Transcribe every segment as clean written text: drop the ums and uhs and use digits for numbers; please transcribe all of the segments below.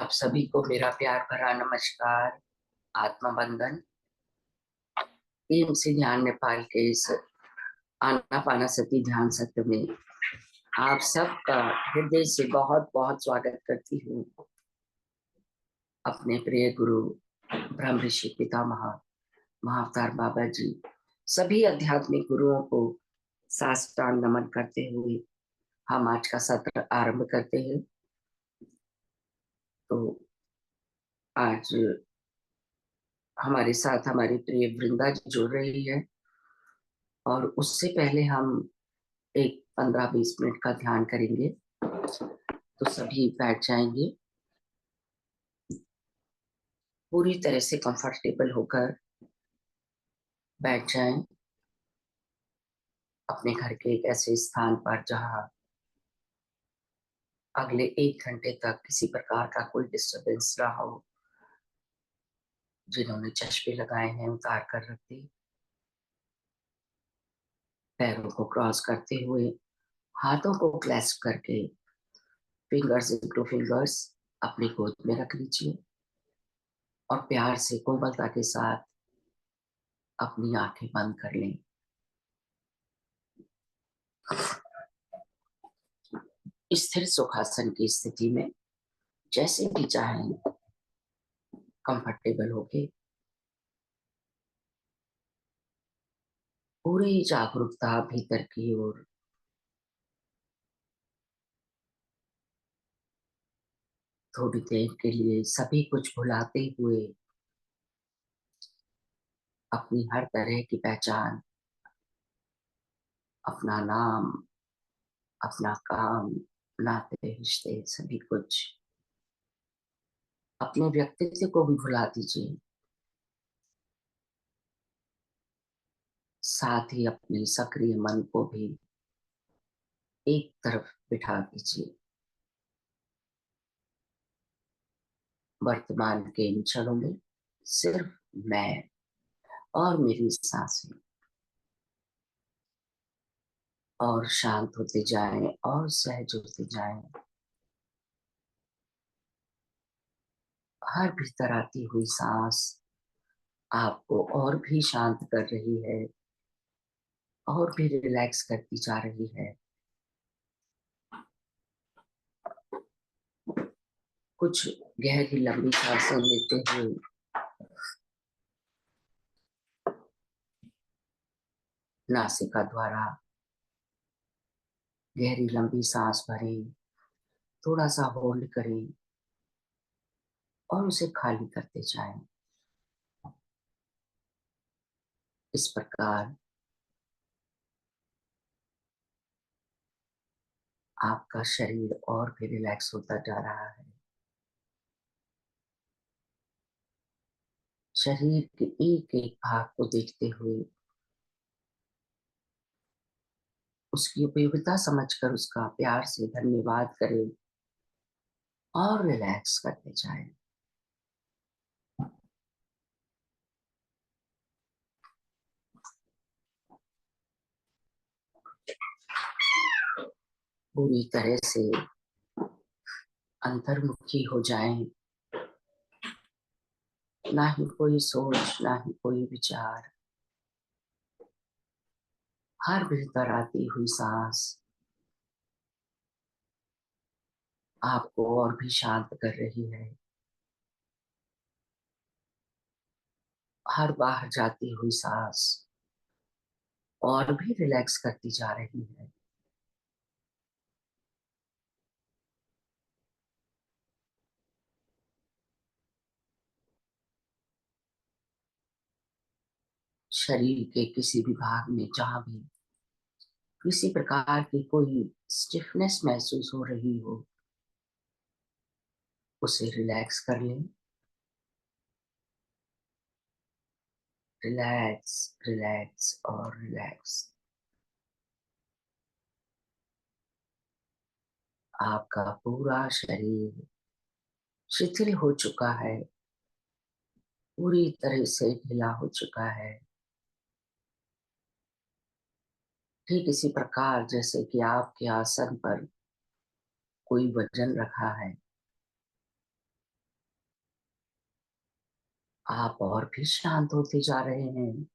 आप सभी को मेरा प्यार भरा नमस्कार। आत्मा बंधन टीम से ध्यान नेपाल के इस आनापानासती ध्यान सत्र में आप सबका हृदय से बहुत बहुत स्वागत करती हूँ। अपने प्रिय गुरु ब्रह्म ऋषि पितामह महाअवतार बाबा जी सभी आध्यात्मिक गुरुओं को साष्टांग नमन करते हुए हम आज का सत्र आरंभ करते हैं। तो आज हमारे साथ हमारी प्रिय वृंदा जी जुड़ रही है और उससे पहले हम एक 15-20 मिनट का ध्यान करेंगे। तो सभी बैठ जाएंगे, पूरी तरह से कंफर्टेबल होकर बैठ जाएं अपने घर के एक ऐसे स्थान पर जहां अगले 1 घंटे तक किसी प्रकार का कोई डिस्टरबेंस ना हो। जिन्होंने चश्मे लगाए हैं उतार कर रख दी, पैरों को क्रॉस करते हुए हाथों को क्लैस्प करके फिंगर्स इंटू फिंगर्स अपनी गोद में रख लीजिए और प्यार से कोमलता के साथ अपनी आंखें बंद कर लें। स्थिर सुखासन की स्थिति में जैसे भी चाहें कंफर्टेबल होके पूरी जागरूकता भीतर की ओर थोड़ी देर के लिए सभी कुछ भुलाते हुए अपनी हर तरह की पहचान, अपना नाम, अपना काम, नाते रिश्ते सभी कुछ, अपने व्यक्तित्व को भी भुला दीजिए। साथ ही अपने सक्रिय मन को भी एक तरफ बिठा दीजिए। वर्तमान के इन क्षणों में सिर्फ मैं और मेरी सांसें, और शांत होते जाएं और सहज होते जाएं। हर भीतर आती हुई सांस आपको और भी शांत कर रही है और भी रिलैक्स करती जा रही है। कुछ गहरी लंबी सांसें लेते हुए नासिका द्वारा गहरी लंबी सांस भरें, थोड़ा सा होल्ड करें और उसे खाली करते जाएं। इस प्रकार आपका शरीर और भी रिलैक्स होता जा रहा है। शरीर के एक एक भाग को देखते हुए उसकी उपयोगिता समझकर उसका प्यार से धन्यवाद करें और रिलैक्स करते जाएं। पूरी तरह से अंतर्मुखी हो जाएं। ना ही कोई सोच, ना ही कोई विचार। हर भीतर आती हुई सांस आपको और भी शांत कर रही है। हर बाहर जाती हुई सांस और भी रिलैक्स करती जा रही है। शरीर के किसी भी भाग में जहां भी किसी प्रकार की कोई स्टिफनेस महसूस हो रही हो, उसे रिलैक्स कर लें। रिलैक्स, रिलैक्स और रिलैक्स। आपका पूरा शरीर शिथिल हो चुका है, पूरी तरह से ढीला हो चुका है। ठीक इसी प्रकार जैसे कि आपके आसन पर कोई वजन रखा है, आप और भी शांत होते जा रहे हैं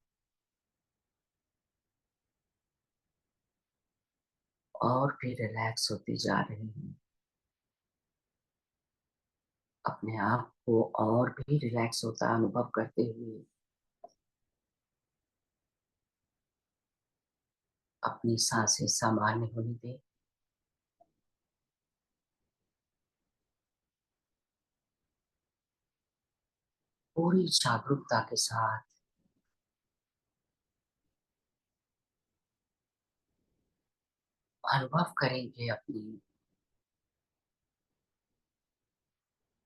और भी रिलैक्स होते जा रहे हैं। अपने आप को और भी रिलैक्स होता अनुभव करते हुए अपनी सांसें सामान्य होने दें। पूरी जागरूकता के साथ अनुभव करेंगे अपनी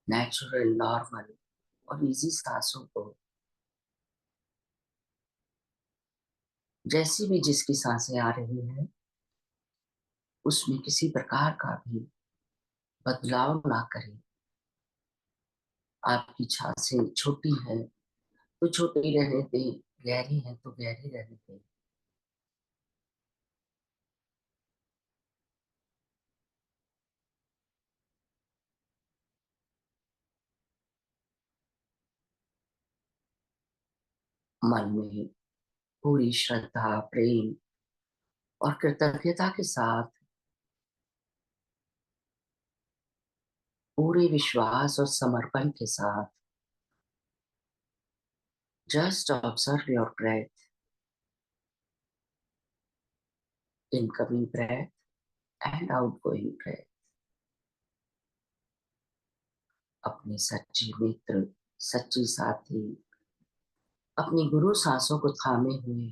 नेचुरल, नॉर्मल और इजी सांसों को। जैसी भी जिसकी सांसें आ रही हैं, उसमें किसी प्रकार का भी बदलाव ना करें। आपकी सांसें छोटी है तो छोटी रहने दें, गहरी है तो गहरी रहने दें। मन में पूरी श्रद्धा, प्रेम और कृतज्ञता के साथ, पूरे विश्वास और समर्पण के साथ just observe your breath, incoming breath and outgoing breath. अपनी सच्ची मित्र, सच्ची साथी, अपनी गुरु सांसों को थामे हुए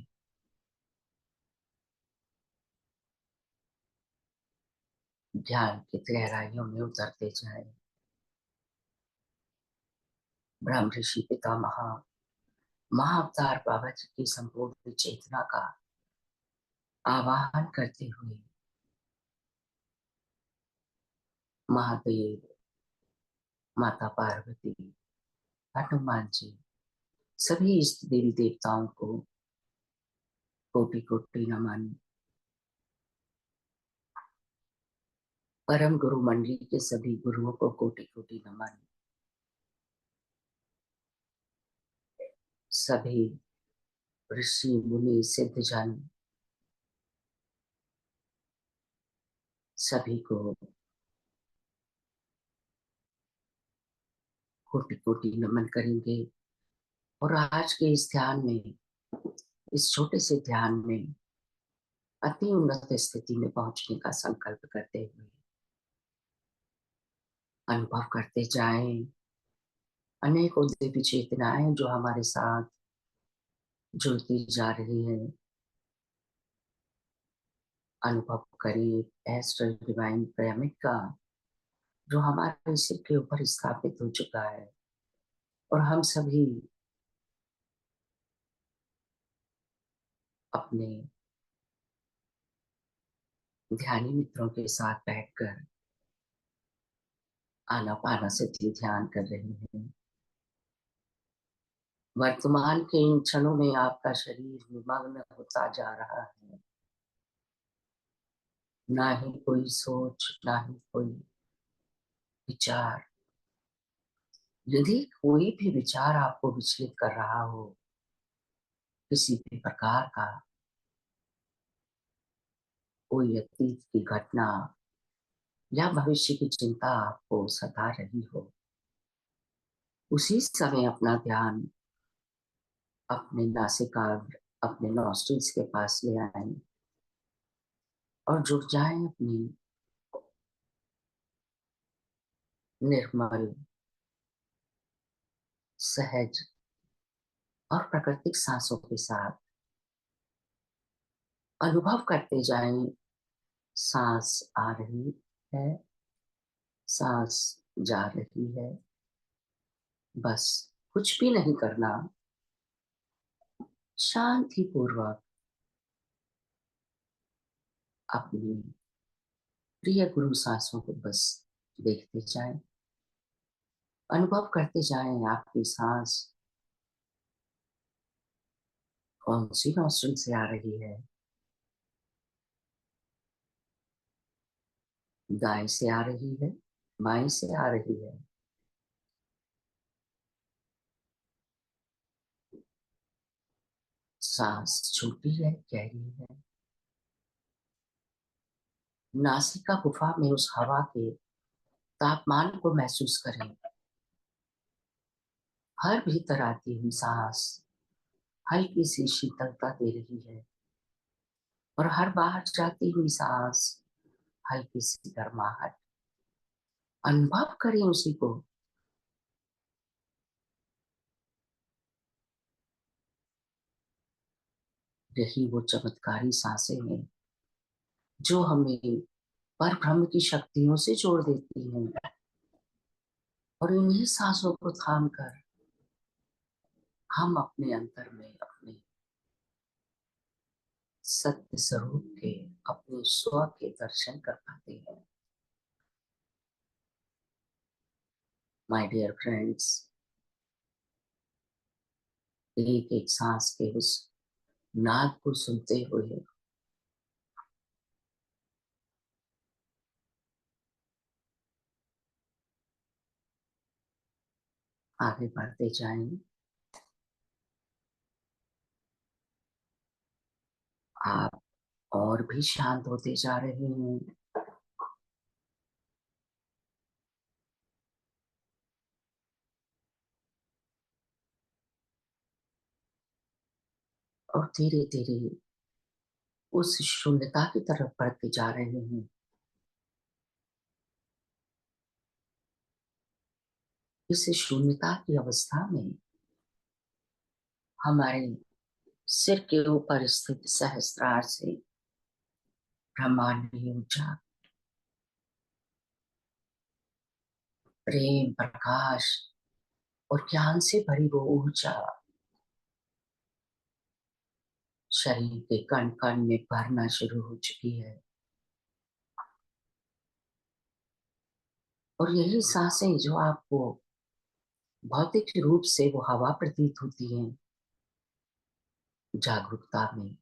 ध्यान की गहराइयों में उतरते जाएं। ब्रह्म ऋषि पितामह महाअवतार बाबा जी की संपूर्ण चेतना का आवाहन करते हुए महादेव, माता पार्वती, हनुमान जी, सभी इष्ट देवी देवताओं को कोटि कोटि नमन। परम गुरु मंडली के सभी गुरुओं को कोटि कोटि नमन। सभी ऋषि मुनि सिद्ध जन सभी को कोटि कोटि नमन करेंगे। और आज के इस ध्यान में, इस छोटे से ध्यान में अति उन्नत स्थिति में पहुंचने का संकल्प करते हुए अनुभव करते जाएं अनेकों दिव्य चेतनाएं जो हमारे साथ जुड़ती जा रही है। अनुभव करिए एस्ट्रल डिवाइन पिरामिड का, जो हमारे सिर के ऊपर स्थापित हो चुका है। और हम सभी अपने ध्यानी मित्रों के साथ बैठकर आनापानसति ध्यान कर रहे हैं। वर्तमान के इन क्षणों में आपका शरीर निमग्न होता जा रहा है। ना ही कोई सोच, ना ही कोई विचार। यदि कोई भी विचार आपको विचलित कर रहा हो, किसी भी प्रकार का कोई अतीत की घटना या भविष्य की चिंता आपको सता रही हो, उसी समय अपना ध्यान अपने नासिकाग्र, अपने नॉस्ट्रिल्स के पास ले आए और जुड़ जाएं अपनी निर्मल, सहज और प्राकृतिक सांसों के साथ। अनुभव करते जाएं, सांस आ रही है, सांस जा रही है। बस कुछ भी नहीं करना, शांति पूर्वक अपनी प्रिय गुरु सांसों को बस देखते जाएं। अनुभव करते जाएं आपकी सांस कौन सी नौस्ट्रिल से आ रही है। दाएं से आ रही है, बाएं से आ रही है। सांस छोटी है, गहरी है। नासिका गुफा में उस हवा के तापमान को महसूस करें। हर भीतर आती हुई सांस हल्की सी शीतलता दे रही है और हर बाहर जाती हुई सांस हल्की सी गर्माहट। अनुभव करें उसी को। यही वो चमत्कारी सांसें हैं जो हमें परब्रह्म की शक्तियों से जोड़ देती हैं। और इन्हीं सांसों को थाम कर हम अपने अंतर में अपने सत्य स्वरूप के, अपने स्व के दर्शन कर पाते हैं। माय डियर फ्रेंड्स, एक एक सांस के उस नाद को सुनते हुए आगे बढ़ते जाएं। आप और भी शांत होते जा रहे हैं और धीरे धीरे उस शून्यता की तरफ बढ़ते जा रहे हैं। इस शून्यता की अवस्था में हमारे सिर के ऊपर स्थित सहस्त्रार से ब्रह्मांडीय ऊर्जा, प्रेम, प्रकाश और ज्ञान से भरी वो ऊर्जा शरीर के कण कण में भरना शुरू हो चुकी है। और यही सांसें जो आपको भौतिक रूप से वो हवा प्रतीत होती हैं, जागरूकता में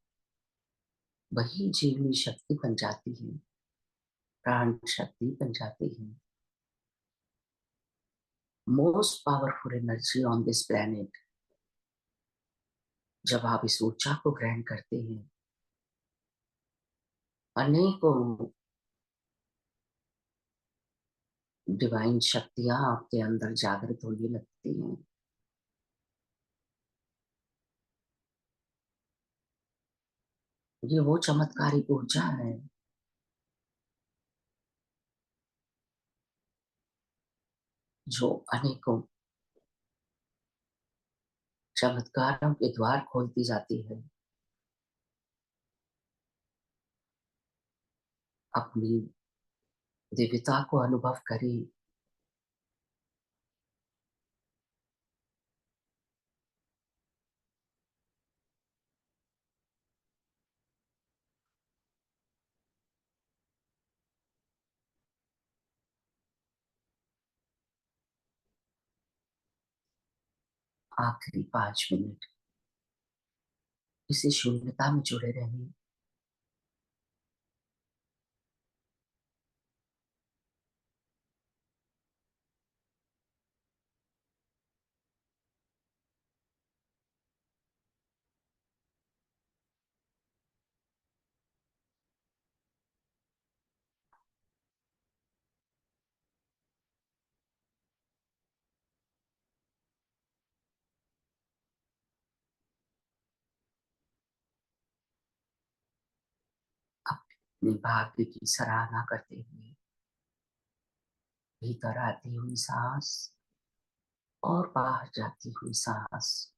वही जीवनी शक्ति बन जाती है, प्राण शक्ति बन जाती है। Most powerful energy on this planet. जब आप इस ऊर्जा को ग्रहण करते हैं, अनेकों डिवाइन शक्तियां आपके अंदर जागृत होने लगती हैं। ये वो चमत्कारी ऊर्जा है जो अनेकों चमत्कारों के द्वार खोलती जाती है। अपनी दिव्यता को अनुभव करें। आखिरी 5 मिनट इसी शून्यता में जुड़े रहें। अपने भाग्य की सराहना करते हुए भीतर आती हुई सांस और बाहर जाती हुई सांस।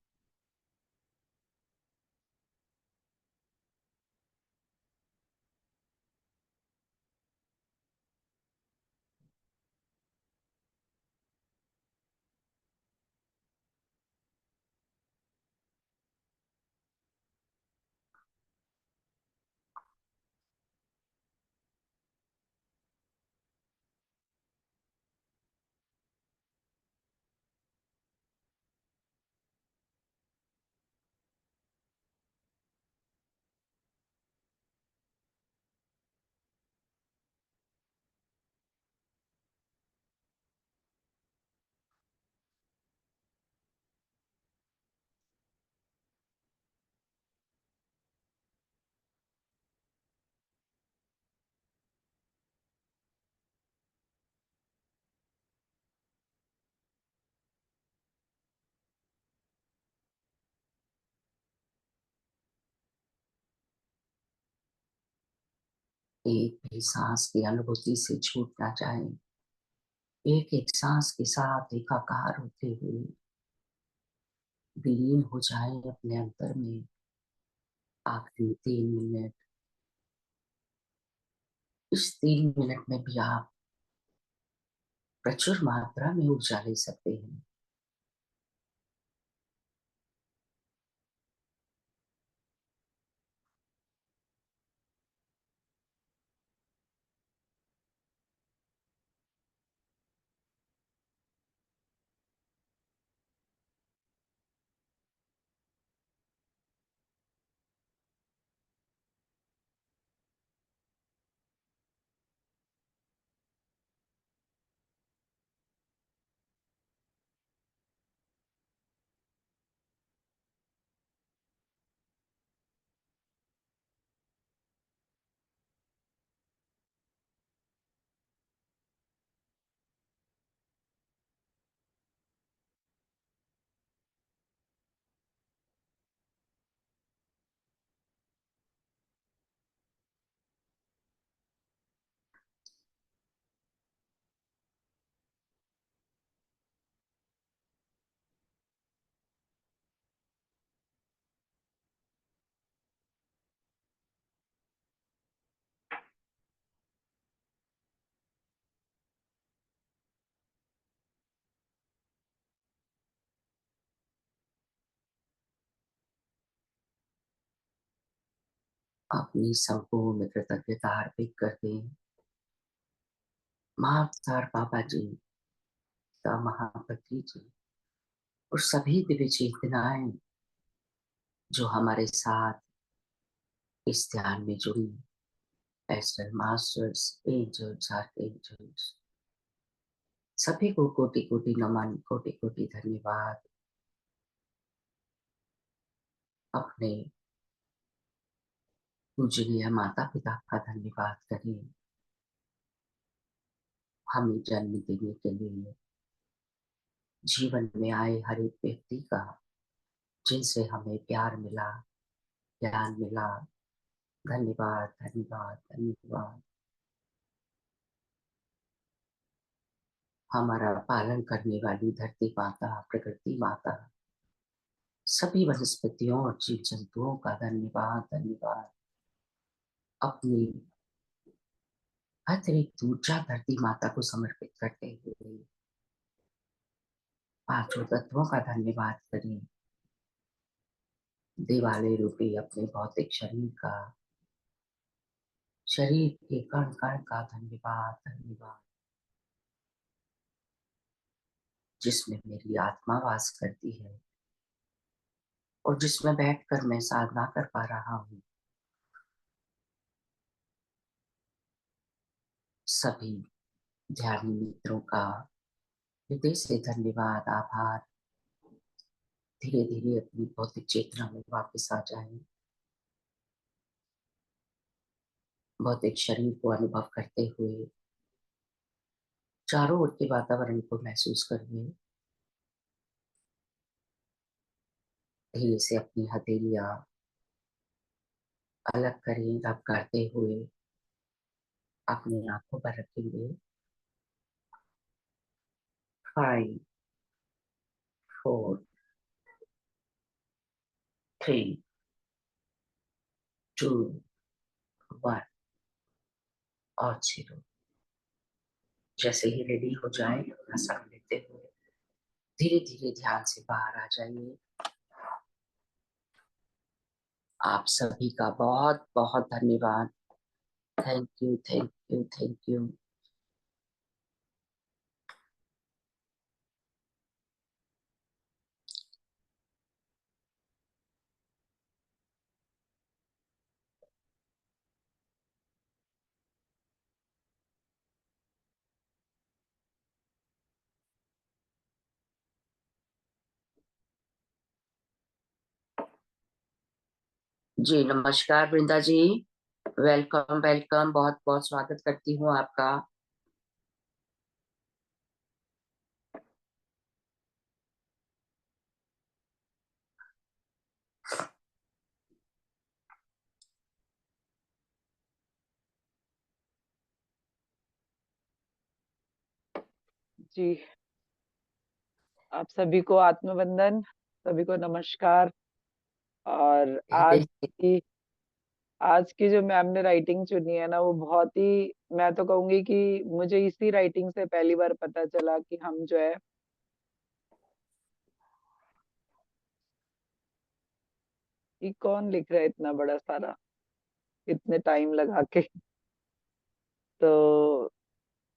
एक भी सांस की अनुभूति से छूटना चाहे, एक एक सांस के साथ एकाकार होते हुए विलीन हो जाए अपने अंतर में। आखिरी 3 मिनट, इस 3 मिनट में भी आप प्रचुर मात्रा में ऊर्जा ले सकते हैं। अपनी संपूर्ण कृतज्ञता अर्पित करते हैं महाअवतार बाबा जी, का महापति जी और सभी दिव्य चेतनाएं जो हमारे साथ इस ध्यान में जुड़ी, एस्ट्रल मास्टर्स, एंजल्स, आर्कएंजल्स, सभी को कोटि कोटि नमन, कोटि कोटि धन्यवाद। अपने पूजनीय माता पिता का धन्यवाद करें, हमें जन्म देने के लिए, जीवन में आए हर एक व्यक्ति का जिनसे हमें प्यार मिला, ज्ञान मिला, धन्यवाद धन्यवाद धन्यवाद। हमारा पालन करने वाली धरती माता, प्रकृति माता, सभी वनस्पतियों और जीव जंतुओं का धन्यवाद धन्यवाद। अपनी अतिरिक्त ऊर्जा धरती माता को समर्पित करते हुए पांचों तत्वों का धन्यवाद करें। दिवाले रूपी अपने भौतिक शरीर का, शरीर के कण कण का धन्यवाद धन्यवाद, जिसमें मेरी आत्मा वास करती है और जिसमें बैठकर मैं साधना कर पा रहा हूँ। सभी ध्यानी मित्रों का हृदय से धन्यवाद, आभार। धीरे धीरे अपनी भौतिक चेतना में वापस आ जाएं। भौतिक शरीर को अनुभव करते हुए चारों ओर के वातावरण को महसूस करिए। धीरे से अपनी हथेलियां अलग करें, रब करते हुए अपनी आंखों पर रखेंगे। 5, 4, 3, 2, 1 और 0। जैसे ही रेडी हो जाए अपना सांस लेते हुए धीरे धीरे ध्यान से बाहर आ जाइए। आप सभी का बहुत बहुत धन्यवाद। Thank you thank you thank you. जी नमस्कार वृंदा जी, वेलकम वेलकम, बहुत बहुत स्वागत करती हूँ आपका। जी, आप सभी को आत्मवंदन, सभी को नमस्कार। और हृदय से आज की जो मैम ने राइटिंग चुनी है ना, वो बहुत ही, मैं तो कहूंगी कि मुझे इसी राइटिंग से पहली बार पता चला कि हम जो है, कि कौन लिख रहा है इतना बड़ा सारा, इतने टाइम लगा के। तो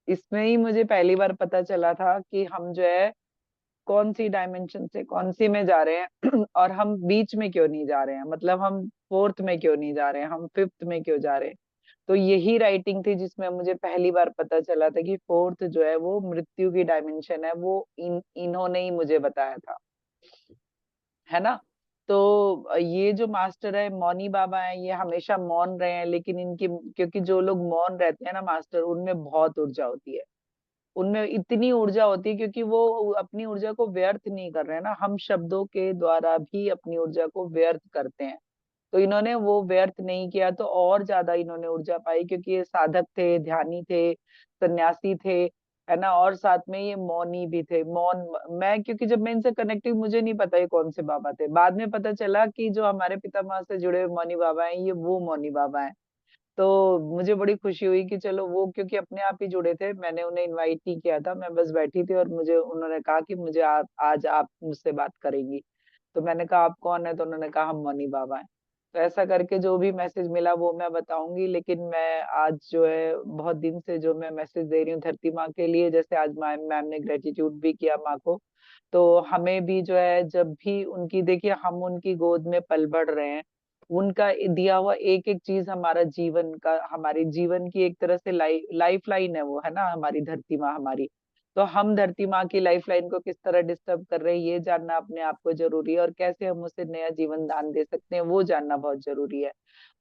इसमें ही मुझे पहली बार पता चला था कि हम जो है कौन सी डायमेंशन से कौन सी में जा रहे हैं और हम बीच में क्यों नहीं जा रहे हैं, मतलब हम फोर्थ में क्यों नहीं जा रहे हैं, हम फिफ्थ में क्यों जा रहे हैं। तो यही राइटिंग थी जिसमें मुझे पहली बार पता चला था कि फोर्थ जो है वो मृत्यु की डायमेंशन है, वो इन्होंने ही मुझे बताया था, है ना। तो ये जो मास्टर है, मौनी बाबा है, ये हमेशा मौन रहे हैं, लेकिन इनकी, क्योंकि जो लोग मौन रहते हैं ना मास्टर, उनमें बहुत ऊर्जा होती है। उनमें इतनी ऊर्जा होती है क्योंकि वो अपनी ऊर्जा को व्यर्थ नहीं कर रहे हैं ना, हम शब्दों के द्वारा भी अपनी ऊर्जा को व्यर्थ करते हैं। तो इन्होंने वो व्यर्थ नहीं किया, तो और ज्यादा इन्होंने ऊर्जा पाई, क्योंकि ये साधक थे, ध्यानी थे, सन्यासी थे, है ना। और साथ में ये मौनी भी थे, मौन। मैं, क्योंकि जब मैं इनसे कनेक्ट हुई, मुझे नहीं पता ये कौन से बाबा थे, बाद में पता चला कि जो हमारे पितामह से जुड़े हुए मौनी बाबा हैं, ये वो मौनी बाबा हैं। तो मुझे बड़ी खुशी हुई कि चलो, वो क्योंकि अपने आप ही जुड़े थे, मैंने उन्हें इनवाइट नहीं किया था, मैं बस बैठी थी और मुझे उन्होंने कहा कि मुझे आज आप मुझसे बात करेंगी। तो मैंने कहा आप कौन है, तो उन्होंने कहा हम मौनी बाबा हैं। तो ऐसा करके जो भी मैसेज मिला वो मैं बताऊंगी, लेकिन मैं आज जो है बहुत दिन से जो मैं मैसेज दे रही हूँ धरती माँ के लिए, जैसे आज मैम ने ग्रेटिट्यूड भी किया माँ को। तो हमें भी जो है, जब भी उनकी, देखिए हम उनकी गोद में पल बढ़ रहे हैं, उनका दिया हुआ एक एक चीज हमारा जीवन का, हमारे जीवन की एक तरह से लाइफ लाइन है वो, है ना, हमारी धरती माँ हमारी। तो हम धरती माँ की लाइफ लाइन को किस तरह डिस्टर्ब कर रहे हैं, ये जानना अपने आप को जरूरी है, और कैसे हम उसे नया जीवन दान दे सकते हैं, वो जानना बहुत जरूरी है।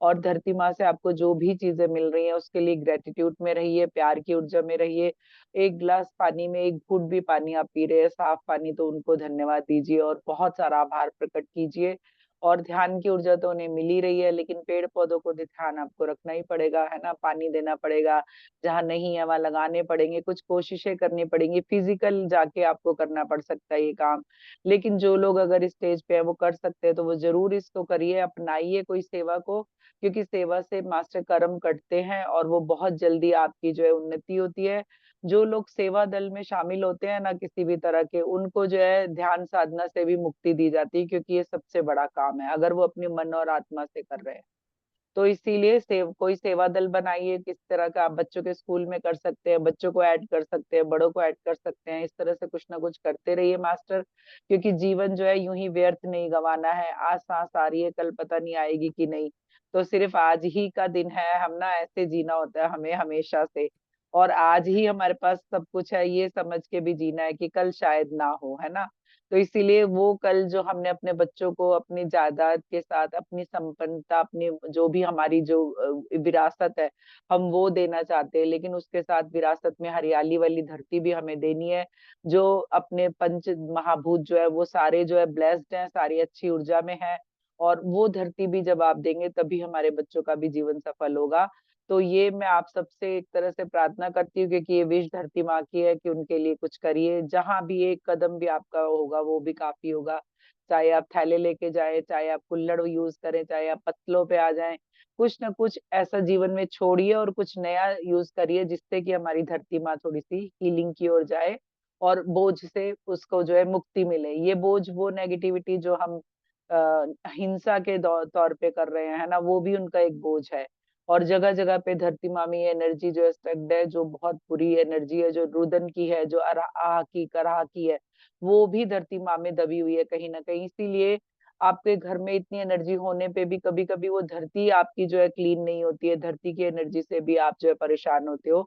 और धरती माँ से आपको जो भी चीजें मिल रही हैं, उसके लिए ग्रेटिट्यूड में रहिए, प्यार की ऊर्जा में रहिए। एक गिलास पानी में एक घूंट भी पानी आप पी रहे हैं, साफ पानी, तो उनको धन्यवाद दीजिए और बहुत सारा आभार प्रकट कीजिए। और ध्यान की ऊर्जा तो उन्हें मिल ही रही है, लेकिन पेड़ पौधों को भी ध्यान आपको रखना ही पड़ेगा, है ना, पानी देना पड़ेगा, जहाँ नहीं है वहां लगाने पड़ेंगे, कुछ कोशिशें करनी पड़ेंगी, फिजिकल जाके आपको करना पड़ सकता है ये काम। लेकिन जो लोग अगर इस स्टेज पे है वो कर सकते हैं, तो वो जरूर इसको करिए, अपनाइए कोई सेवा को, क्योंकि सेवा से मास्टर कर्म कटते हैं और वो बहुत जल्दी आपकी जो है उन्नति होती है। जो लोग सेवा दल में शामिल होते हैं ना किसी भी तरह के, उनको जो है ध्यान साधना से भी मुक्ति दी जाती है, क्योंकि ये सबसे बड़ा काम है अगर वो अपने मन और आत्मा से कर रहे हैं। तो इसीलिए कोई सेवा दल बनाइए, किस तरह का आप बच्चों के स्कूल में कर सकते हैं, बच्चों को ऐड कर सकते हैं, बड़ों को ऐड कर सकते हैं, इस तरह से कुछ ना कुछ करते रहिए मास्टर, क्योंकि जीवन जो है यूं ही व्यर्थ नहीं गंवाना है। आज सांस आ रही है, कल पता नहीं आएगी कि नहीं, तो सिर्फ आज ही का दिन है, हम ना ऐसे जीना होता है हमें हमेशा से। और आज ही हमारे पास सब कुछ है, ये समझ के भी जीना है कि कल शायद ना हो, है ना। तो इसीलिए वो कल जो हमने अपने बच्चों को अपनी जायदाद के साथ, अपनी संपन्नता, अपनी जो भी हमारी जो विरासत है, हम वो देना चाहते हैं, लेकिन उसके साथ विरासत में हरियाली वाली धरती भी हमें देनी है। जो अपने पंच महाभूत जो है वो सारे जो है ब्लेस्ड हैं, सारी अच्छी ऊर्जा में है, और वो धरती भी जब आप देंगे तभी हमारे बच्चों का भी जीवन सफल होगा। तो ये मैं आप सबसे एक तरह से प्रार्थना करती हूँ, क्योंकि ये विश धरती माँ की है, कि उनके लिए कुछ करिए, जहां भी एक कदम भी आपका होगा वो भी काफी होगा। चाहे आप थैले लेके जाए, चाहे आप कुल्हड़ यूज करें, चाहे आप पत्तलों पे आ जाएं, कुछ ना कुछ ऐसा जीवन में छोड़िए और कुछ नया यूज करिए, जिससे कि हमारी धरती माँ थोड़ी सी हीलिंग की ओर जाए और बोझ से उसको जो है मुक्ति मिले। ये बोझ, वो नेगेटिविटी जो हम हिंसा के तौर पे कर रहे हैं, है ना, वो भी उनका एक बोझ है। और जगह जगह पे धरती माँ में एनर्जी जो है स्टक्ड है, जो बहुत बुरी एनर्जी है, जो रुदन की है, जो आह की, कराह की है, वो भी धरती माँ में दबी हुई है कहीं ना कहीं। इसीलिए आपके घर में इतनी एनर्जी होने पे भी कभी कभी वो धरती आपकी जो है क्लीन नहीं होती है, धरती की एनर्जी से भी आप जो है परेशान होते हो।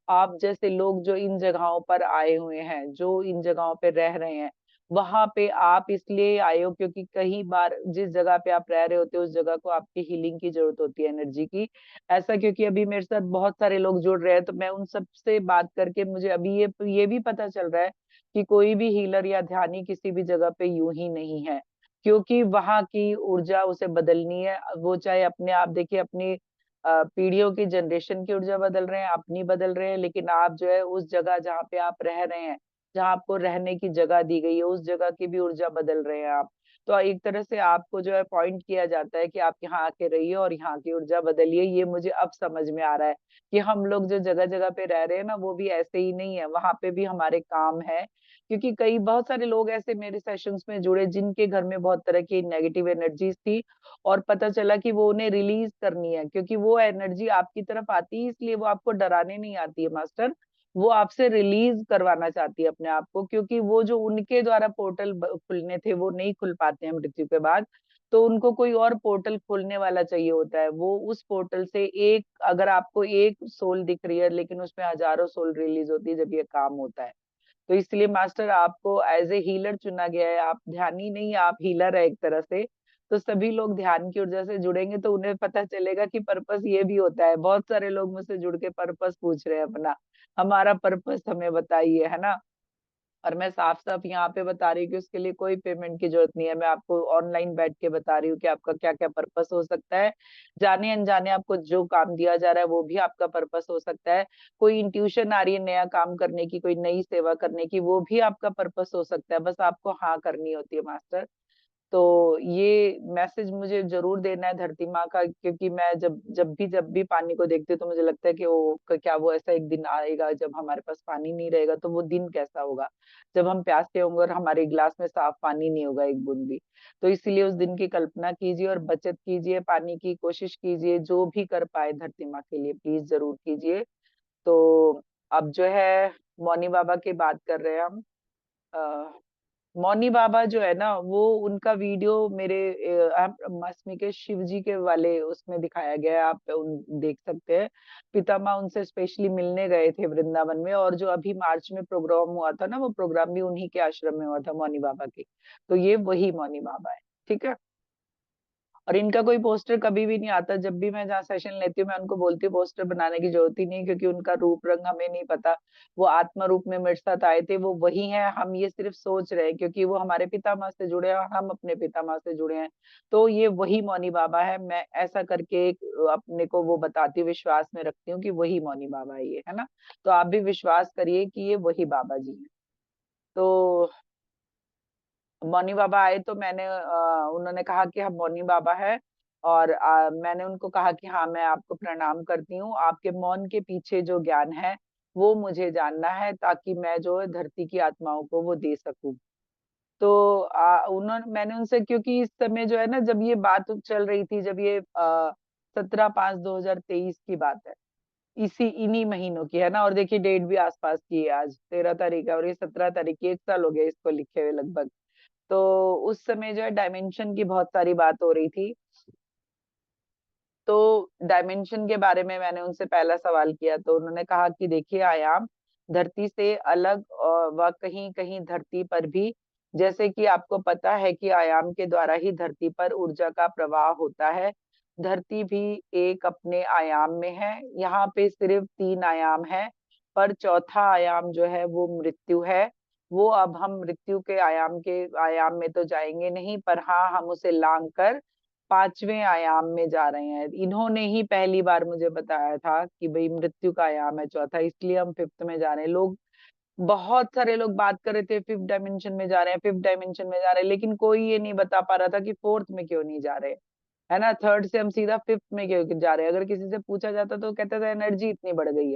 आप जैसे लोग जो इन जगहों पर आए हुए हैं, जो इन जगहों पे रह रहे हैं, वहां पे आप इसलिए आए हो क्योंकि कई बार जिस जगह पे आप रह रहे होते हो उस जगह को आपकी हीलिंग की जरूरत होती है, एनर्जी की। ऐसा क्योंकि अभी मेरे साथ बहुत सारे लोग जुड़ रहे हैं, तो मैं उन सब से बात करके मुझे अभी ये भी पता चल रहा है कि कोई भी हीलर या ध्यानी किसी भी जगह पे यूं ही नहीं है, क्योंकि वहां की ऊर्जा उसे बदलनी है। वो चाहे अपने आप, देखिए अपनी पीढ़ियों की, जनरेशन की ऊर्जा बदल रहे हैं, अपनी बदल रहे हैं, लेकिन आप जो है उस जगह जहाँ पे आप रह रहे हैं, जहाँ आपको रहने की जगह दी गई है, उस जगह की भी ऊर्जा बदल रहे हैं आप। तो एक तरह से आपको जो है पॉइंट किया जाता है कि आप यहाँ आके रहिए और यहाँ की ऊर्जा बदलिए। ये मुझे अब समझ में आ रहा है कि हम लोग जो जगह-जगह पे रह रहे हैं ना, वो भी ऐसे ही नहीं है, वहाँ पे भी हमारे काम है। क्योंकि कई बहुत सारे लोग ऐसे मेरे सेशंस में जुड़े जिनके घर में बहुत तरह की नेगेटिव एनर्जीज़ थी और पता चला कि वो उन्हें रिलीज़ करनी है, क्योंकि वो एनर्जी आपकी तरफ आती है, इसलिए वो आपको डराने नहीं आती है मास्टर। वो आपसे रिलीज़ करवाना चाहती है अपने आप को, क्योंकि वो जो उनके द्वारा पोर्टल खुलने थे वो नहीं खुल पाते हैं मृत्यु के बाद। तो उनको कोई और पोर्टल खोलने वाला चाहिए होता है। वो उस पोर्टल से एक, अगर आपको एक सोल दिख रही है लेकिन उसमें हज़ारों सोल रिलीज़ होती है जब ये काम होता है। तो इसलिए मास्टर आपको एज़ ए हीलर चुना गया है। आप ध्यानी नहीं, आप हीलर है एक तरह से। तो सभी लोग ध्यान की ऊर्जा से जुड़ेंगे तो उन्हें पता चलेगा कि पर्पस ये भी होता है। बहुत सारे लोग मुझसे जुड़ के पर्पस पूछ रहे हैं अपना, हमारा पर्पस हमें बताइए, है ना? और मैं साफ-साफ यहाँ पे बता रही हूँ कि उसके लिए कोई पेमेंट की ज़रूरत नहीं है। मैं आपको ऑनलाइन बैठ के बता रही हूँ कि आपका क्या-क्या पर्पस हो सकता है। जाने-अनजाने आपको जो काम दिया जा रहा है, वो भी आपका पर्पस हो सकता है। कोई इंट्यूशन आ रही है नया काम करने की, कोई नई सेवा करने की, वो भी आपका पर्पस हो सकता है। बस आपको हाँ करनी होती है मास्टर। तो ये मैसेज मुझे ज़रूर देना है धरती माँ का, क्योंकि मैं जब भी पानी को देखती हूँ तो मुझे लगता है कि वो क क्या वो ऐसा एक दिन आएगा जब हमारे पास पानी नहीं रहेगा, तो वो दिन कैसा होगा? जब हम प्यासे होंगे और हमारे गिलास में साफ पानी नहीं होगा एक बूँद भी। तो इसीलिए उस दिन की कल्पना कीजिए और बचत कीजिए, पानी की कोशिश कीजिए, जो भी कर पाएँ धरती माँ के लिए प्लीज़ ज़रूर कीजिए। तो अब जो है मौनी बाबा की बात कर रहे हैं हम। अ मौनी बाबा जो है ना, वो उनका वीडियो मेरे आप मासमी के शिव जी के वाले उसमें दिखाया गया है, आप उन देख सकते हैं। पितामह उनसे स्पेशली मिलने गए थे वृंदावन में, और जो अभी मार्च में प्रोग्राम हुआ था ना, वो प्रोग्राम भी उन्हीं के आश्रम में हुआ था, मौनी बाबा के। तो ये वही मौनी बाबा है, ठीक है? और इनका कोई पोस्टर कभी भी नहीं आता। जब भी मैं जहाँ सेशन लेती हूँ, मैं उनको बोलती हूँ पोस्टर बनाने की ज़रूरत ही नहीं, क्योंकि उनका रूप-रंग हमें नहीं पता। वो आत्मा रूप में मेरे साथ आए थे, वो वही हैं, हम ये सिर्फ़ सोच रहे हैं क्योंकि वो हमारे पितामह से जुड़े हैं और हम अपने पितामह से जुड़े हैं। तो ये वही मौनी बाबा है। मैं ऐसा करके एक अपने को वो बताती हूँ, विश्वास में रखती हूँ कि वही मौनी बाबा है ये, है ना? तो आप भी विश्वास करिए कि ये वही बाबा जी हैं। तो मौनी बाबा आए तो उन्होंने कहा कि हम मौनी बाबा हैं, और मैंने उनको कहा कि हाँ, मैं आपको प्रणाम करती हूँ। आपके मौन के पीछे जो ज्ञान है, वो मुझे जानना है, ताकि मैं जो है धरती की आत्माओं को वो दे सकूँ। तो मैंने उनसे, क्योंकि इस समय जो है ना, जब ये बात चल रही थी, जब ये 17/5/2023 की बात है। इन्हीं महीनों की है ना, और देखिए डेट भी आस-पास की है, आज 13 तारीख है और ये 17 तारीख की, 1 साल हो गया इसको लिखे हुए लगभग। तो उस समय जो है डायमेंशन की बहुत सारी बात हो रही थी। तो डायमेंशन के बारे में मैंने उनसे पहला सवाल किया, तो उन्होंने कहा कि देखिए आयाम धरती से अलग, व कहीं-कहीं धरती पर भी, जैसे कि आपको पता है कि आयाम के द्वारा ही धरती पर ऊर्जा का प्रवाह होता है। धरती भी एक अपने आयाम में है। यहाँ पे सिर्फ 3 आयाम हैं, पर चौथा आयाम जो है वो मृत्यु है। वो अब हम मृत्यु के आयाम में तो जाएँगे नहीं, पर हाँ, हम उसे लाँघ कर 5वें आयाम में जा रहे हैं। इन्होंने ही पहली बार मुझे बताया था कि भई मृत्यु का आयाम है चौथा, इसलिए हम 5th में जा रहे हैं। बहुत सारे लोग बात कर रहे थे 5th डायमेंशन में जा रहे हैं, 5th डायमेंशन में जा रहे हैं, लेकिन कोई ये नहीं बता पा रहा था कि 4th में क्यों नहीं जा रहे। है ना? 3rd से हम सीधा 5th में क्यों जा रहे हैं? अगर किसी से पूछा जाता तो कहता था एनर्जी इतनी बढ़ गई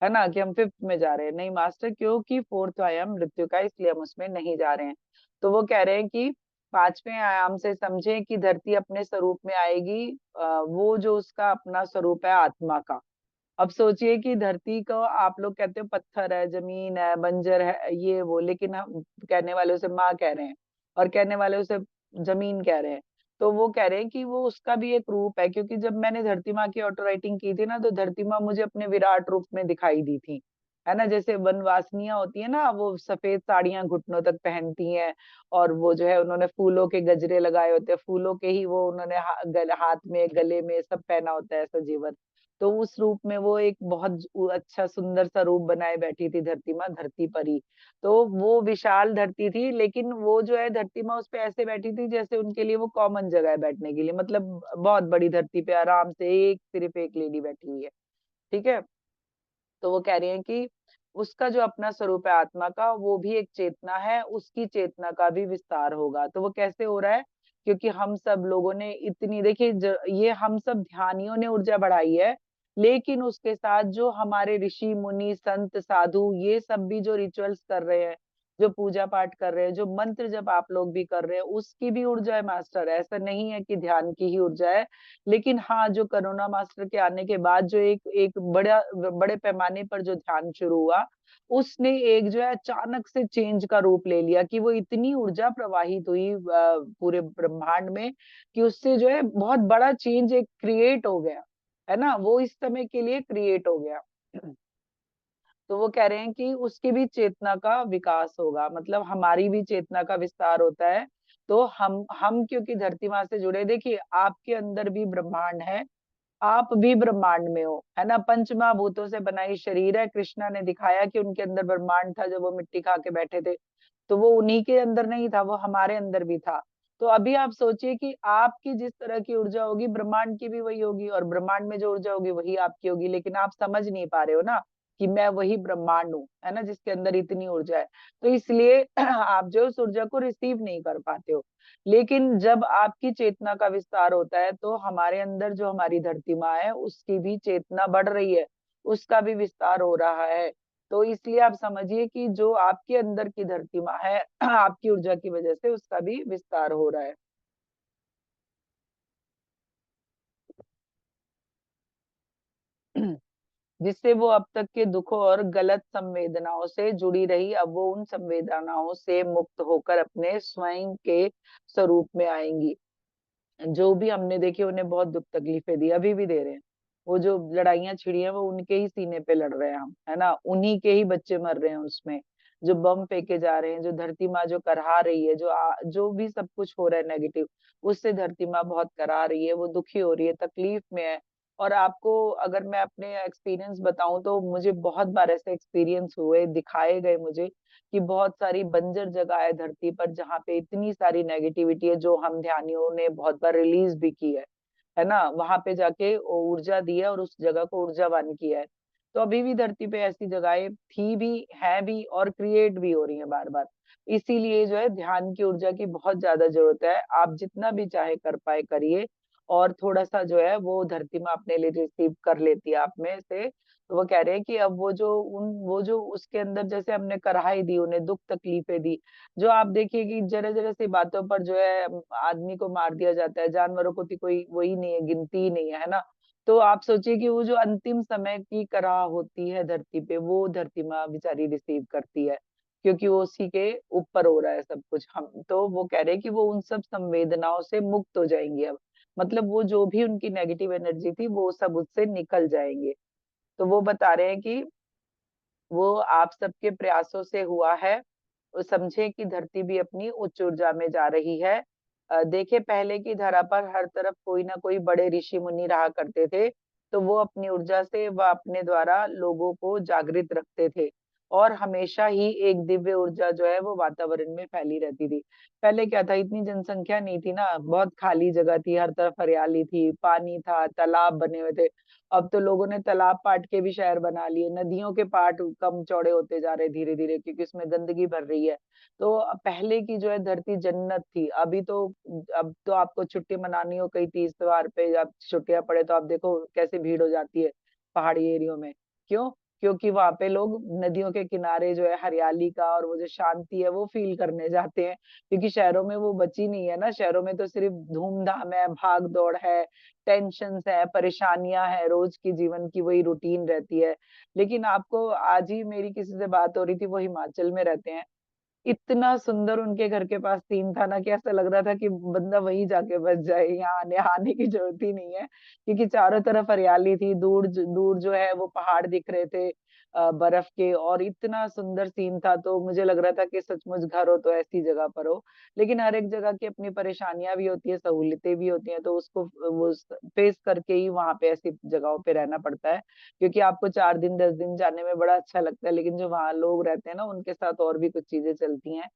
है ना? कि हम 5th में जा रहे हैं। नहीं मास्टर, क्योंकि 4th आयाम मृत्यु का है, इसलिए हम उसमें नहीं जा रहे हैं। तो वो कह रहे हैं कि 5वें आयाम से समझें कि धरती अपने स्वरूप में आएगी, वो जो उसका अपना स्वरूप है आत्मा का। अब सोचिए कि धरती को आप लोग कहते हो पत्थर है, ज़मीन है, बंजर है, ये वो, लेकिन हम कहने वाले उसे माँ कह रहे हैं और कहने वाले उसे ज़मीन कह रहे हैं। तो वो कह रहे हैं कि वो उसका भी एक रूप है, क्योंकि जब मैंने धरती माँ की ऑटो राइटिंग की थी ना, तो धरती माँ मुझे अपने विराट रूप में दिखाई दी थी। है ना? जैसे वनवासिनियाँ होती हैं ना, वो सफ़ेद साड़ियाँ घुटनों तक पहनती हैं, और वो जो है उन्होंने फूलों के गजरे लगाए होते हैं, फूलों के ही वो उन्होंने हाथ में, गले में सब पहना होता है सजीवन। तो उस रूप में वो एक बहुत अच्छा सुंदर सा रूप बनाए बैठी थी धरती माँ, धरती पर ही। तो वो विशाल धरती थी, लेकिन वो जो है धरती माँ उस पे ऐसे बैठी थी जैसे उनके लिए वो कॉमन जगह है बैठने के लिए, मतलब बहुत बड़ी धरती पे आराम से एक सिर्फ एक लेडी बैठी हुई है, ठीक है? तो वो कह रही हैं कि उसका जो अपना स्वरूप है आत्मा का, वो भी एक चेतना है, उसकी चेतना का भी विस्तार होगा। तो वो कैसे हो रहा है? क्योंकि हम सब लोगों ने इतनी, देखिए ये हम सब ध्यानियों ने ऊर्जा बढ़ाई है, लेकिन उसके साथ जो हमारे ऋषि मुनि संत साधु ये सब भी जो रिचुअल्स कर रहे हैं, जो पूजा पाठ कर रहे हैं, जो मंत्र जब आप लोग भी कर रहे हैं, उसकी भी ऊर्जा है मास्टर। ऐसा नहीं है कि ध्यान की ही ऊर्जा है। लेकिन हाँ, जो करुणा मास्टर के आने के बाद जो एक एक बड़े पैमाने पर जो ध्यान शुरू हुआ, उसने एक जो है अचानक से चेंज का रूप ले लिया कि वो इतनी ऊर्जा प्रवाहित हुई पूरे ब्रह्मांड में कि उससे जो है बहुत बड़ा चेंज एक क्रिएट हो गया, है ना? वो इस समय के लिए क्रिएट हो गया। तो वो कह रहे हैं कि उसकी भी चेतना का विकास होगा, मतलब हमारी भी चेतना का विस्तार होता है। तो हम क्योंकि धरती माँ से जुड़े, देखिए आपके अंदर भी ब्रह्मांड है, आप भी ब्रह्मांड में हो, है ना? पंच महाभूतों से बना ही शरीर है। कृष्णा ने दिखाया कि उनके अंदर ब्रह्मांड था जब वो मिट्टी खा के बैठे थे। तो वो उन्हीं के अंदर नहीं था, वो हमारे अंदर भी था। तो अभी आप सोचिए कि आपकी जिस तरह की ऊर्जा होगी, ब्रह्मांड की भी वही होगी, और ब्रह्मांड में जो ऊर्जा होगी वही आपकी होगी। लेकिन आप समझ नहीं पा रहे हो ना कि मैं वही ब्रह्मांड हूँ, है ना, जिसके अंदर इतनी ऊर्जा है। तो इसलिए आप जो उस ऊर्जा को रिसीव नहीं कर पाते हो। लेकिन जब आपकी चेतना का विस्तार होता है, तो हमारे अंदर जो हमारी धरती माँ है, उसकी भी चेतना बढ़ रही है, उसका भी विस्तार हो रहा है। तो इसलिए आप समझिए कि जो आपके अंदर की धरती माँ है, आपकी ऊर्जा की वजह से उसका भी विस्तार हो रहा है। जिससे वो अब तक के दुखों और गलत संवेदनाओं से जुड़ी रही, अब वो उन संवेदनाओं से मुक्त होकर अपने स्वयं के स्वरूप में आएंगी। जो भी हमने देखी, उन्हें बहुत दुख तकलीफें दी, अभी भी दे रहे हैं। वो जो लड़ाइयाँ छिड़ी हैं, वो उनके ही सीने पे लड़ रहे हैं हम, है ना? उन्हीं के ही बच्चे मर रहे हैं उसमें। जो बम फेंके जा रहे हैं, जो धरती माँ जो करहा रही है, जो भी सब कुछ हो रहा है नेगेटिव, उससे धरती माँ बहुत करा रही है, वो दुखी हो रही है, तकलीफ में है। और आपको अगर मैं अपने एक्सपीरियंस बताऊं, तो मुझे बहुत बार ऐसे एक्सपीरियंस हुए, दिखाए गए मुझे कि बहुत सारी बंजर जगह है धरती पर जहाँ पे इतनी सारी नेगेटिविटी है, जो हम ध्यानियों ने बहुत बार रिलीज भी की है ना? वहां पे जाके ऊर्जा दी है और उस जगह को ऊर्जावान किया है। तो अभी भी धरती पे ऐसी जगहें थी भी, है भी, और क्रिएट भी हो रही है बार बार। इसीलिए जो है ध्यान की ऊर्जा की बहुत ज्यादा जरूरत है। आप जितना भी चाहे कर पाए करिए, और थोड़ा सा जो है वो धरती में अपने लिए रिसीव कर लेती है आप में से। तो वो कह रहे हैं कि अब वो जो उसके अंदर जैसे हमने कराही दी, उन्हें दुख तकलीफें दी। जो आप देखिए कि जरा जरा सी बातों पर जो है आदमी को मार दिया जाता है, जानवरों को तो कोई वही नहीं है, गिनती ही नहीं है ना? तो आप सोचिए कि वो जो अंतिम समय की कराह होती है धरती पे, वो धरती माँ बेचारी रिसीव करती है, क्योंकि वो उसी के ऊपर हो रहा है सब कुछ। हम तो वो कह रहे हैं कि वो उन सब संवेदनाओं से मुक्त हो जाएंगी अब, मतलब वो जो भी उनकी नेगेटिव एनर्जी थी, वो सब उससे निकल जाएंगे। तो वो बता रहे हैं कि वो आप सबके प्रयासों से हुआ है। वो समझे कि धरती भी अपनी उच्च ऊर्जा में जा रही है। देखे पहले की धरा पर हर तरफ कोई ना कोई बड़े ऋषि मुनि रहा करते थे, तो वो अपनी ऊर्जा से व अपने द्वारा लोगों को जागृत रखते थे, और हमेशा ही एक दिव्य ऊर्जा जो है वो वातावरण में फैली रहती थी। पहले क्या था, इतनी जनसंख्या नहीं थी ना, बहुत खाली जगह थी, हर तरफ हरियाली थी, पानी था, तालाब बने हुए थे। अब तो लोगों ने तालाब पाट के भी शहर बना लिए, नदियों के पाट कम चौड़े होते जा रहे धीरे धीरे, क्योंकि उसमें गंदगी भर रही है। तो पहले की जो है धरती जन्नत थी। अभी तो अब तो आपको छुट्टी मनानी हो कहीं तीज त्योहार पे, जब छुट्टियां पड़े, तो आप देखो कैसे भीड़ हो जाती है पहाड़ी एरियो में। क्यों? क्योंकि वहां पे लोग नदियों के किनारे जो है हरियाली का और वो जो शांति है वो फील करने जाते हैं। क्योंकि शहरों में वो बची नहीं है ना, शहरों में तो सिर्फ धूमधाम है, भाग दौड़ है, टेंशन्स है, परेशानियां है, रोज की जीवन की वही रूटीन रहती है। लेकिन आपको आज ही मेरी किसी से बात हो रही थी, वो हिमाचल में रहते हैं। इतना सुंदर उनके घर के पास सीन था ना, कि ऐसा लग रहा था कि बंदा वहीं जाके बस जाए, यहाँ आने आने की जरूरत ही नहीं है। क्योंकि चारों तरफ हरियाली थी, दूर जो है वो पहाड़ दिख रहे थे बर्फ के, और इतना सुंदर सीन था। तो मुझे लग रहा था कि सचमुच घर हो तो ऐसी जगह पर हो। लेकिन हर एक जगह की अपनी परेशानियां भी होती है, सहूलियतें भी होती हैं, तो उसको वो फेस करके ही वहां पे ऐसी जगहों पे रहना पड़ता है। क्योंकि आपको 4 दिन 10 दिन जाने में बड़ा अच्छा लगता है, लेकिन जो वहां लोग रहते हैं ना, उनके साथ और भी कुछ चीजें चलती चलती हैं।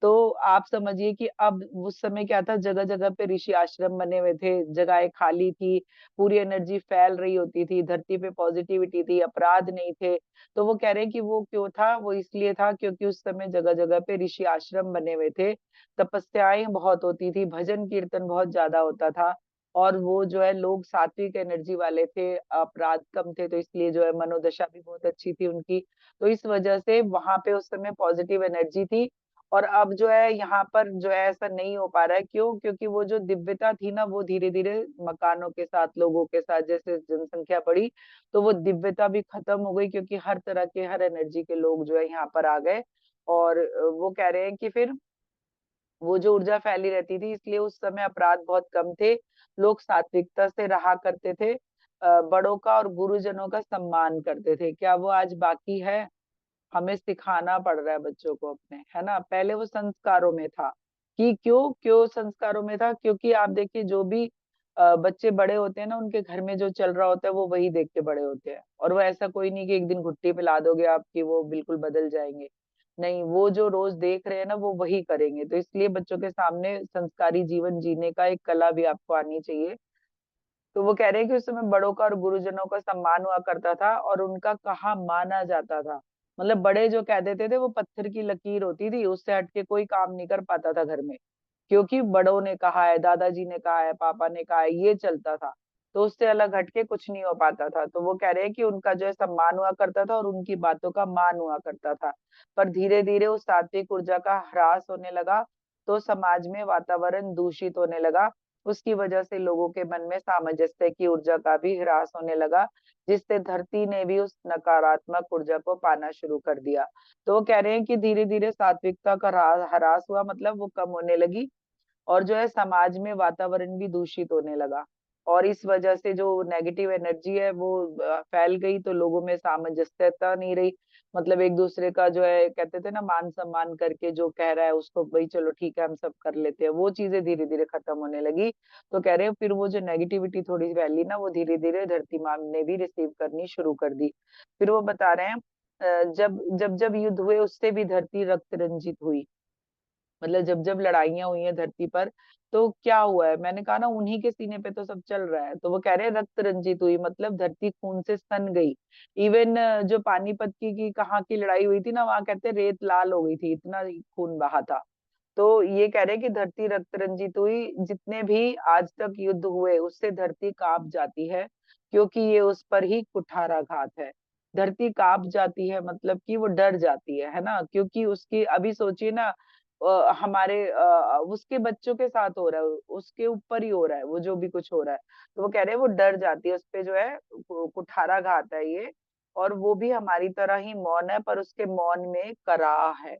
तो आप समझिए कि अब उस समय क्या था, जगह जगह पे ऋषि आश्रम बने हुए थे, जगहें खाली थी, पूरी एनर्जी फैल रही होती थी, धरती पे पॉजिटिविटी थी, अपराध नहीं थे। तो वो कह रहे हैं कि वो क्यों था, वो इसलिए था क्योंकि उस समय जगह जगह पे ऋषि आश्रम बने हुए थे, तपस्याएं बहुत होती थी, भजन कीर्तन बहुत ज्यादा होता था, और वो जो है लोग सात्विक एनर्जी वाले थे, अपराध कम थे, तो इसलिए जो है मनोदशा भी बहुत अच्छी थी उनकी। तो इस वजह से वहां पे उस समय पॉजिटिव एनर्जी थी। और अब जो है यहाँ पर जो है ऐसा नहीं हो पा रहा है, क्यों? क्योंकि वो जो दिव्यता थी ना, वो धीरे धीरे मकानों के साथ, लोगों के साथ जैसे जनसंख्या बढ़ी, तो वो दिव्यता भी खत्म हो गई, क्योंकि हर तरह के, हर एनर्जी के लोग जो है यहाँ पर आ गए। और वो कह रहे हैं कि फिर वो जो ऊर्जा फैली रहती थी, इसलिए उस समय अपराध बहुत कम थे, लोग सात्विकता से रहा करते थे, बड़ों का और गुरुजनों का सम्मान करते थे। क्या वो आज बाकी है? हमें सिखाना पड़ रहा है बच्चों को अपने, है ना? पहले वो संस्कारों में था। कि क्यों क्यों संस्कारों में था? क्योंकि आप देखिए, जो भी बच्चे बड़े होते हैं ना, उनके घर में जो चल रहा होता है वो वही देख के बड़े होते हैं, और वो ऐसा कोई नहीं कि एक दिन घुट्टी पिला दोगे आप कि वो बिल्कुल बदल जाएंगे। नहीं, वो जो रोज देख रहे हैं ना, वो वही करेंगे। तो इसलिए बच्चों के सामने संस्कारी जीवन जीने का एक कला भी आपको आनी चाहिए। तो वो कह रहे हैं कि उस समय बड़ों का और गुरुजनों का सम्मान हुआ करता था, और उनका कहा माना जाता था। मतलब बड़े जो कह देते थे, वो पत्थर की लकीर होती थी, उससे हटके कोई काम नहीं कर पाता था घर में, क्योंकि बड़ों ने कहा है, दादाजी ने कहा है, पापा ने कहा है, ये चलता था। तो उससे अलग हटके कुछ नहीं हो पाता था। तो वो कह रहे हैं कि उनका जो है सम्मान हुआ करता था और उनकी बातों का मान हुआ करता था। पर धीरे धीरे उस सात्विक ऊर्जा का ह्रास होने लगा, तो समाज में वातावरण दूषित होने लगा। उसकी वजह से लोगों के मन में सामंजस्य की ऊर्जा का भी ह्रास होने लगा, जिससे धरती ने भी उस नकारात्मक ऊर्जा को पाना शुरू कर दिया। तो वो कह रहे हैं कि धीरे धीरे सात्विकता का ह्रास हुआ, मतलब वो कम होने लगी, और जो है समाज में वातावरण भी दूषित होने लगा। और इस वजह से जो नेगेटिव एनर्जी है वो फैल गई, तो लोगों में सामंजस्यता नहीं रही। मतलब एक दूसरे का जो है, कहते थे ना, मान सम्मान करके जो कह रहा है उसको भाई चलो ठीक है हम सब कर लेते हैं, वो चीजें धीरे धीरे खत्म होने लगी। तो कह रहे हैं फिर वो जो नेगेटिविटी थोड़ी फैली ना, वो धीरे धीरे धरती माँ ने भी रिसीव करनी शुरू कर दी। फिर वो बता रहे हैं जब जब जब युद्ध हुए, उससे भी धरती रक्त रंजित हुई। मतलब जब जब लड़ाइयां हुई हैं धरती पर, तो क्या हुआ है? मैंने कहा ना, उन्हीं के सीने पे तो सब चल रहा है। तो वो कह रहे हैं रक्त रंजित हुई, मतलब धरती खून से सन गई। इवन जो पानीपत की कहाँ की लड़ाई हुई थी ना, वहां कहते हैं रेत लाल हो गई थी, इतना खून बहा था। तो ये कह रहे हैं कि धरती रक्त रंजित हुई। जितने भी आज तक युद्ध हुए, उससे धरती कांप जाती है, क्योंकि ये उस पर ही कुठाराघात है। धरती कांप जाती है, मतलब कि वो डर जाती है ना? क्योंकि उसकी, अभी सोचिए ना, हमारे उसके बच्चों के साथ हो रहा है, उसके ऊपर ही हो रहा है वो जो भी कुछ हो रहा है। तो वो कह रहे हैं वो डर जाती है, उस पे जो है कुठाराघात है ये। और वो भी हमारी तरह ही मौन है, पर उसके मौन में कराह है।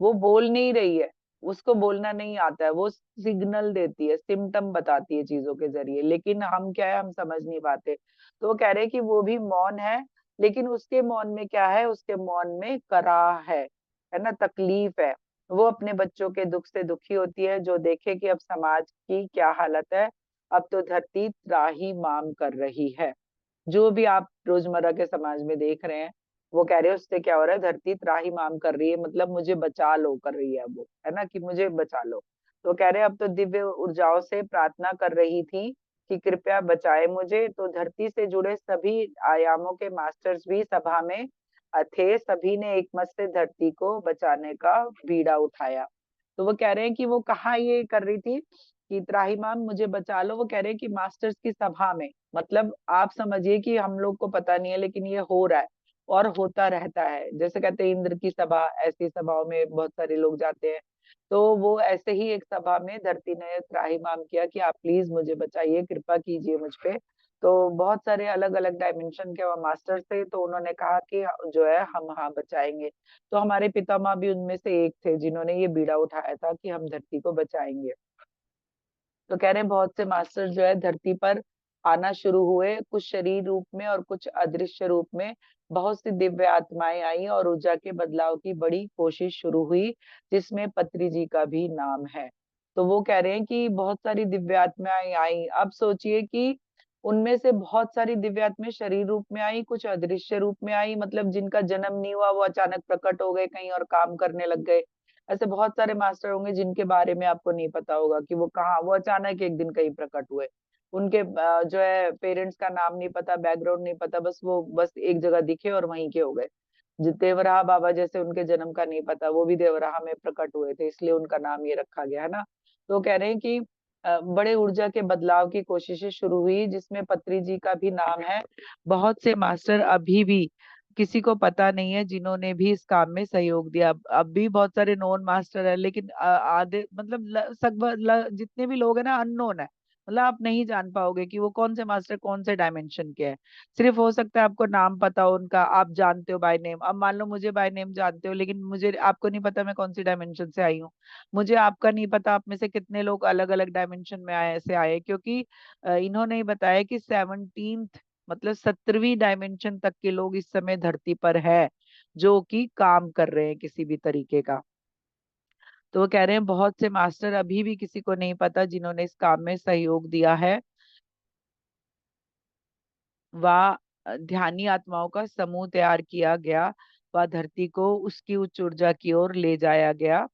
वो बोल नहीं रही है, उसको बोलना नहीं आता है, वो सिग्नल देती है, सिम्टम बताती है चीजों के जरिए, लेकिन हम क्या है, हम समझ नहीं पाते। तो वो कह रहे हैं कि वो भी मौन है, लेकिन उसके मौन में क्या है, उसके मौन में कराह है ना, तकलीफ है। वो अपने बच्चों के दुख से दुखी होती है, जो देखे कि अब समाज की क्या हालत है, अब तो धरती त्राही माम कर रही है। जो भी आप रोजमर्रा के समाज में देख रहे हैं, वो कह रहे हैं उससे क्या हो रहा है, धरती त्राहिमाम कर रही है, मतलब मुझे बचा लो कर रही है वो, है ना, कि मुझे बचा लो। तो कह रहे हैं अब तो दिव्य ऊर्जाओं से प्रार्थना कर रही थी कि कृपया बचाए मुझे। तो धरती से जुड़े सभी आयामों के मास्टर्स भी सभा में थे, सभी ने एक मत से धरती को बचाने का बीड़ा उठाया। तो वो कह रहे हैं कि वो कहाँ ये कर रही थी कि त्राहिमाम मुझे बचा लो, वो कह रहे हैं कि मास्टर्स की सभा में। मतलब आप समझिए कि हम लोग को पता नहीं है, लेकिन ये हो रहा है और होता रहता है। जैसे कहते हैं इंद्र की सभा, ऐसी सभाओं में बहुत सारे लोग जाते हैं। तो वो ऐसे ही एक सभा में धरती ने त्राहिमाम किया कि आप प्लीज मुझे बचाइए, कृपा कीजिए मुझ पे। तो बहुत सारे अलग अलग डायमेंशन के वहाँ मास्टर्स थे, तो उन्होंने कहा कि जो है हम हाँ बचाएंगे। तो हमारे पितामह भी उनमें से एक थे, जिन्होंने ये बीड़ा उठाया था कि हम धरती को बचाएंगे। तो कह रहे हैं बहुत से मास्टर जो है धरती पर आना शुरू हुए, कुछ शरीर रूप में और कुछ अदृश्य रूप में। बहुत सी दिव्य आत्माएं आई और ऊर्जा के बदलाव की बड़ी कोशिश शुरू हुई, जिसमें पत्री जी का भी नाम है। तो वो कह रहे हैं कि बहुत सारी दिव्य आत्माएं आई। अब सोचिए कि उनमें से बहुत सारी दिव्य आत्माएं शरीर रूप में आई, कुछ अदृश्य रूप में आई, मतलब जिनका जन्म नहीं हुआ वो अचानक प्रकट हो गए कहीं और काम करने लग गए। ऐसे बहुत सारे मास्टर होंगे जिनके बारे में आपको नहीं पता होगा कि वो कहाँ, वो अचानक एक दिन कहीं प्रकट हुए। उनके जो है पेरेंट्स का नाम नहीं पता, बैकग्राउंड नहीं पता, बस वो बस एक जगह दिखे और वहीं के हो गए। देवराहा बाबा जैसे, उनके जन्म का नहीं पता, वो भी देवराहा में प्रकट हुए थे, इसलिए उनका नाम ये रखा गया है ना। तो कह रहे हैं कि बड़े ऊर्जा के बदलाव की कोशिशें शुरू हुई, जिसमें पत्री जी का भी नाम है। बहुत से मास्टर अभी भी किसी को पता नहीं है जिन्होंने भी इस काम में सहयोग दिया। अब भी बहुत सारे नोन मास्टर है, लेकिन आधे मतलब जितने भी लोग हैं ना, अननोन है। मतलब आप नहीं जान पाओगे कि वो कौन से मास्टर कौन से डायमेंशन के हैं। सिर्फ हो सकता है आपको नाम पता हो उनका, आप जानते हो बाय नेम। अब मान लो मुझे बाय नेम जानते हो, लेकिन मुझे आपको नहीं पता मैं कौन सी डायमेंशन से आई हूँ। मुझे आपका नहीं पता आप में से कितने लोग अलग अलग डायमेंशन में आए, ऐसे आए, क्योंकि इन्होंने ही बताया कि 17th मतलब 17वीं डायमेंशन तक के लोग इस समय धरती पर है, जो कि काम कर रहे हैं किसी भी तरीके का। तो वो कह रहे हैं बहुत से मास्टर अभी भी किसी को नहीं पता जिन्होंने इस काम में सहयोग दिया है। व ध्यानी आत्माओं का समूह तैयार किया गया, व धरती को उसकी उच्च ऊर्जा की ओर ले जाया गया।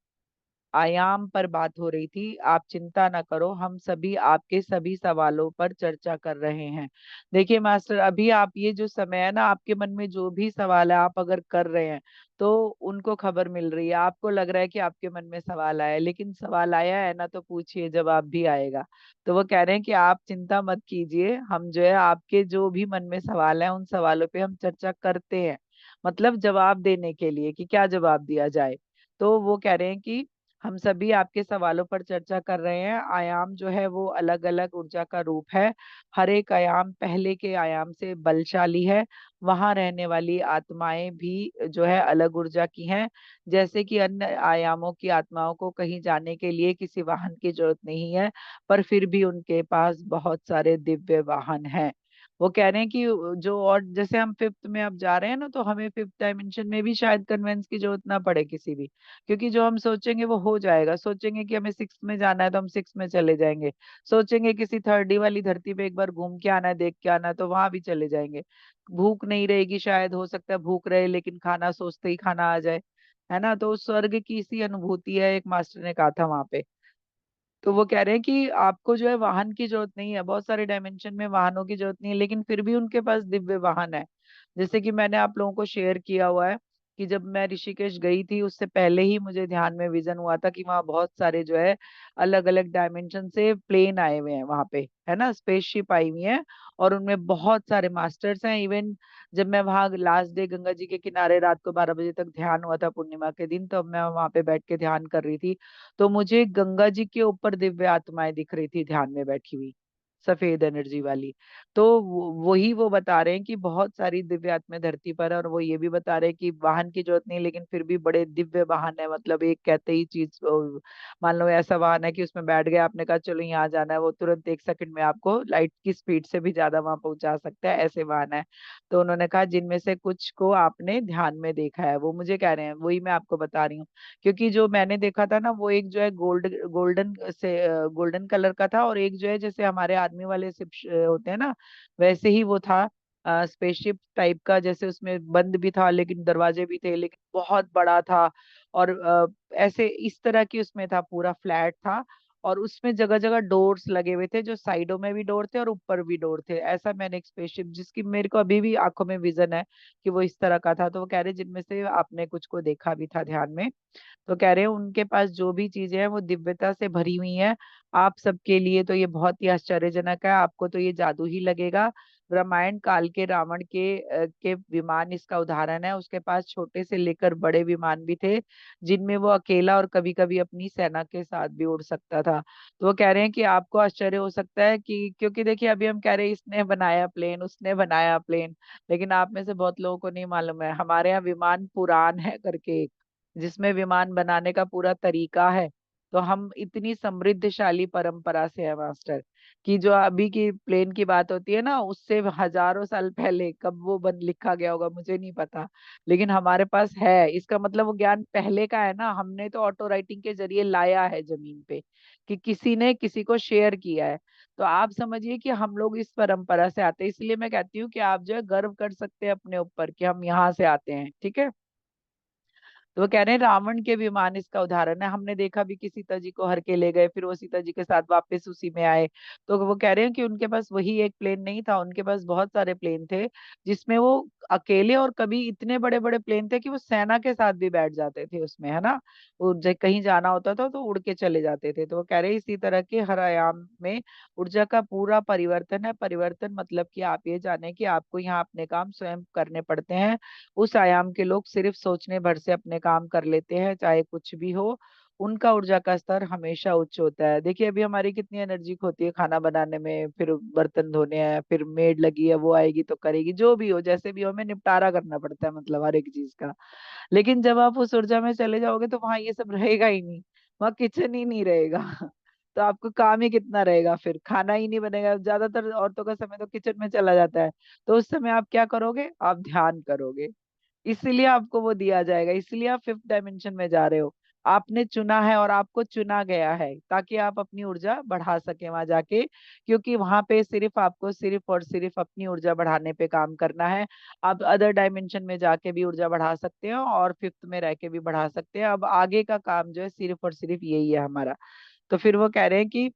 आयाम पर बात हो रही थी। आप चिंता ना करो, हम सभी आपके सभी सवालों पर चर्चा कर रहे हैं। देखिए मास्टर, अभी आप ये जो समय है ना, आपके मन में जो भी सवाल है आप अगर कर रहे हैं, तो उनको खबर मिल रही है। आपको लग रहा है कि आपके मन में सवाल आया है, लेकिन सवाल आया है ना, तो पूछिए, जवाब भी आएगा। तो वो कह रहे हैं कि आप चिंता मत कीजिए, हम जो है आपके जो भी मन में सवाल है उन सवालों पे हम चर्चा करते हैं, मतलब जवाब देने के लिए कि क्या जवाब दिया जाए। तो वो कह रहे हैं कि हम सभी आपके सवालों पर चर्चा कर रहे हैं। आयाम जो है वो अलग अलग ऊर्जा का रूप है। हर एक आयाम पहले के आयाम से बलशाली है। वहां रहने वाली आत्माएं भी जो है अलग ऊर्जा की हैं। जैसे कि अन्य आयामों की आत्माओं को कहीं जाने के लिए किसी वाहन की जरूरत नहीं है, पर फिर भी उनके पास बहुत सारे दिव्य वाहन हैं। वो कह रहे हैं कि जो, और जैसे हम फिफ्थ में अब जा रहे हैं ना, तो हमें फिफ्थ डायमेंशन में भी शायद कन्वेंस की जरूरत ना पड़े किसी भी, क्योंकि जो हम सोचेंगे वो हो जाएगा। सोचेंगे कि हमें सिक्स में जाना है तो हम सिक्स में चले जाएंगे। सोचेंगे किसी थर्डी वाली धरती पे एक बार घूम के आना है, देख के आना है, तो वहां भी चले जाएंगे। भूख नहीं रहेगी, शायद हो सकता है भूख रहे लेकिन खाना सोचते ही खाना आ जाए, है ना। तो उस स्वर्ग की सी अनुभूति है, एक मास्टर ने कहा था वहां पे। तो वो कह रहे हैं कि आपको जो है वाहन की जरूरत नहीं है, बहुत सारे डायमेंशन में वाहनों की जरूरत नहीं है, लेकिन फिर भी उनके पास दिव्य वाहन है। जैसे कि मैंने आप लोगों को शेयर किया हुआ है कि जब मैं ऋषिकेश गई थी, उससे पहले ही मुझे ध्यान में विजन हुआ था कि वहाँ बहुत सारे जो है अलग अलग डायमेंशन से प्लेन आए हुए हैं वहां पे, है ना, स्पेसशिप आई हुई है। और उनमें बहुत सारे मास्टर्स हैं। इवन जब मैं वहां लास्ट डे गंगा जी के किनारे रात को 12 बजे तक ध्यान हुआ था पूर्णिमा के दिन, तो मैं वहां पे बैठ के ध्यान कर रही थी। तो मुझे गंगा जी के ऊपर दिव्य आत्माएं दिख रही थी ध्यान में बैठी हुई, सफेद एनर्जी वाली। तो वही वो बता रहे हैं कि बहुत सारी दिव्य आत्माएं धरती पर है, और वो ये भी बता रहे हैं कि वाहन की जरूरत नहीं, लेकिन फिर भी बड़े दिव्य वाहन है। मतलब एक कहते ही चीज, मान लो ऐसा वाहन है कि उसमें बैठ गए, आपने कहा चलो यहाँ जाना है, वो तुरंत 1 सेकंड में आपको लाइट की स्पीड से भी ज्यादा वहां पहुंचा सकता है, ऐसे वाहन है। तो उन्होंने कहा जिनमें से कुछ को आपने ध्यान में देखा है, वो मुझे कह रहे हैं, वही मैं आपको बता रही हूँ। क्योंकि जो मैंने देखा था ना, वो एक जो है गोल्डन से गोल्डन कलर का था, और एक जो है जैसे हमारे आर्मी वाले शिप होते हैं ना, वैसे ही वो था, स्पेसशिप टाइप का। जैसे उसमें बंद भी था लेकिन दरवाजे भी थे, लेकिन बहुत बड़ा था। और ऐसे इस तरह की उसमें था, पूरा फ्लैट था। और उसमें जगह जगह डोर्स लगे हुए थे, जो साइडों में भी डोर थे और ऊपर भी डोर थे। ऐसा मैंने एक स्पेसशिप, जिसकी मेरे को अभी भी आंखों में विजन है कि वो इस तरह का था। तो वो कह रहे जिनमें से आपने कुछ को देखा भी था ध्यान में। तो कह रहे हैं उनके पास जो भी चीजें हैं वो दिव्यता से भरी हुई हैं। आप सबके लिए तो ये बहुत ही आश्चर्यजनक है, आपको तो ये जादू ही लगेगा। रामायण काल के रावण के विमान इसका उदाहरण है। उसके पास छोटे से लेकर बड़े विमान भी थे, जिनमें वो अकेला और कभी कभी अपनी सेना के साथ भी उड़ सकता था। तो वो कह रहे हैं कि आपको आश्चर्य हो सकता है कि, क्योंकि देखिए अभी हम कह रहे हैं इसने बनाया प्लेन, उसने बनाया प्लेन, लेकिन आप में से बहुत लोगों को नहीं मालूम है, हमारे यहाँ विमान पुराण है करके, जिसमें विमान बनाने का पूरा तरीका है। तो हम इतनी समृद्धशाली परंपरा से है मास्टर, कि जो अभी की प्लेन की बात होती है ना, उससे हजारों साल पहले कब वो बन लिखा गया होगा मुझे नहीं पता, लेकिन हमारे पास है। इसका मतलब वो ज्ञान पहले का है ना, हमने तो ऑटो राइटिंग के जरिए लाया है जमीन पे, कि किसी ने किसी को शेयर किया है। तो आप समझिए कि हम लोग इस परंपरा से आते हैं, इसलिए मैं कहती हूँ कि आप जो है गर्व कर सकते हैं अपने ऊपर कि हम यहाँ से आते हैं, ठीक है। तो वो कह रहे हैं रावण के विमान इसका उदाहरण है। हमने देखा भी कि सीता जी को हर के ले गए, फिर वो सीता जी के साथ वापस उसी में आए। तो वो कह रहे हैं कि उनके पास वही एक प्लेन नहीं था, उनके पास बहुत सारे प्लेन थे, जिसमें वो अकेले, और कभी इतने बड़े बड़े प्लेन थे कि वो सेना के साथ भी बैठ जाते थे उसमें, है ना। वो जब कहीं जाना होता था तो उड़ के चले जाते थे। तो वो कह रहे हैं इसी तरह के हर आयाम में ऊर्जा का पूरा परिवर्तन है। परिवर्तन मतलब कि आप ये जाने कि आपको यहाँ अपने काम स्वयं करने पड़ते हैं। उस आयाम के लोग सिर्फ सोचने भर से अपने काम कर लेते हैं, चाहे कुछ भी हो। उनका ऊर्जा का स्तर हमेशा उच्च होता है। देखिए अभी हमारी कितनी एनर्जी होती है खाना बनाने में, फिर बर्तन धोने हैं, फिर मेड लगी है वो आएगी तो करेगी, जो भी हो जैसे भी हो, हमें निपटारा करना पड़ता है मतलब हर एक चीज का। लेकिन जब आप उस ऊर्जा में चले जाओगे तो वहां ये सब रहेगा ही नहीं, वहां किचन ही नहीं रहेगा। तो आपको काम ही कितना रहेगा, फिर खाना ही नहीं बनेगा। ज्यादातर औरतों का समय तो किचन में चला जाता है। तो उस समय आप क्या करोगे, आप ध्यान करोगे। इसीलिए आपको वो दिया जाएगा, इसलिए आप फिफ्थ डायमेंशन में जा रहे हो। आपने चुना है और आपको चुना गया है ताकि आप अपनी ऊर्जा बढ़ा सके वहां जाके, क्योंकि वहां पे सिर्फ आपको सिर्फ और सिर्फ अपनी ऊर्जा बढ़ाने पे काम करना है। आप अदर डायमेंशन में जाके भी ऊर्जा बढ़ा सकते हो और फिफ्थ में रह के भी बढ़ा सकते हैं। अब आगे का काम जो है सिर्फ और सिर्फ यही है हमारा। तो फिर वो कह रहे हैं कि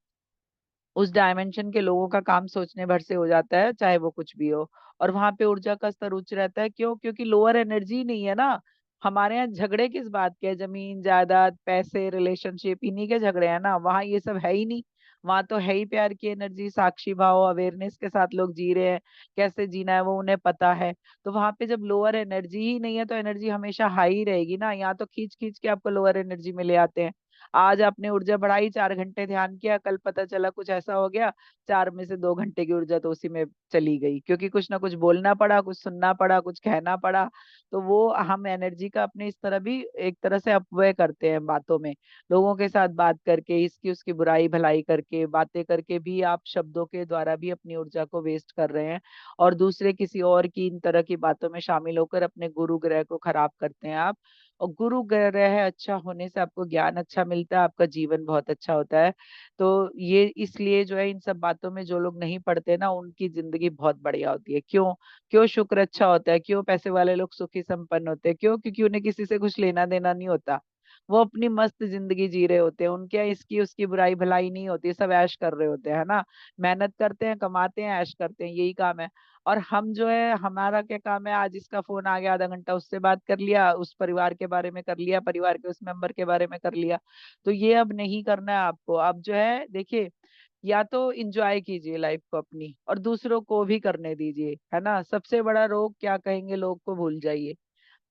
उस डायमेंशन के लोगों का काम सोचने भर से हो जाता है, चाहे वो कुछ भी हो। और वहां पे ऊर्जा का स्तर उच्च रहता है, क्यों? क्योंकि लोअर एनर्जी नहीं है ना। हमारे यहाँ झगड़े किस बात के हैं? जमीन जायदाद पैसे रिलेशनशिप, इन्हीं के झगड़े हैं ना। वहाँ ये सब है ही नहीं। वहां तो है ही प्यार की एनर्जी, साक्षी भाव, अवेयरनेस के साथ लोग जी रहे हैं। कैसे जीना है वो उन्हें पता है। तो वहां पे जब लोअर एनर्जी ही नहीं है तो एनर्जी हमेशा हाई रहेगी ना। यहाँ तो खींच खींच के आपको लोअर एनर्जी में ले आते हैं। आज आपने ऊर्जा बढ़ाई, 4 घंटे ध्यान किया, कल पता चला कुछ ऐसा हो गया, 4 में से 2 घंटे की ऊर्जा तो उसी में चली गई, क्योंकि कुछ ना कुछ बोलना पड़ा, कुछ सुनना पड़ा, कुछ कहना पड़ा। तो वो हम एनर्जी का अपने इस तरह भी एक तरह से अपव्यय करते हैं बातों में। लोगों के साथ बात करके, इसकी उसकी बुराई भलाई करके, बातें करके भी आप शब्दों के द्वारा भी अपनी ऊर्जा को वेस्ट कर रहे हैं। और दूसरे किसी और की इन तरह की बातों में शामिल होकर अपने गुरु ग्रह को खराब करते हैं आप। और गुरु ग्रह अच्छा होने से आपको ज्ञान अच्छा मिलता है, आपका जीवन बहुत अच्छा होता है। तो ये इसलिए जो है इन सब बातों में जो लोग नहीं पढ़ते ना, उनकी जिंदगी बहुत बढ़िया होती है। क्यों? क्यों शुक्र अच्छा होता है? क्यों पैसे वाले लोग सुखी संपन्न होते हैं? क्यों? क्योंकि उन्हें किसी से कुछ लेना देना नहीं होता। वो अपनी मस्त जिंदगी जी रहे होते हैं, उनके यहाँ इसकी उसकी बुराई भलाई नहीं होती, सब ऐश कर रहे होते हैं, है ना। मेहनत करते हैं, कमाते हैं, ऐश करते हैं, यही काम है। और हम जो है, हमारा क्या काम है, आज इसका फोन आ गया, आधा घंटा उससे बात कर लिया, उस परिवार के बारे में कर लिया, परिवार के उस मेंबर के बारे में कर लिया। तो ये अब नहीं करना है आपको। अब जो है देखिए, या तो इंजॉय कीजिए लाइफ को अपनी, और दूसरों को भी करने दीजिए, है ना। सबसे बड़ा रोग क्या कहेंगे लोग को भूल जाइए।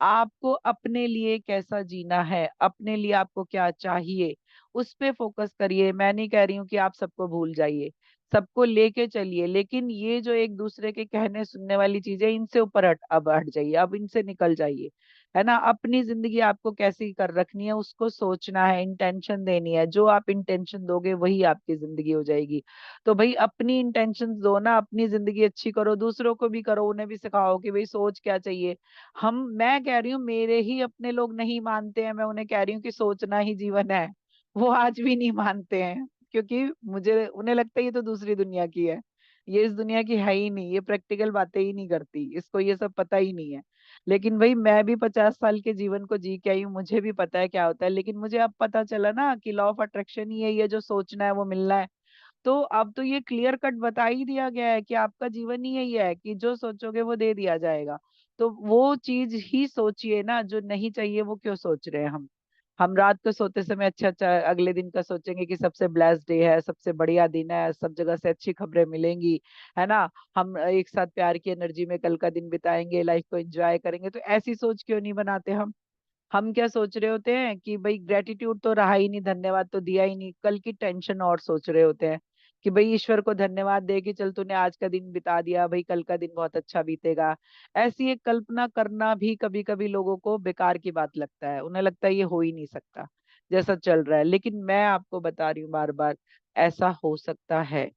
आपको अपने लिए कैसा जीना है, अपने लिए आपको क्या चाहिए, उस पे फोकस करिए। मैं नहीं कह रही हूँ कि आप सबको भूल जाइए, सबको लेके चलिए, लेकिन ये जो एक दूसरे के कहने सुनने वाली चीजें, इनसे ऊपर अब हट जाइए, अब इनसे निकल जाइए, है ना। अपनी जिंदगी आपको कैसी कर रखनी है उसको सोचना है, इंटेंशन देनी है। जो आप इंटेंशन दोगे वही आपकी जिंदगी हो जाएगी। तो भाई अपनी इंटेंशन दो ना, अपनी जिंदगी अच्छी करो, दूसरों को भी करो, उन्हें भी सिखाओ कि भाई सोच क्या चाहिए। मैं कह रही हूँ, मेरे ही अपने लोग नहीं मानते हैं, मैं उन्हें कह रही हूँ कि सोचना ही जीवन है। वो आज भी नहीं मानते हैं, क्योंकि मुझे उन्हें लगता है ये तो दूसरी दुनिया की है, ये इस दुनिया की है ही नहीं, ये प्रैक्टिकल बातें ही नहीं करती, इसको ये सब पता ही नहीं है। लेकिन भाई मैं भी 50 साल के जीवन को जी के आई हूँ, मुझे भी पता है क्या होता है। लेकिन मुझे अब पता चला ना कि लॉ ऑफ अट्रैक्शन ही है, ये जो सोचना है वो मिलना है। तो अब तो ये क्लियर कट बता ही दिया गया है कि आपका जीवन ही यही है कि जो सोचोगे वो दे दिया जाएगा। तो वो चीज ही सोचिए ना, जो नहीं चाहिए वो क्यों सोच रहे हैं हम रात को सोते समय अच्छा अच्छा अगले दिन का सोचेंगे कि सबसे ब्लेस्ड डे है, सबसे बढ़िया दिन है, सब जगह से अच्छी खबरें मिलेंगी, है ना। हम एक साथ प्यार की एनर्जी में कल का दिन बिताएंगे, लाइफ को एंजॉय करेंगे। तो ऐसी सोच क्यों नहीं बनाते हम क्या सोच रहे होते हैं कि भाई ग्रेटिट्यूड तो रहा ही नहीं, धन्यवाद तो दिया ही नहीं, कल की टेंशन और सोच रहे होते हैं कि भाई ईश्वर को धन्यवाद दे कि चल तूने आज का दिन बिता दिया, भाई कल का दिन बहुत अच्छा बीतेगा। ऐसी एक कल्पना करना भी कभी कभी लोगों को बेकार की बात लगता है, उन्हें लगता है ये हो ही नहीं सकता जैसा चल रहा है। लेकिन मैं आपको बता रही हूँ बार बार, ऐसा हो सकता है।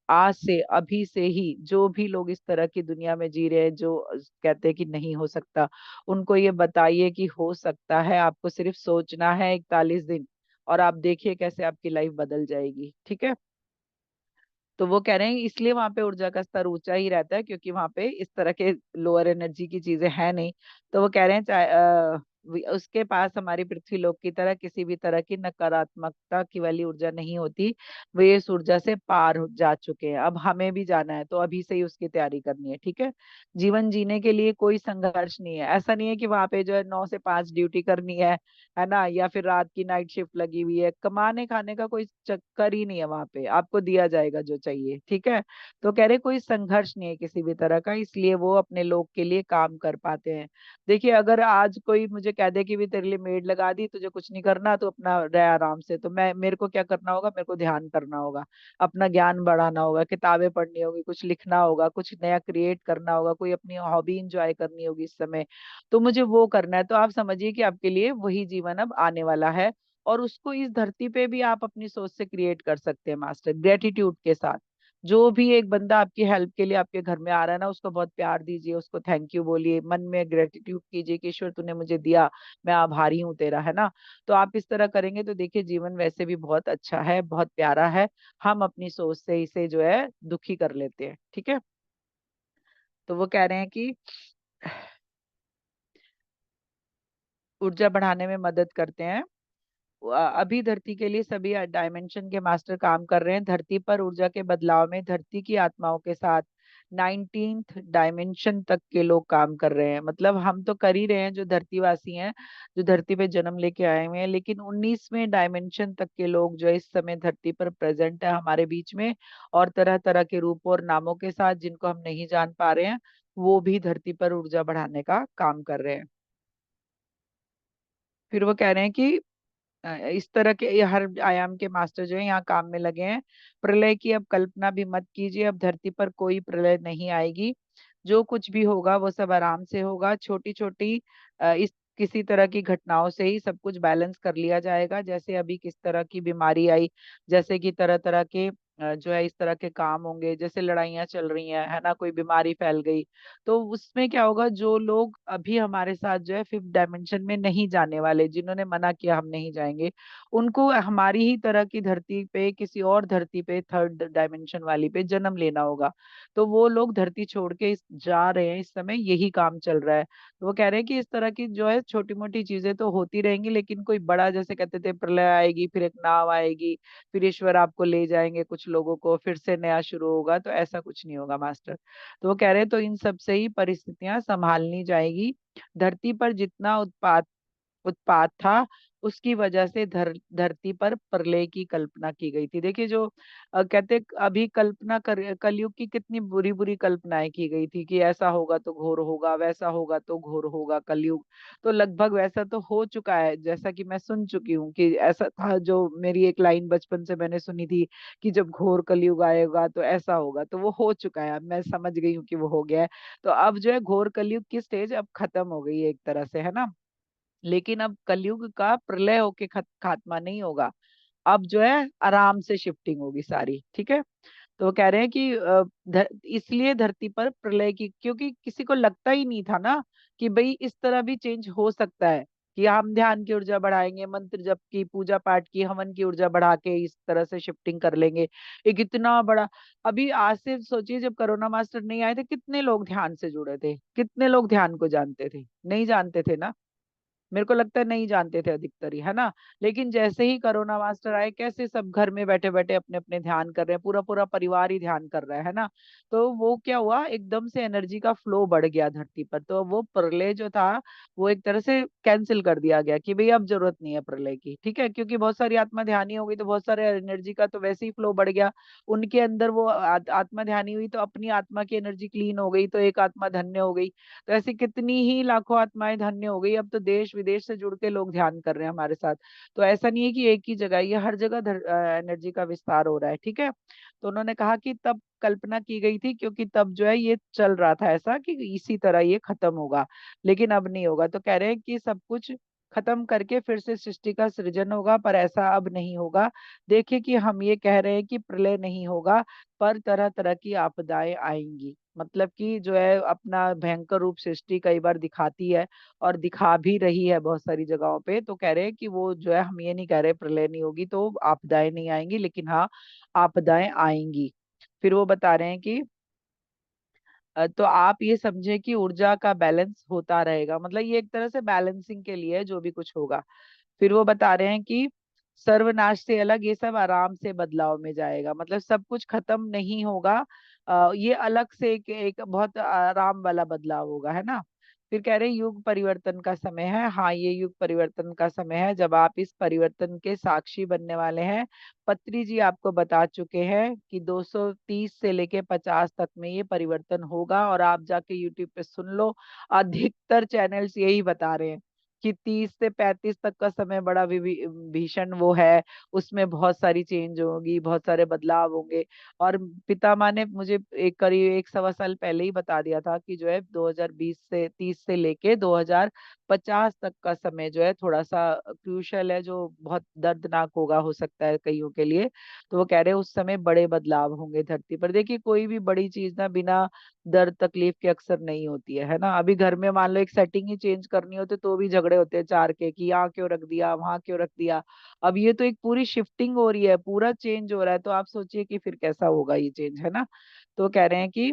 आज से, अभी से ही, जो भी लोग इस तरह की दुनिया में जी रहे हैं, जो कहते हैं कि नहीं हो सकता, उनको ये बताइए कि हो सकता है। आपको सिर्फ सोचना है 41 दिन, और आप देखिए कैसे आपकी लाइफ बदल जाएगी, ठीक है। तो वो कह रहे हैं इसलिए वहां पे ऊर्जा का स्तर ऊंचा ही रहता है, क्योंकि वहां पे इस तरह के लोअर एनर्जी की चीजें हैं नहीं। तो वो कह रहे हैं चाहे उसके पास हमारी पृथ्वी लोक की तरह किसी भी तरह की नकारात्मकता की वाली ऊर्जा नहीं होती। वे इस ऊर्जा से पार जा चुके हैं। अब हमें भी जाना है, तो अभी से ही उसकी तैयारी करनी है, ठीक है। जीवन जीने के लिए कोई संघर्ष नहीं है। ऐसा नहीं है कि वहां पे जो है 9 से 5 ड्यूटी करनी है ना, या फिर रात की नाइट शिफ्ट लगी हुई है। कमाने खाने का कोई चक्कर ही नहीं है वहां पे, आपको दिया जाएगा जो चाहिए, ठीक है। तो कह रहे कोई संघर्ष नहीं है किसी भी तरह का, इसलिए वो अपने लोग के लिए काम कर पाते हैं। देखिए, अगर आज कोई मुझे कह दे कि भी तेरे लिए मेड लगा दी, तुझे कुछ नहीं करना, तो अपना रह आराम से, तो मैं मेरे को क्या करना होगा? मेरे को ध्यान करना होगा, अपना ज्ञान बढ़ाना होगा, किताबें पढ़नी होगी, कुछ लिखना होगा, कुछ नया क्रिएट करना होगा, कोई अपनी हॉबी इंजॉय करनी होगी इस समय, तो मुझे वो करना है। तो आप समझिए कि आपके लिए वही जीवन अब आने वाला है। और उसको इस धरती पे भी आप अपनी सोच से क्रिएट कर सकते हैं मास्टर, ग्रेटिट्यूड के साथ। जो भी एक बंदा आपकी हेल्प के लिए आपके घर में आ रहा है ना, उसको बहुत प्यार दीजिए, उसको थैंक यू बोलिए, मन में ग्रेटिट्यूड कीजिए कि ईश्वर तूने मुझे दिया, मैं आभारी हूँ तेरा, है ना। तो आप इस तरह करेंगे तो देखिए जीवन वैसे भी बहुत अच्छा है, बहुत प्यारा है। हम अपनी सोच से इसे जो है दुखी कर लेते हैं, ठीक है। तो वो कह रहे हैं कि ऊर्जा बढ़ाने में मदद करते हैं। अभी धरती के लिए सभी डायमेंशन के मास्टर काम कर रहे हैं। धरती पर ऊर्जा के बदलाव में धरती की आत्माओं के साथ 19th डायमेंशन तक के लोग काम कर रहे हैं। मतलब हम तो कर ही रहे हैं जो धरतीवासी हैं, जो धरती पे जन्म लेके आए हुए हैं, लेकिन 19वें डायमेंशन तक के लोग जो है इस समय धरती पर प्रेजेंट है हमारे बीच में, और तरह तरह के रूपों और नामों के साथ, जिनको हम नहीं जान पा रहे हैं। वो भी धरती पर ऊर्जा बढ़ाने का काम कर रहे हैं। फिर वो कह रहे हैं कि इस तरह के ये हर आयाम के मास्टर जो है यहाँ काम में लगे हैं। प्रलय की अब कल्पना भी मत कीजिए, अब धरती पर कोई प्रलय नहीं आएगी। जो कुछ भी होगा वो सब आराम से होगा। छोटी छोटी इस किसी तरह की घटनाओं से ही सब कुछ बैलेंस कर लिया जाएगा। जैसे अभी किस तरह की बीमारी आई, जैसे कि तरह तरह के जो है इस तरह के काम होंगे, जैसे लड़ाइयाँ चल रही हैं, है ना, कोई बीमारी फैल गई, तो उसमें क्या होगा? जो लोग अभी हमारे साथ जो है 5th डायमेंशन में नहीं जाने वाले, जिन्होंने मना किया हम नहीं जाएंगे, उनको हमारी ही तरह की धरती पे, किसी और धरती पे 3rd डायमेंशन वाली पे जन्म लेना होगा। तो वो लोग धरती छोड़ के जा रहे हैं, इस समय यही काम चल रहा है। तो वो कह रहे हैं कि इस तरह की जो है छोटी मोटी चीजें तो होती रहेंगी, लेकिन कोई बड़ा, जैसे कहते थे प्रलय आएगी, फिर एक नाव आएगी, फिर ईश्वर आपको ले जाएंगे कुछ लोगों को, फिर से नया शुरू होगा, तो ऐसा कुछ नहीं होगा मास्टर। तो वो कह रहे हैं तो इन सब से ही परिस्थितियां संभालनी जाएगी। धरती पर जितना उत्पात था, उसकी वजह से धरती पर प्रलय की कल्पना की गई थी। देखिए जो कहते अभी कल्पना कर, कलयुग की कितनी बुरी बुरी कल्पनाएं की गई थी कि ऐसा होगा तो घोर होगा, वैसा होगा तो घोर होगा कलयुग। तो लगभग वैसा तो हो चुका है, जैसा कि मैं सुन चुकी हूँ कि ऐसा था। जो मेरी एक लाइन बचपन से मैंने सुनी थी कि जब घोर कलयुग आएगा तो ऐसा होगा, तो वो हो चुका है। अब मैं समझ गई हूँ कि वो हो गया है। तो अब जो है घोर कलयुग की स्टेज अब खत्म हो गई है एक तरह से, है ना। लेकिन अब कलयुग का प्रलय होके खात्मा नहीं होगा। अब जो है आराम से शिफ्टिंग होगी सारी, ठीक है। तो वो कह रहे हैं कि इसलिए धरती पर प्रलय की, क्योंकि किसी को लगता ही नहीं था ना कि भाई इस तरह भी चेंज हो सकता है, कि हम ध्यान की ऊर्जा बढ़ाएंगे, मंत्र जप की, पूजा पाठ की, हवन की ऊर्जा बढ़ा के इस तरह से शिफ्टिंग कर लेंगे। एक इतना बड़ा, अभी आज से सोचिए जब कोरोना मास्टर नहीं आए थे, कितने लोग ध्यान से जुड़े थे, कितने लोग ध्यान को जानते थे? नहीं जानते थे ना। मेरे को लगता है नहीं जानते थे अधिकतर ही, है ना। लेकिन जैसे ही कोरोना मास्टर आए, कैसे सब घर में बैठे बैठे अपने अपने ध्यान कर रहे हैं, पूरा पूरा परिवार ही ध्यान कर रहा है ना। तो वो क्या हुआ, एकदम से एनर्जी का फ्लो बढ़ गया धरती पर। तो वो प्रलय जो था वो एक तरह से कैंसिल कर दिया गया कि भाई अब जरूरत नहीं है प्रलय की, ठीक है। क्योंकि बहुत सारी आत्मा ध्यानी हो गई, तो बहुत सारे एनर्जी का तो वैसे ही फ्लो बढ़ गया उनके अंदर। वो आत्मा ध्यानी हुई तो अपनी आत्मा की एनर्जी क्लीन हो गई, तो एक आत्मा धन्य हो गई। तो ऐसी कितनी ही लाखों आत्माएं धन्य हो गई। अब तो देश विदेश से जुड़ के लोग ध्यान कर रहे हैं हमारे साथ। तो ऐसा नहीं है कि एक ही जगह, ये हर जगह एनर्जी का विस्तार हो रहा है, ठीक है। तो उन्होंने कहा कि तब कल्पना की गई थी, क्योंकि तब जो है ये चल रहा था ऐसा कि इसी तरह ये खत्म होगा, लेकिन अब नहीं होगा। तो कह रहे हैं कि सब कुछ खत्म करके फिर से सृष्टि का सृजन होगा, पर ऐसा अब नहीं होगा। देखिए कि हम ये कह रहे हैं कि प्रलय नहीं होगा, पर तरह तरह की आपदाएं आएंगी। मतलब कि जो है अपना भयंकर रूप सृष्टि कई बार दिखाती है, और दिखा भी रही है बहुत सारी जगहों पे। तो कह रहे हैं कि वो जो है, हम ये नहीं कह रहे प्रलय नहीं होगी तो आपदाएं नहीं आएंगी, लेकिन हाँ आपदाएं आएंगी। फिर वो बता रहे हैं कि तो आप ये समझे कि ऊर्जा का बैलेंस होता रहेगा, मतलब ये एक तरह से बैलेंसिंग के लिए है जो भी कुछ होगा। फिर वो बता रहे हैं कि सर्वनाश से अलग ये सब आराम से बदलाव में जाएगा, मतलब सब कुछ खत्म नहीं होगा। ये अलग से एक बहुत आराम वाला बदलाव होगा, है ना। फिर कह रहे हैं युग परिवर्तन का समय है। हाँ, ये युग परिवर्तन का समय है जब आप इस परिवर्तन के साक्षी बनने वाले हैं। पत्री जी आपको बता चुके हैं कि 230 से लेके 50 तक में ये परिवर्तन होगा, और आप जाके यूट्यूब पे सुन लो, अधिकतर चैनल्स यही बता रहे हैं कि 30 से 35 तक का समय बड़ा भीषण वो है। उसमें बहुत सारी चेंज होगी, बहुत सारे बदलाव होंगे। और पितामह ने मुझे एक करीब 1 सवा साल पहले ही बता दिया था कि जो है 2020 से 30 से लेके 2050 तक का समय जो है थोड़ा सा क्रूशल है, जो बहुत दर्दनाक होगा, हो सकता है कईयों के लिए। तो वो कह रहे हैं उस समय बड़े बदलाव होंगे धरती पर। देखिए, कोई भी बड़ी चीज ना बिना दर्द तकलीफ के अक्सर नहीं होती है ना। अभी घर में मान लो एक सेटिंग ही चेंज करनी होती तो भी झगड़े होते हैं चार के, कि यहाँ क्यों रख दिया, वहां क्यों रख दिया। अब ये तो एक पूरी शिफ्टिंग हो रही है, पूरा चेंज हो रहा है, तो आप सोचिए कि फिर कैसा होगा ये चेंज, है ना। तो कह रहे हैं कि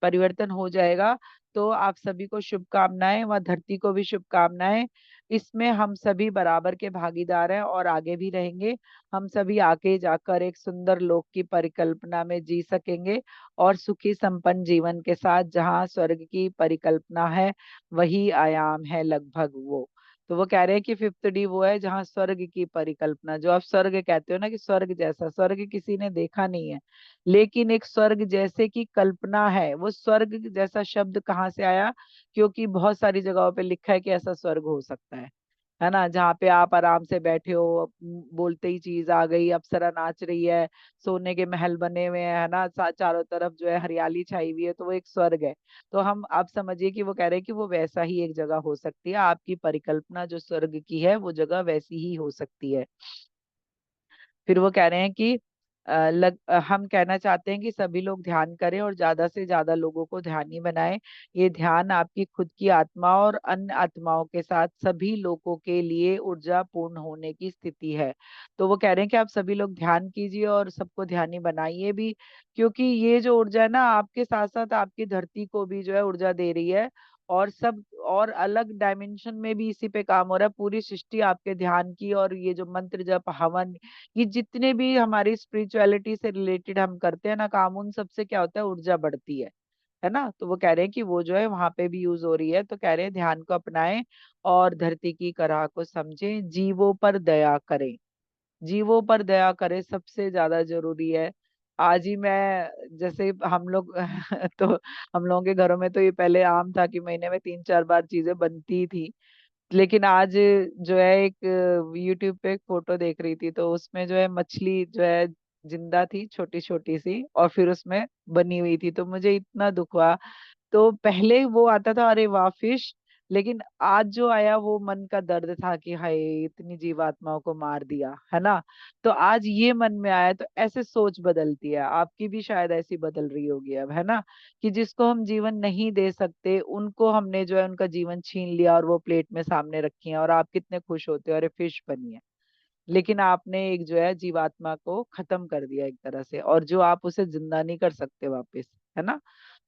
परिवर्तन हो जाएगा। तो आप सभी को शुभकामनाएं, व धरती को भी शुभकामनाएं। इसमें हम सभी बराबर के भागीदार हैं और आगे भी रहेंगे। हम सभी आगे जाकर एक सुंदर लोक की परिकल्पना में जी सकेंगे, और सुखी संपन्न जीवन के साथ, जहाँ स्वर्ग की परिकल्पना है वही आयाम है लगभग वो। तो वो कह रहे हैं कि फिफ्थ डी वो है जहाँ स्वर्ग की परिकल्पना, जो आप स्वर्ग कहते हो ना, कि स्वर्ग जैसा, स्वर्ग किसी ने देखा नहीं है, लेकिन एक स्वर्ग जैसे की कल्पना है। वो स्वर्ग जैसा शब्द कहाँ से आया? क्योंकि बहुत सारी जगहों पे लिखा है कि ऐसा स्वर्ग हो सकता है ना, जहाँ पे आप आराम से बैठे हो, बोलते ही चीज आ गई, अप्सरा नाच रही है, सोने के महल बने हुए हैं, है ना, चारों तरफ जो है हरियाली छाई हुई है, तो वो एक स्वर्ग है। तो हम, आप समझिए कि वो कह रहे हैं कि वो वैसा ही एक जगह हो सकती है। आपकी परिकल्पना जो स्वर्ग की है वो जगह वैसी ही हो सकती है। फिर वो कह रहे हैं कि हम कहना चाहते हैं कि सभी लोग ध्यान करें और ज्यादा से ज्यादा लोगों को ध्यानी बनाएं। ये ध्यान आपकी खुद की आत्मा और अन्य आत्माओं के साथ सभी लोगों के लिए ऊर्जा पूर्ण होने की स्थिति है। तो वो कह रहे हैं कि आप सभी लोग ध्यान कीजिए और सबको ध्यानी बनाइए भी, क्योंकि ये जो ऊर्जा है ना, आपके साथ साथ आपकी धरती को भी जो है ऊर्जा दे रही है। और सब और अलग डायमेंशन में भी इसी पे काम हो रहा है। पूरी सृष्टि आपके ध्यान की, और ये जो मंत्र जप हवन, ये जितने भी हमारी स्पिरिचुअलिटी से रिलेटेड हम करते हैं ना काम, उन सबसे क्या होता है, ऊर्जा बढ़ती है ना। तो वो कह रहे हैं कि वो जो है वहां पे भी यूज हो रही है। तो कह रहे हैं ध्यान को अपनाएं और धरती की कराह को समझें, जीवों पर दया करें। जीवों पर दया करें सबसे ज्यादा जरूरी है। आज ही मैं, जैसे हम लोग तो हम लोगों के घरों में तो ये पहले आम था कि महीने में 3 4 बार चीजें बनती थी। लेकिन आज जो है एक यूट्यूब पे एक फोटो देख रही थी, तो उसमें जो है मछली जो है जिंदा थी, छोटी छोटी सी, और फिर उसमें बनी हुई थी, तो मुझे इतना दुख हुआ। तो पहले वो आता था अरे वाह फिश, लेकिन आज जो आया वो मन का दर्द था कि हाय, इतनी जीवात्माओं को मार दिया, है ना। तो आज ये मन में आया, तो ऐसे सोच बदलती है, आपकी भी शायद ऐसी बदल रही होगी अब, है ना। कि जिसको हम जीवन नहीं दे सकते उनको हमने जो है उनका जीवन छीन लिया, और वो प्लेट में सामने रखी है, और आप कितने खुश होते हो, अरे फिश बनी है। लेकिन आपने एक जो है जीवात्मा को खत्म कर दिया एक तरह से, और जो आप उसे जिंदा नहीं कर सकते वापस, है ना।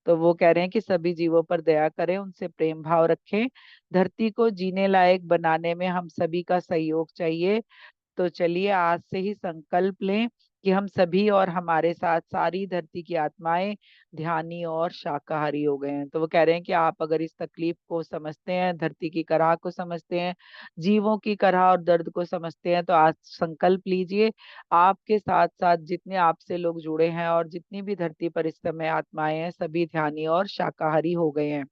तो वो कह रहे हैं कि सभी जीवों पर दया करें, उनसे प्रेम भाव रखें। धरती को जीने लायक बनाने में हम सभी का सहयोग चाहिए। तो चलिए आज से ही संकल्प लें कि हम सभी और हमारे साथ सारी धरती की आत्माएं ध्यानी और शाकाहारी हो गए हैं। तो वो कह रहे हैं कि आप अगर इस तकलीफ को समझते हैं, धरती की कराह को समझते हैं, जीवों की कराह और दर्द को समझते हैं, तो आज संकल्प लीजिए। आपके साथ साथ जितने आपसे लोग जुड़े हैं और जितनी भी धरती पर इस समय आत्माएं हैं, सभी ध्यानी और शाकाहारी हो गए हैं।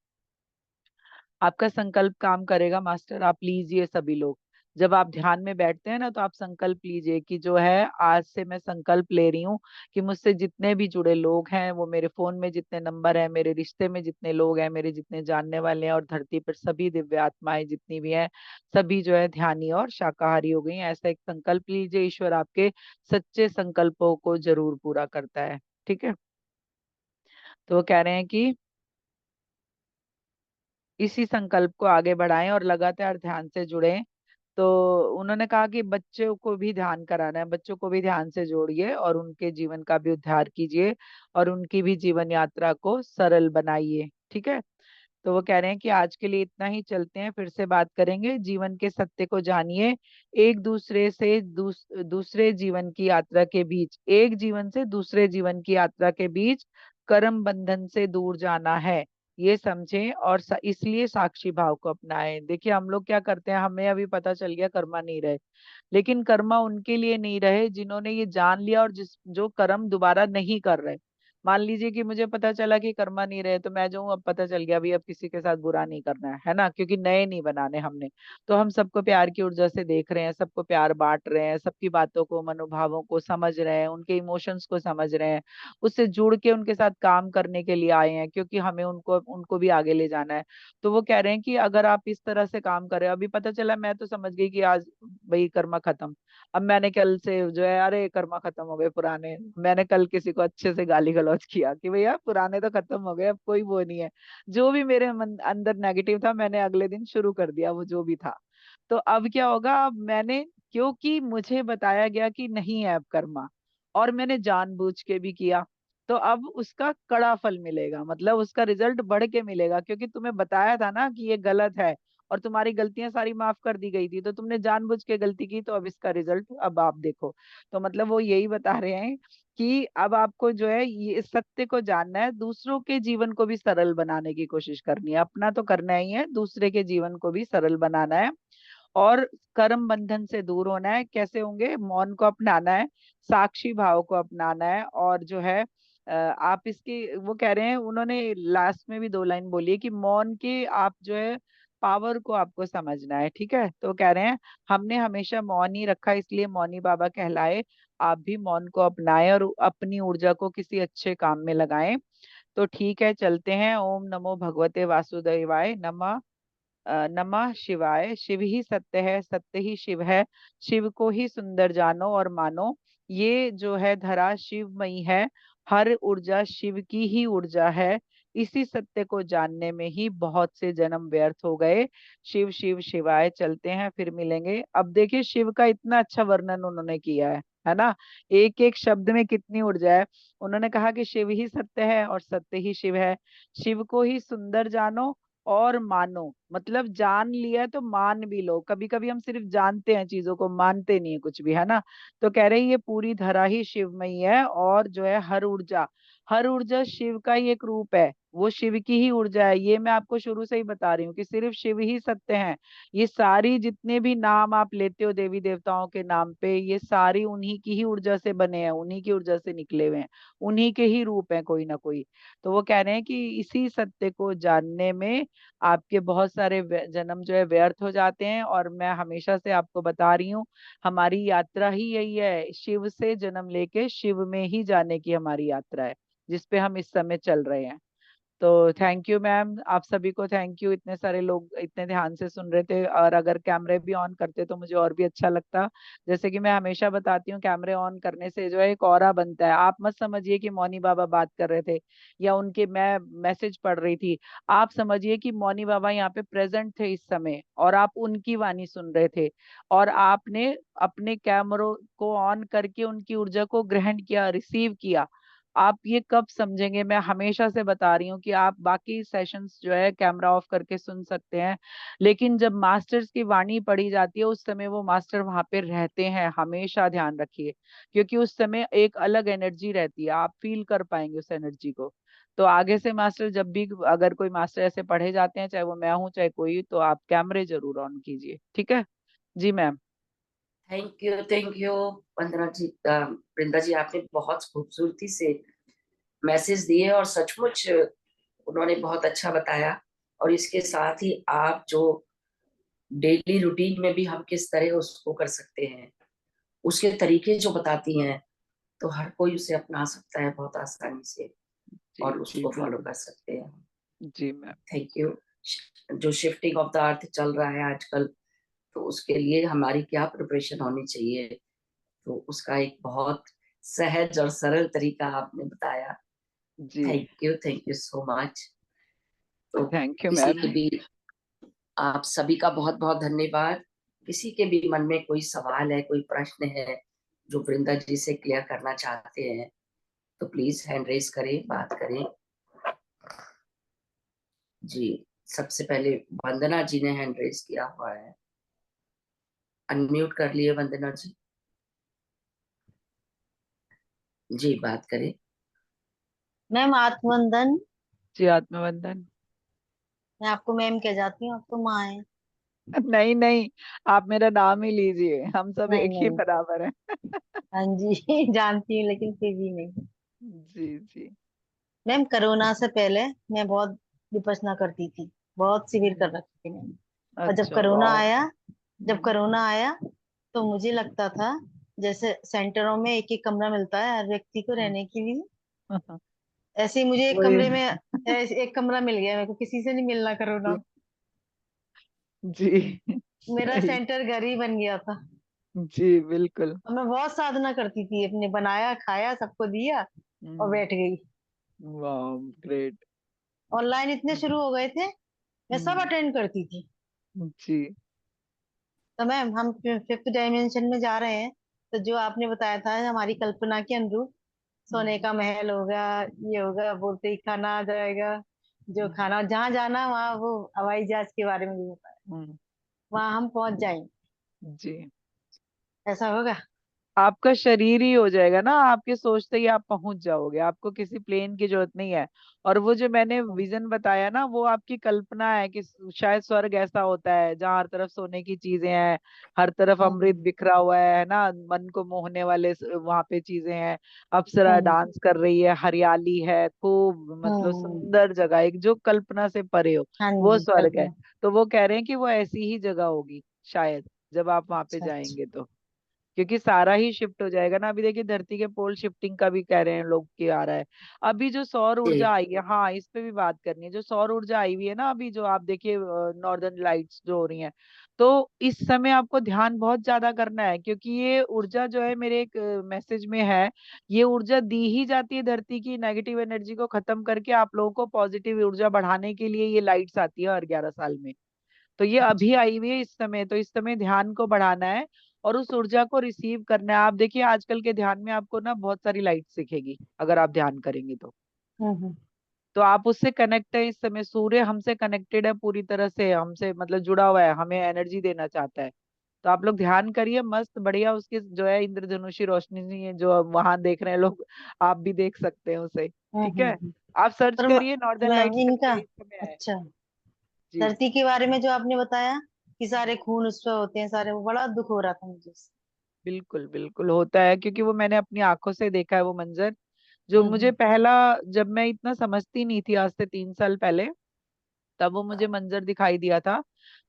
आपका संकल्प काम करेगा मास्टर, आप लीजिए सभी लोग। जब आप ध्यान में बैठते हैं ना, तो आप संकल्प लीजिए कि जो है आज से मैं संकल्प ले रही हूँ कि मुझसे जितने भी जुड़े लोग हैं, वो मेरे फोन में जितने नंबर हैं, मेरे रिश्ते में जितने लोग हैं, मेरे जितने जानने वाले हैं, और धरती पर सभी दिव्य आत्माएं जितनी भी हैं, सभी जो है ध्यानी और शाकाहारी हो गई हैं। ऐसा एक संकल्प लीजिए, ईश्वर आपके सच्चे संकल्पों को जरूर पूरा करता है। ठीक है। तो वो कह रहे हैं कि इसी संकल्प को आगे बढ़ाएं और लगातार ध्यान से जुड़ें। तो उन्होंने कहा कि बच्चों को भी ध्यान कराना है, बच्चों को भी ध्यान से जोड़िए और उनके जीवन का भी उद्धार कीजिए और उनकी भी जीवन यात्रा को सरल बनाइए। ठीक है। तो वो कह रहे हैं कि आज के लिए इतना ही, चलते हैं, फिर से बात करेंगे। जीवन के सत्य को जानिए, एक दूसरे से दूसरे जीवन की यात्रा के बीच, एक जीवन से दूसरे जीवन की यात्रा के बीच कर्म बंधन से दूर जाना है, ये समझें और इसलिए साक्षी भाव को अपनाएं। देखिए हम लोग क्या करते हैं, हमें अभी पता चल गया कर्मा नहीं रहे, लेकिन कर्मा उनके लिए नहीं रहे जिन्होंने ये जान लिया और जिस जो कर्म दोबारा नहीं कर रहे। मान लीजिए कि मुझे पता चला कि कर्मा नहीं रहे, तो मैं जो हूँ, अब पता चल गया, अभी अब किसी के साथ बुरा नहीं करना है ना, क्योंकि नए नहीं बनाने हमने। तो हम सबको प्यार की ऊर्जा से देख रहे हैं, सबको प्यार बांट रहे हैं, सबकी बातों को, मनोभावों को समझ रहे हैं, उनके इमोशंस को समझ रहे हैं, उससे जुड़ के उनके साथ काम करने के लिए आए हैं, क्योंकि हमें उनको उनको भी आगे ले जाना है। तो वो कह रहे हैं कि अगर आप इस तरह से काम करें, अभी पता चला, मैं तो समझ गई कि आज भाई कर्मा खत्म। अब मैंने कल से जो है, अरे कर्मा खत्म हो गए पुराने, मैंने कल किसी को अच्छे से गाली गलौज किया कि भैया पुराने तो खत्म हो गए, अब कोई वो नहीं है। जो भी मेरे अंदर नेगेटिव था, मैंने अगले दिन शुरू कर दिया वो जो भी था। तो अब क्या होगा, अब मैंने, क्योंकि मुझे बताया गया कि नहीं है अब कर्मा, और मैंने जानबूझ के भी किया, तो अब उसका कड़ा फल मिलेगा, मतलब उसका रिजल्ट बढ़ के मिलेगा, क्योंकि तुम्हें बताया था ना कि ये गलत है और तुम्हारी गलतियां सारी माफ कर दी गई थी, तो तुमने जानबूझ के गलती की, तो अब इसका रिजल्ट अब आप देखो। तो मतलब वो यही बता रहे हैं कि अब आपको जो है ये सत्य को जानना है, दूसरों के जीवन को भी सरल बनाने की कोशिश करनी है, अपना तो करना ही है, दूसरे के जीवन को भी सरल बनाना है। और कर्म बंधन से दूर होना है, कैसे होंगे, मौन को अपनाना है, साक्षी भाव को अपनाना है, और जो है आप इसकी, वो कह रहे हैं, उन्होंने लास्ट में भी दो लाइन बोली है कि मौन के आप जो है पावर को आपको समझना है। ठीक है। तो कह रहे हैं हमने हमेशा मौन ही रखा, इसलिए मौनी बाबा कहलाए। आप भी मौन को अपनाएं और अपनी ऊर्जा को किसी अच्छे काम में लगाएं। तो ठीक है, चलते हैं। ओम नमो भगवते वासुदेवाय नमः। नमः शिवाय। शिव ही सत्य है, सत्य ही शिव है, शिव को ही सुंदर जानो और मानो। ये जो है धरा शिवमयी है, हर ऊर्जा शिव की ही ऊर्जा है। इसी सत्य को जानने में ही बहुत से जन्म व्यर्थ हो गए। शिव शिव शिवाय। चलते हैं, फिर मिलेंगे। अब देखिए शिव का इतना अच्छा वर्णन उन्होंने किया है ना, एक एक शब्द में कितनी ऊर्जा है। उन्होंने कहा कि शिव ही सत्य है और सत्य ही शिव है, शिव को ही सुंदर जानो और मानो, मतलब जान लिया तो मान भी लो। कभी कभी हम सिर्फ जानते हैं चीजों को, मानते नहीं है कुछ भी, है ना। तो कह रहे हैं ये पूरी धरा ही शिवमयी है, और जो है हर ऊर्जा शिव का ही एक रूप है, वो शिव की ही ऊर्जा है। ये मैं आपको शुरू से ही बता रही हूँ कि सिर्फ शिव ही सत्य है। ये सारी जितने भी नाम आप लेते हो देवी देवताओं के नाम पे, ये सारी उन्हीं की ही ऊर्जा से बने हैं, उन्हीं की ऊर्जा से निकले हुए हैं, उन्हीं के ही रूप हैं कोई ना कोई। तो वो कह रहे हैं कि इसी सत्य को जानने में आपके बहुत सारे जन्म जो है व्यर्थ हो जाते हैं। और मैं हमेशा से आपको बता रही हूँ, हमारी यात्रा ही यही है, शिव से जन्म लेके शिव में ही जाने की हमारी यात्रा है, जिसपे हम इस समय चल रहे हैं। तो थैंक यू मैम, आप सभी को थैंक यू, इतने सारे लोग इतने ध्यान से सुन रहे थे। और अगर कैमरे भी ऑन करते तो मुझे और भी अच्छा लगता। जैसे कि मैं हमेशा बताती हूँ, कैमरे ऑन करने से जो है एक ऑरा बनता है। आप मत समझिए कि मौनी बाबा बात कर रहे थे या उनके मैं मैसेज पढ़ रही थी, आप समझिए कि मौनी बाबा यहाँ पे प्रेजेंट थे इस समय, और आप उनकी वाणी सुन रहे थे, और आपने अपने कैमरों को ऑन करके उनकी ऊर्जा को ग्रहण किया, रिसीव किया। आप ये कब समझेंगे, मैं हमेशा से बता रही हूँ कि आप बाकी सेशंस जो है कैमरा ऑफ करके सुन सकते हैं, लेकिन जब मास्टर्स की वाणी पढ़ी जाती है उस समय वो मास्टर वहां पे रहते हैं, हमेशा ध्यान रखिए, क्योंकि उस समय एक अलग एनर्जी रहती है, आप फील कर पाएंगे उस एनर्जी को। तो आगे से मास्टर जब भी, अगर कोई मास्टर ऐसे पढ़े जाते हैं, चाहे वो मैं हूँ चाहे कोई, तो आप कैमरे जरूर ऑन कीजिए। ठीक है। जी मैम। थैंक यू वंदना जी, वृंदा जी, आपने बहुत खूबसूरती से मैसेज दिए और सचमुच उन्होंने बहुत अच्छा बताया। और इसके साथ ही आप जो डेली रूटीन में भी हम किस तरह उसको कर सकते हैं, उसके तरीके जो बताती हैं, तो हर कोई उसे अपना सकता है बहुत आसानी से जी और जी उसको फॉलो बिल्कुल। कर सकते हैं। जी मैम। Thank you. जो शिफ्टिंग ऑफ द अर्थ चल रहा है आजकल, तो उसके लिए हमारी क्या प्रिपरेशन होनी चाहिए, तो उसका एक बहुत सहज और सरल तरीका आपने बताया। जी। Thank you so much. तो थैंक यू मैम। इसलिए भी आप सभी का बहुत बहुत धन्यवाद। किसी के भी मन में कोई सवाल है, कोई प्रश्न है जो वृंदा जी से क्लियर करना चाहते हैं, तो प्लीज हैंड रेस करें, बात करें। जी, सबसे पहले वंदना जी ने हैंड रेस किया हुआ है, अनम्यूट कर लिए वंदना जी। जी, बात करें। मैम आत्मवंदन। जी आत्मवंदन। मैं आपको मैम कह जाती हूँ, आप तो माँ है। नहीं नहीं, आप मेरा नाम ही लीजिए, हम सब नहीं एक ही नहीं। बराबर हैं। हाँ जी जानती हूँ लेकिन फिर भी नहीं। जी जी। मैम कोरोना से पहले मैं बहुत विपश्यना करती थी, बहुत शिविर कर हम्म, रखी थी मैंने। और जब अच्छा कोरोना वाह। आया, जब हम्म, कोरोना आया तो मुझे लगता था जैसे सेंटरों में एक एक कमरा मिलता है हर व्यक्ति को हम्म, रहने के लिए, हाँ, ऐसे ही मुझे एक वही। कमरे में एक कमरा मिल गया, मेरे को किसी से नहीं मिलना कोरोना। जी मेरा सही। सेंटर घर ही बन गया था। जी बिल्कुल। और मैं बहुत साधना करती थी, अपने बनाया खाया सबको दिया और हम्म, बैठ गई। वाह ग्रेट। ऑनलाइन इतने शुरू हो गए थे, मैं सब हम्म, अटेंड करती थी। जी। तो मैम हम फिफ्थ डायमेंशन में जा रहे हैं, तो जो आपने बताया था हमारी कल्पना के अनुरूप सोने हम्म, का महल होगा, ये होगा, बोलते ही खाना आ जाएगा, जो हम्म, खाना जहाँ जाना वहाँ, वो हवाई जहाज के बारे में भी बताया, हम्म, वहाँ हम पहुंच जाएंगे। जी। ऐसा होगा? आपका शरीर ही हो जाएगा ना, आपके सोचते ही आप पहुंच जाओगे, आपको किसी प्लेन की जरूरत नहीं है। और वो जो मैंने विजन बताया ना, वो आपकी कल्पना है कि शायद स्वर्ग ऐसा होता है जहाँ हर तरफ सोने की चीजें हैं, हर तरफ अमृत हम्म बिखरा हुआ है ना, मन को मोहने वाले वहां पे चीजें हैं, अप्सरा हम्म डांस कर रही है, हरियाली है खूब, मतलब हम्म। सुंदर जगह, एक जो कल्पना से परे हो, हाँ वो जी, स्वर्ग है। कल्पना। तो वो कह रहे हैं कि वो ऐसी ही जगह होगी शायद, जब आप वहां पे अच्छा अच्छा। जाएंगे तो। क्योंकि सारा ही शिफ्ट हो जाएगा ना, अभी देखिए धरती के पोल शिफ्टिंग का भी कह रहे हैं लोग कि आ रहा है। अभी जो सौर ऊर्जा जी आई है, हाँ इस पे भी बात करनी है, जो सौर ऊर्जा आई हुई है ना अभी, जो आप देखिए नॉर्दर्न लाइट्स जो हो रही हैं, तो इस समय आपको ध्यान बहुत ज्यादा करना है, क्योंकि ये ऊर्जा जो है, मेरे एक मैसेज में है, ये ऊर्जा दी ही जाती है धरती की नेगेटिव एनर्जी को खत्म करके आप लोगों को पॉजिटिव ऊर्जा बढ़ाने के लिए, ये लाइट्स आती है हर 11 साल में। तो ये अभी आई हुई है इस समय, तो इस समय ध्यान को बढ़ाना है और उस ऊर्जा को रिसीव करना है। आप देखिए आजकल के ध्यान में आपको ना बहुत सारी लाइट दिखेगी अगर आप ध्यान करेंगे हम्म। तो आप उससे कनेक्ट है, इस समय सूर्य हमसे कनेक्टेड है पूरी तरह से, हमसे मतलब जुड़ा हुआ है, हमें एनर्जी देना चाहता है। तो आप लोग ध्यान करिए, मस्त बढ़िया, उसकी जो है इंद्रधनुषी रोशनी है जो वहां देख रहे हैं लोग, आप भी देख सकते हैं उसे। ठीक है, हम्म। आप सर्च पर करिए नॉर्दर्न मैम लाइट्स इनका, करके, इस समय आए। अच्छा, जी धरती के बारे में जो आपने बताया कि सारे खून उस पे होते हैं सारे, वो बड़ा दुख हो रहा था मुझे उससे। बिल्कुल बिल्कुल होता है, क्योंकि वो मैंने अपनी आंखों से देखा है वो मंजर, जो मुझे हम्म पहला, जब मैं इतना समझती नहीं थी आज से 3 साल पहले, तब वो मुझे मंजर दिखाई दिया था,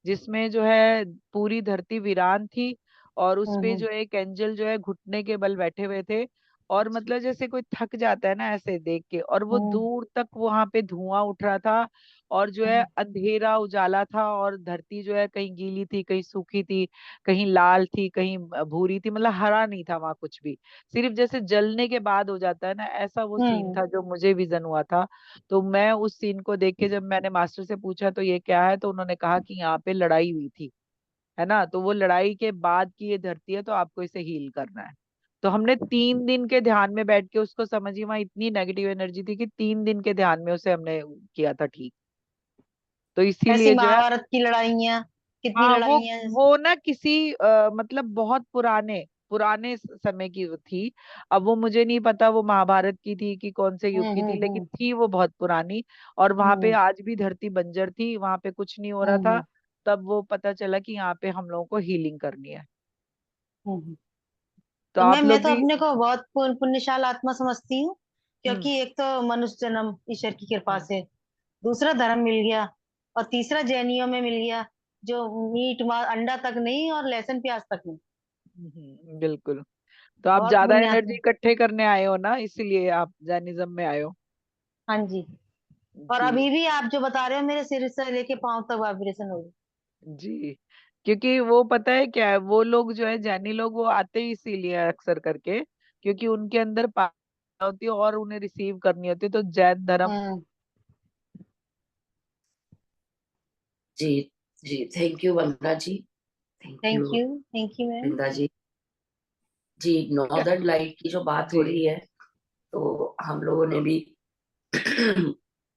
जिसमें जो है पूरी धरती वीरान थी, और उस पे हम्म जो एक एंजल जो है घुटने के बल बैठे हुए थे, और मतलब जैसे कोई थक जाता है ना ऐसे देख के, और वो हम्म दूर तक वहां पे धुआं उठ रहा था, और जो है हम्म अंधेरा उजाला था, और धरती जो है कहीं गीली थी, कहीं सूखी थी, कहीं लाल थी, कहीं भूरी थी, मतलब हरा नहीं था वहां कुछ भी, सिर्फ जैसे जलने के बाद हो जाता है ना, ऐसा वो सीन हम्म था जो मुझे विजन हुआ था। तो मैं उस सीन को देख के, जब मैंने मास्टर से पूछा तो ये क्या है, तो उन्होंने कहा कि यहाँ पे लड़ाई हुई थी, है ना, तो वो लड़ाई के बाद की ये धरती है, तो आपको इसे हील करना है। तो हमने 3 दिन के ध्यान में बैठ के उसको, समझिए वहां इतनी नेगेटिव एनर्जी थी कि 3 दिन के ध्यान में उसे हमने किया था ठीक। तो ऐसी इसीलिए जो है, महाभारत की लड़ाइयाँ, कितनी हाँ लड़ाइयाँ। वो ना किसी मतलब बहुत पुराने पुराने समय की थी। अब वो मुझे नहीं पता वो महाभारत की थी कि कौन से युग की थी, लेकिन हम्म। थी वो बहुत पुरानी। और वहां पे हम्म आज भी धरती बंजर थी, वहां पे कुछ नहीं हो रहा था। हम्म तब वो पता चला कि यहाँ पे हम लोगों को हीलिंग करनी है। हम्म। तो तो आप मैं लोग तो भी। अपने को बहुत पुण्यशाल आत्मा समझती हूँ, हम्म क्योंकि एक तो मनुष्य जन्म ईश्वर की कृपा हम्म से, दूसरा धर्म मिल गया, और तीसरा जैनियों में मिल गया, जो मीट मांस अंडा तक नहीं और लहसुन प्याज तक नहीं। बिल्कुल। तो आप बहुत ज्यादा एनर्जी पुण्यात्मा। इकट्ठे करने आए हो ना, इसीलिए आप जैनिज्म में आए हो। हाँ जी। और जी अभी भी आप जो बता रहे हो मेरे सिर से लेके पांव तक वाइब्रेशन हो रही। जी। क्योंकि वो पता है क्या है, वो लोग जो है जैनी लोग, वो आते ही इसीलिए हैं अक्सर करके, क्योंकि उनके अंदर पावर होती है और उन्हें रिसीव करनी होती है, तो जैन धर्म। हम्म। जी जी, thank you Vandana ji, thank thank you you, thank you ma'am. Vrinda ji. जी, नॉर्दर्न लाइट की जो बात हो जी। रही है, तो हम लोगों ने भी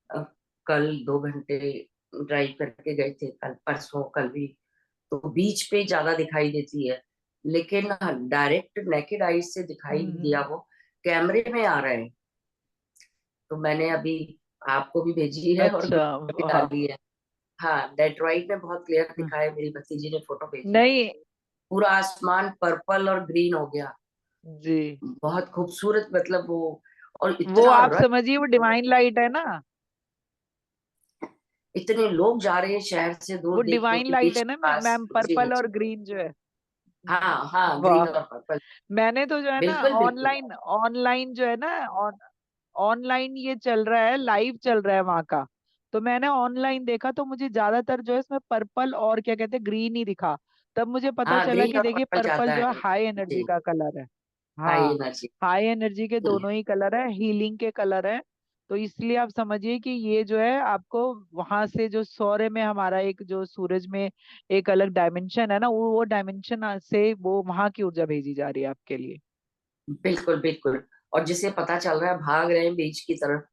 अ, कल 2 घंटे ड्राइव करके गए थे, कल परसों कल भी। तो बीच पे ज्यादा दिखाई देती है, लेकिन डायरेक्ट नेकेड आई से दिखाई नहीं दिया, हम्म। वो कैमरे में आ रहे हैं। तो मैंने अभी आपको भी भेजी है और अच्छा। ग्रुप पे भी वाह। डाली है। हाँ, डेट्रॉइट में बहुत क्लियर दिखा है, मेरी भतीजी ने फोटो भेजी। नहीं। पूरा आसमान पर्पल और ग्रीन हो गया, जी। बहुत खूबसूरत, मतलब वो, और वो इतना आप रश, समझिए वो डिवाइन लाइट है ना। इतने लोग जा रहे हैं शहर से वो दूर देखने डिवाइन के लाइट बीच है के ना पास। मैम, जी हाँ पर्पल और जी। ग्रीन जो है। हाँ हाँ, वाह। ग्रीन और पर्पल। मैंने तो जो है ना बिल्कुल बिल्कुल। ऑनलाइन ऑनलाइन जो है ना ऑनलाइन ये चल रहा है, लाइव चल रहा है वहां का। तो मैंने ऑनलाइन देखा तो मुझे ज्यादातर जो है इसमें पर्पल और क्या कहते हैं ग्रीन ही दिखा। तब मुझे पता हाँ, चला ग्रीन कि और देखिए पर्पल पर्पल ज्यादा जो है है। हाई एनर्जी जी, का कलर है। हाई हाँ। एनर्जी। हाई एनर्जी के दोनों ही कलर है, हीलिंग के कलर है। तो इसलिए आप समझिए कि ये जो है आपको वहां से जो सौर्य में हमारा एक जो सूरज में एक अलग डायमेंशन है ना, वो डायमेंशन से वो वहां की ऊर्जा भेजी जा रही है आपके लिए। बिल्कुल बिल्कुल। और जिसे पता चल रहा है भाग रहे हैं बीच की तरफ,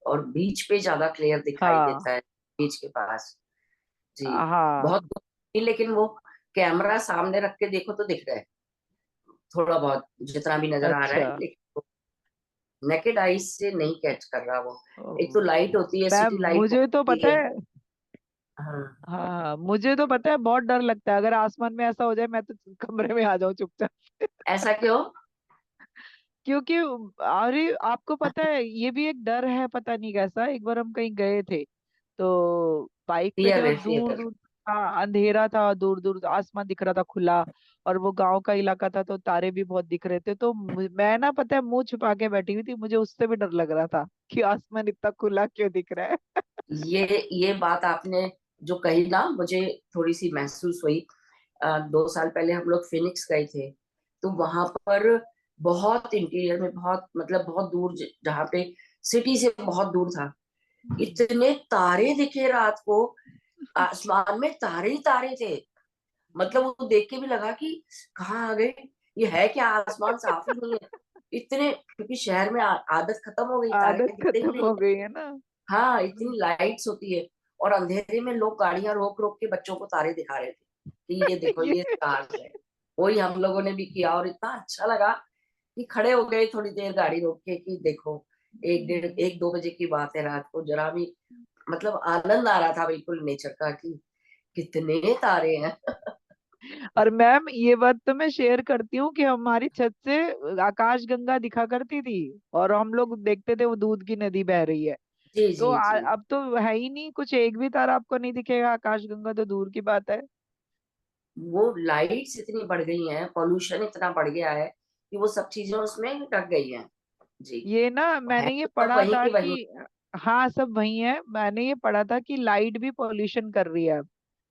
और बीच पे ज्यादा क्लियर दिखाई हाँ। देता है, बीच के पास। जी। हाँ। बहुत दूर नहीं, लेकिन वो कैमरा सामने रख के देखो तो दिख रहा है, थोड़ा बहुत जितना भी नजर आ रहा अच्छा। है, लेकिन नेकेड आईज से नहीं कैच कर रहा वो। एक तो ओ, लाइट होती है, मैम सिटी लाइट मुझे तो होती पता है। है। हाँ। हाँ मुझे तो पता है बहुत डर लगता है, अगर आसमान में ऐसा हो जाए मैं तो कमरे में आ जाऊं चुपचाप। ऐसा क्यों? क्योंकि अरे आपको पता है ये भी एक डर है, पता नहीं कैसा। एक बार हम कहीं गए थे तो बाइक पे थे फियर और है, दूर फियर। दूर, हाँ अंधेरा था, दूर दूर आसमान दिख रहा था खुला। और वो गांव का इलाका था तो तारे भी बहुत दिख रहे थे, तो मैं ना पता है मुंह छुपा के बैठी हुई थी, मुझे उससे भी डर लग रहा था कि आसमान इतना खुला क्यों दिख रहा है। ये बात आपने जो कही ना, मुझे थोड़ी सी महसूस हुई। 2 साल पहले हम लोग फिनिक्स गए थे, तो वहां पर बहुत इंटीरियर में, बहुत मतलब बहुत दूर, जहाँ पे सिटी से बहुत दूर था, इतने तारे दिखे रात को। आसमान में तारे ही तारे थे। मतलब वो देख के भी लगा कि कहाँ आ गए, ये है क्या, आसमान साफ ही नहीं है। इतने, क्योंकि शहर में आदत खत्म हो गई, तारे आदत दिखते ही खत्म नहीं हो है। गई है ना। हाँ, इतनी लाइट्स होती है, और अंधेरे में लोग गाड़ियां रोक रोक के बच्चों को तारे दिखा रहे थे कि ये देखो, ये ये स्टार्स है। वही हम लोगों ने भी किया, और इतना अच्छा लगा कि खड़े हो गए थोड़ी देर गाड़ी रोक के कि देखो, 1-2 बजे की बात है रात को, जरा भी मतलब आनंद आ रहा था बिल्कुल नेचर का, कि कितने तारे हैं। और मैम ये बात तो मैं शेयर करती हूँ कि हमारी छत से आकाश गंगा दिखा करती थी, और हम लोग देखते थे वो दूध की नदी बह रही है। जी तो जी जी। अब तो है ही नहीं कुछ, एक भी तारा आपको नहीं दिखेगा, आकाश गंगा तो दूर की बात है। वो लाइट्स इतनी बढ़ गई हैं, पॉल्यूशन इतना बढ़ गया है कि वो सब चीजें उसमें ढक गई हैं। जी। ये ना है मैंने ये तो सब पढ़ा वहीं था की वहीं। कि हाँ सब वही है, मैंने ये पढ़ा था कि लाइट भी पॉल्यूशन कर रही है अब।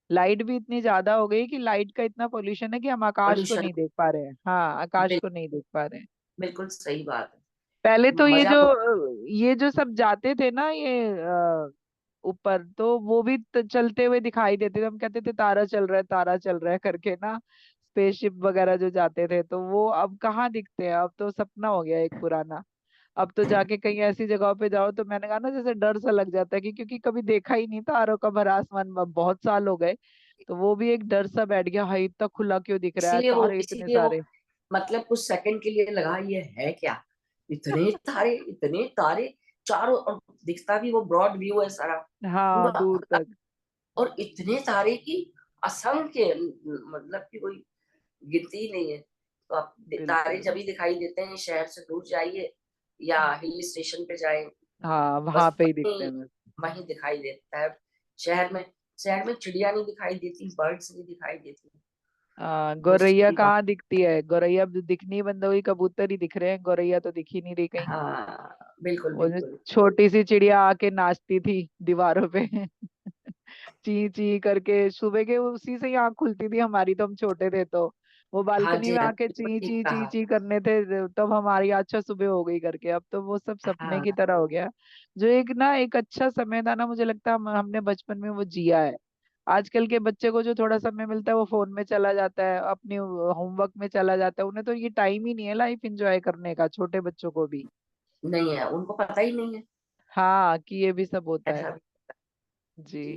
लाइट भी इतनी ज्यादा हो गई कि लाइट का इतना पॉल्यूशन है कि हम आकाश को पॉल्यूशन। नहीं देख पा रहे हैं। हाँ आकाश को नहीं देख पा रहे हैं। बिल्कुल सही बात पहले है। तो मजा तो। ये जो सब जाते थे ना ये ऊपर, तो वो भी चलते हुए दिखाई देते थे, हम कहते थे तारा चल रहा है, तारा चल रहा है करके ना। स्पेसशिप वगैरह जो जाते थे तो वो अब कहाँ दिखते हैं, अब तो सपना हो गया एक पुराना। अब तो जाके कहीं ऐसी जगहों पे जाओ तो मैंने कहा ना जैसे डर सा लग जाता है कि क्योंकि कभी देखा ही नहीं तारों का भरा आसमान में, बहुत साल हो गए। तो वो भी एक डर सा बैठ गया, हाय इतना खुला क्यों दिख रहा है, तारे इतने इसीलिए वो सारे। मतलब कुछ सेकंड के लिए लगा, ये है क्या, इतने तारे, इतने तारे चारों, और दिखता भी वो ब्रॉड व्यू है सारा, हाँ पूरा दूर खुला, तक। और इतने तारे की असंख्य, मतलब कि कोई गिनती ही नहीं है। तो आप तारे बिल्कुल। जब भी दिखाई देते हैं, शहर से दूर जाइए या हिल स्टेशन पे जाए, हाँ बस वहां पे ही दिखते वहीं हैं बस। वहीं दिखाई देता है। शहर में शहर में चिड़िया नहीं दिखाई देती, बर्ड्स नहीं दिखाई देती। वो गौरैया सिटी कहाँ दिखती है, गौरैया अब दिखनी ही बंद हो गई, कबूतर ही दिख रहे हैं, गौरैया तो दिख ही नहीं रही कहीं। हाँ, बिल्कुल वो जो बिल्कुल। छोटी सी चिड़िया आके नाचती थी दीवारों पे ची ची करके, सुबह के उसी से ही आँख खुलती थी हमारी, तो हम छोटे थे तो वो हाँ बालकनी जी, में हाँ, आके बिल्कुल ची ठीक ची ची कहा। ची करने थे, तब हमारी अच्छा सुबह हो गई करके। अब तो वो सब सपने की हाँ, तरह हो गया। जो एक ना एक अच्छा समय था ना, मुझे लगता है हमने बचपन में वो जिया है। आजकल के बच्चे को जो थोड़ा समय मिलता है वो फोन में चला जाता है, अपनी होमवर्क में चला जाता है, उन्हें तो ये टाइम ही नहीं है लाइफ एंजॉय करने का, छोटे बच्चों को भी। नहीं है, उनको पता ही नहीं है हाँ, कि ये भी सब होता है। ऐसा। जी। जी।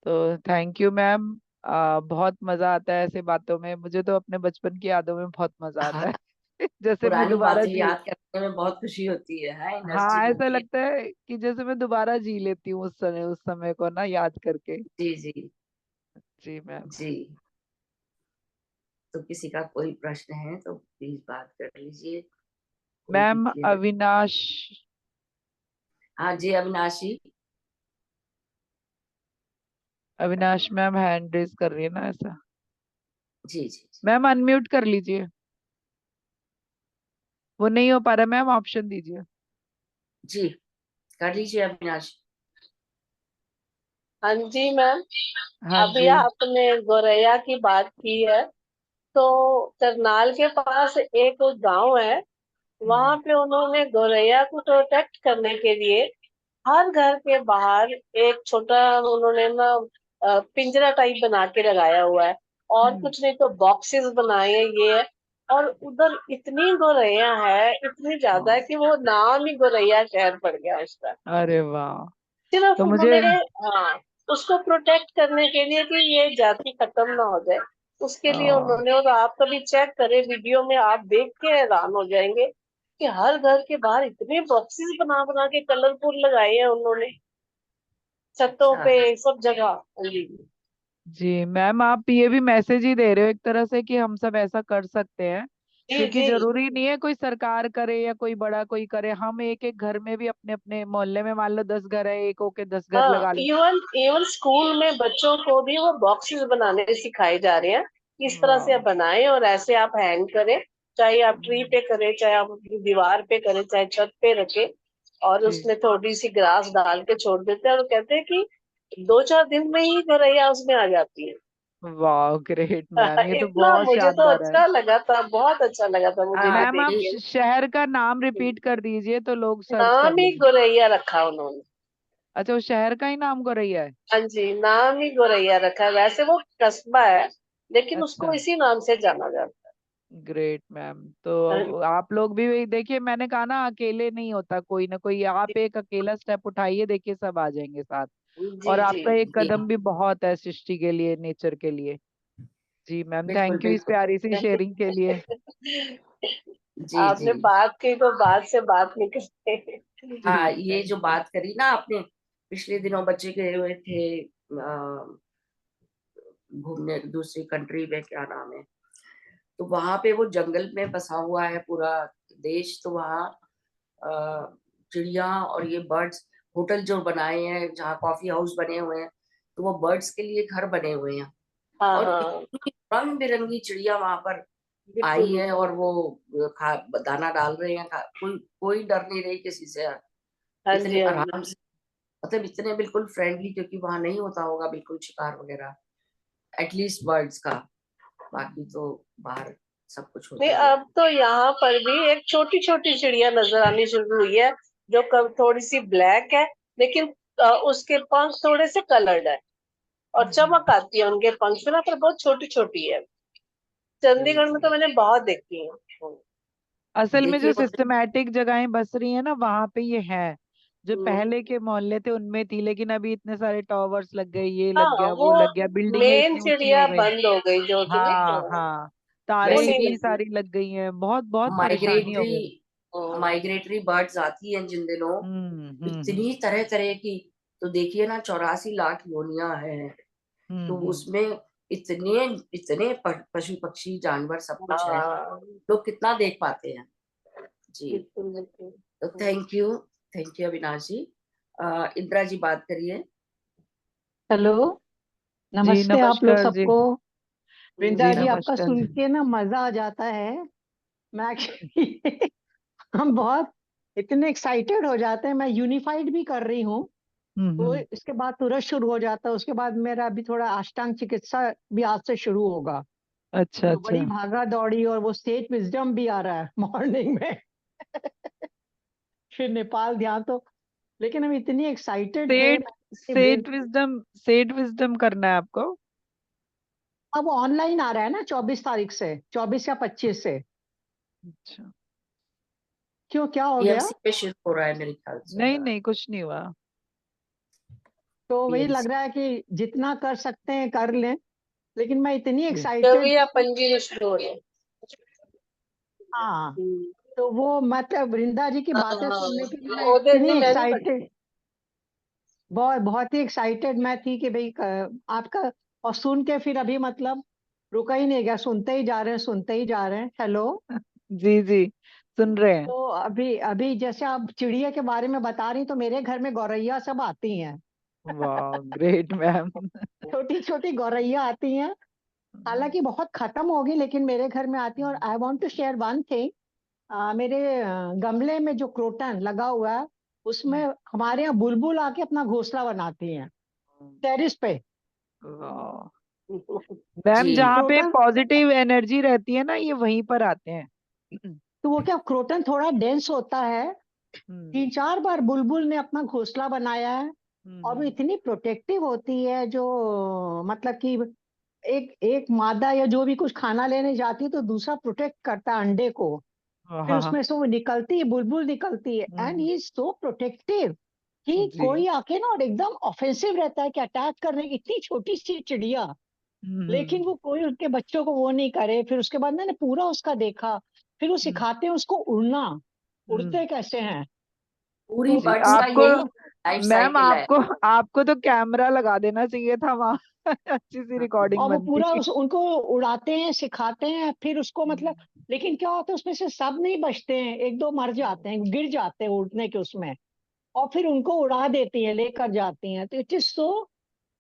तो थैंक यू मैम। बहुत मजा आता है ऐसे बातों में, मुझे तो अपने बचपन की यादों में बहुत मजा आता हाँ, है। जैसे मैं पुरानी दोबारा बातें जी, याद करने में बहुत खुशी होती है, एनर्जी हाँ ऐसा मिलती है। लगता है कि जैसे मैं दोबारा जी लेती हूँ उस समय को ना याद करके। जी जी। जी मैम। जी। तो किसी का कोई प्रश्न है तो प्लीज बात कर लीजिए, कोई भी मैम क्लियर। अविनाश, हाँ जी, अविनाशी। अविनाश मैम हैंड रेज कर रही है ना ऐसा। जी जी जी। मैम अनम्यूट कर लीजिए, वो नहीं हो पा रहा मैम, ऑप्शन दीजिए। जी, कर लीजिए अविनाशी। हाँ जी मैम। हाँ अभी जी। आपने गोरैया की बात की है, तो करनाल के पास एक गांव है, वहां हम्म। पे उन्होंने गोरैया को प्रोटेक्ट करने के लिए हर घर के बाहर एक छोटा उन्होंने ना पिंजरा टाइप बना के लगाया हुआ है, और हम्म। कुछ नहीं तो बॉक्सेस बनाए हैं ये है। और उधर इतनी गोरैया है, इतनी ज्यादा है वाह। कि वो नाम ही गोरैया शहर पड़ गया उसका। अरे वाह। सिर्फ तो मुझे, उन्होंने, हाँ, उसको प्रोटेक्ट करने के लिए कि ये जाति खत्म ना हो जाए, उसके लिए आ, उन्होंने, और आप कभी चेक करें वीडियो में, आप देख के हैरान हो जाएंगे कि हर घर के बाहर इतने बॉक्सेस बना बना के कलरफुल लगाए हैं उन्होंने, छतों अच्छा। पे, सब जगह। हाँ जी। जी मैम आप ये भी मैसेज ही दे रहे हो एक तरह से कि हम सब ऐसा कर सकते हैं, जी क्योंकि जी। जरूरी नहीं है कोई सरकार करे या कोई बड़ा कोई करे, हम एक एक घर में भी अपने अपने मोहल्ले में मान लो 10 घर है, एक होके 10 घर हाँ, लगा ले। इवन इवन स्कूल में बच्चों को भी वो बॉक्सेस बनाने सिखाए जा रहे हैं, इस तरह से वाह। आप बनाएं और ऐसे आप हैंग करें, चाहे आप ट्री हम्म। पे करें, चाहे आप अपनी दीवार पे करें, चाहे छत पे रखें, और जी। उसमें थोड़ी सी ग्रास डाल के छोड़ देते हैं, और कहते हैं कि 2-4 दिन में ही गौरैया उसमें आ जाती है। वाह ग्रेट मैम, ये तो इतना बहुत मुझे तो शानदार है। अच्छा लगा था, बहुत अच्छा लगा था मुझे ये हाँ मैम देख आप के। शहर का नाम रिपीट कर दीजिए तो लोग सर्च कर नाम ही लेंगे। गौरैया रखा उन्होंने। अच्छा, वो शहर का ही नाम गौरैया है। हाँ जी, नाम ही गौरैया रखा है, वैसे वो कस्बा है, लेकिन उसको अच्छा। इसी नाम से जाना जाता ग्रेट मैम। तो है। अब आप लोग भी देखिए, मैंने कहा ना अकेले नहीं होता, कोई ना कोई, आप एक अकेला स्टेप उठाइए, देखिए सब आ जाएंगे साथ। जी और जी। आपका एक जी। कदम भी बहुत है सृष्टि के लिए, नेचर के लिए। जी मैम, बिल्कुल थैंक यू इस बिल्कुल। प्यारी सी शेयरिंग के लिए। जी जी। आपने बात की तो बात से बात निकलते। हाँ, जी ये थैंक जो यू। बात करी ना आपने, पिछले दिनों बच्चे गए हुए थे घूमने दूसरी कंट्री में, क्या नाम है, तो वहां पे वो जंगल में बसा हुआ है पूरा देश, तो वहाँ चिड़िया और ये बर्ड्स, होटल जो बनाए हैं जहाँ कॉफी हाउस बने हुए हैं, तो वो बर्ड्स के लिए घर बने हुए हैं। हाँ और हाँ। इतनी रंग बिरंगी चिड़िया वहां पर आई बिल्कुल। है, और वो खा दाना डाल रहे हैं, कोई कोई डर नहीं रही किसी से, हाँ इतने जी हाँ जी। आराम से, मतलब इतने बिल्कुल फ्रेंडली, क्योंकि वहां नहीं होता होगा बिल्कुल शिकार वगैरह, एटलीस्ट बर्ड्स का। बाकी तो बाहर सब कुछ नहीं, होता ही है। अब तो यहाँ पर भी एक छोटी छोटी चिड़िया नजर आनी शुरू हुई है, जो थोड़ी सी ब्लैक है, लेकिन उसके पंख थोड़े से कलर्ड है, और हम्म। चमक आती है उनके पंख से ना, पर बहुत छोटी छोटी है। जी चंडीगढ़ में तो जी। मैंने बहुत देखी है। असल में देखिए जो वो, सिस्टमैटिक जगहें बस रही है ना वहां पे ये है, जो हम्म। पहले के मोहल्ले थे उनमें थी, लेकिन अभी इतने सारे टॉवर्स लग गए, ये लग हाँ, गया वो वो लग गया, बिल्डिंगें मेन इतनी ऊंची हो चिड़िया गई। बंद हो गई जो थी नहीं, हाँ हाँ, हाँ, तारे वो वैसे नहीं भी इतनी लगती। सारी लग गई हैं, बहुत बहुत परेशानी हो माइग्रेटरी गई। हम्म। माइग्रेटरी बर्ड्स आती हैं जिन दिनों, हम्म। इतनी तरह तरह की, तो देखिए ना 84 लाख योनियां हैं, तो हम्म। उसमें इतने इतने पशु पक्षी जानवर सब कुछ है, हाँ, लोग कितना देख पाते हैं। जी। बिल्कुल बिल्कुल। तो थैंक यू अविनाश जी। इंदिरा जी बात करिए। हेलो, जी नमस्ते आप लोग नमस्कार जी। सबको। वृंदा जी जी, आपका नमस्ते। नमस्कार सुन जी। के ना मजा आ जाता है। मैं एक्चुअली हम बहुत इतने एक्साइटेड हो जाते हैं। मैं यूनिफाइड भी कर रही हूँ, तो हम्म। इसके बाद तुरंत शुरू हो जाता है। उसके बाद मेरा अभी थोड़ा अष्टांग चिकित्सा भी आज से शुरू होगा, अच्छा तो बड़ी अच्छा। भागा दौड़ी, और वो सेज विजडम भी आ रहा है मॉर्निंग में। फिर नेपाल ध्यान, तो लेकिन हम इतनी एक्साइटेड थे सेट विजडम करना है आपको। अब ऑनलाइन आ रहा है ना 24 तारीख से, 24 या 25 से। अच्छा, क्यों, क्या हो गया? बीएमसी पे शिफ्ट हो रहा है मेरे ख्याल से। नहीं हाँ, नहीं कुछ नहीं हुआ। तो वही लग बीएमसी। रहा है कि जितना कर सकते हैं कर लें, लेकिन मैं इतनी जी। एक्साइटेड। 24 या 25 शुरू हो रहे हैं। हाँ, तो वो मतलब वृंदा जी की हाँ बातें हाँ, सुनने के लिए मैं वो दिन इतनी में मैं भी एक्साइटेड, बहुत बहुत ही एक्साइटेड मैं थी कि भाई आपका, और सुन के फिर अभी मतलब रुका ही नहीं गया, सुनते ही जा रहे हैं, सुनते ही जा रहे हैं। हेलो। जी जी, सुन रहे हैं। तो अभी अभी जैसे आप चिड़िया के बारे में बता रही, तो मेरे घर में गौरैया सब आती हैं। वाह, ग्रेट मैम। छोटी छोटी गौरैया आती हैं, हालांकि बहुत खत्म हो गई, लेकिन मेरे घर में आती हैं। और I want to share one thing, मेरे गमले में जो क्रोटन लगा हुआ है, उसमें हमारे यहाँ बुलबुल आके अपना घोंसला बनाती हैं, टेरिस पे। वाह बड़ी। मैम, जी। जहाँ पे क्रोटन, पॉजिटिव एनर्जी रहती है ना, ये वहीं पर आते हैं। तो वो क्या, क्रोटन थोड़ा डेंस होता है। हम्म 3 4 बार बुलबुल ने अपना घोंसला बनाया है, और वो हम्म इतनी प्रोटेक्टिव होती है, जो मतलब कि एक एक मादा या जो भी कुछ खाना लेने जाती है, तो दूसरा प्रोटेक्ट करता है अंडे को। हाँ फिर हाँ, उसमें से वो निकलती है, बुलबुल निकलती है, and hmm, he is so protective कि जी। कोई आके ना, और एकदम ऑफेंसिव रहता है कि अटैक करने की, इतनी छोटी सी चिड़िया, हम्म लेकिन वो कोई उनके बच्चों को वो नहीं करे। फिर उसके बाद मैंने पूरा उसका देखा, फिर वो हम्म सिखाते हैं उसको उड़ना, हम्म। उड़ते कैसे हैं। पूरी तो जी, बर्ड्स का आपको यही लाइफ मैम, साइकिल है। आपको तो कैमरा लगा देना चाहिए था वहां। अच्छी सी रिकॉर्डिंग और वो बनती। पूरा उनको उड़ाते हैं, सिखाते हैं, फिर उसको मतलब, लेकिन क्या होता है उसमें से सब नहीं बचते हैं, एक दो मर जाते हैं, गिर जाते हैं उड़ने के उसमें, और फिर उनको उड़ा देती है, लेकर जाती हैं। तो it is so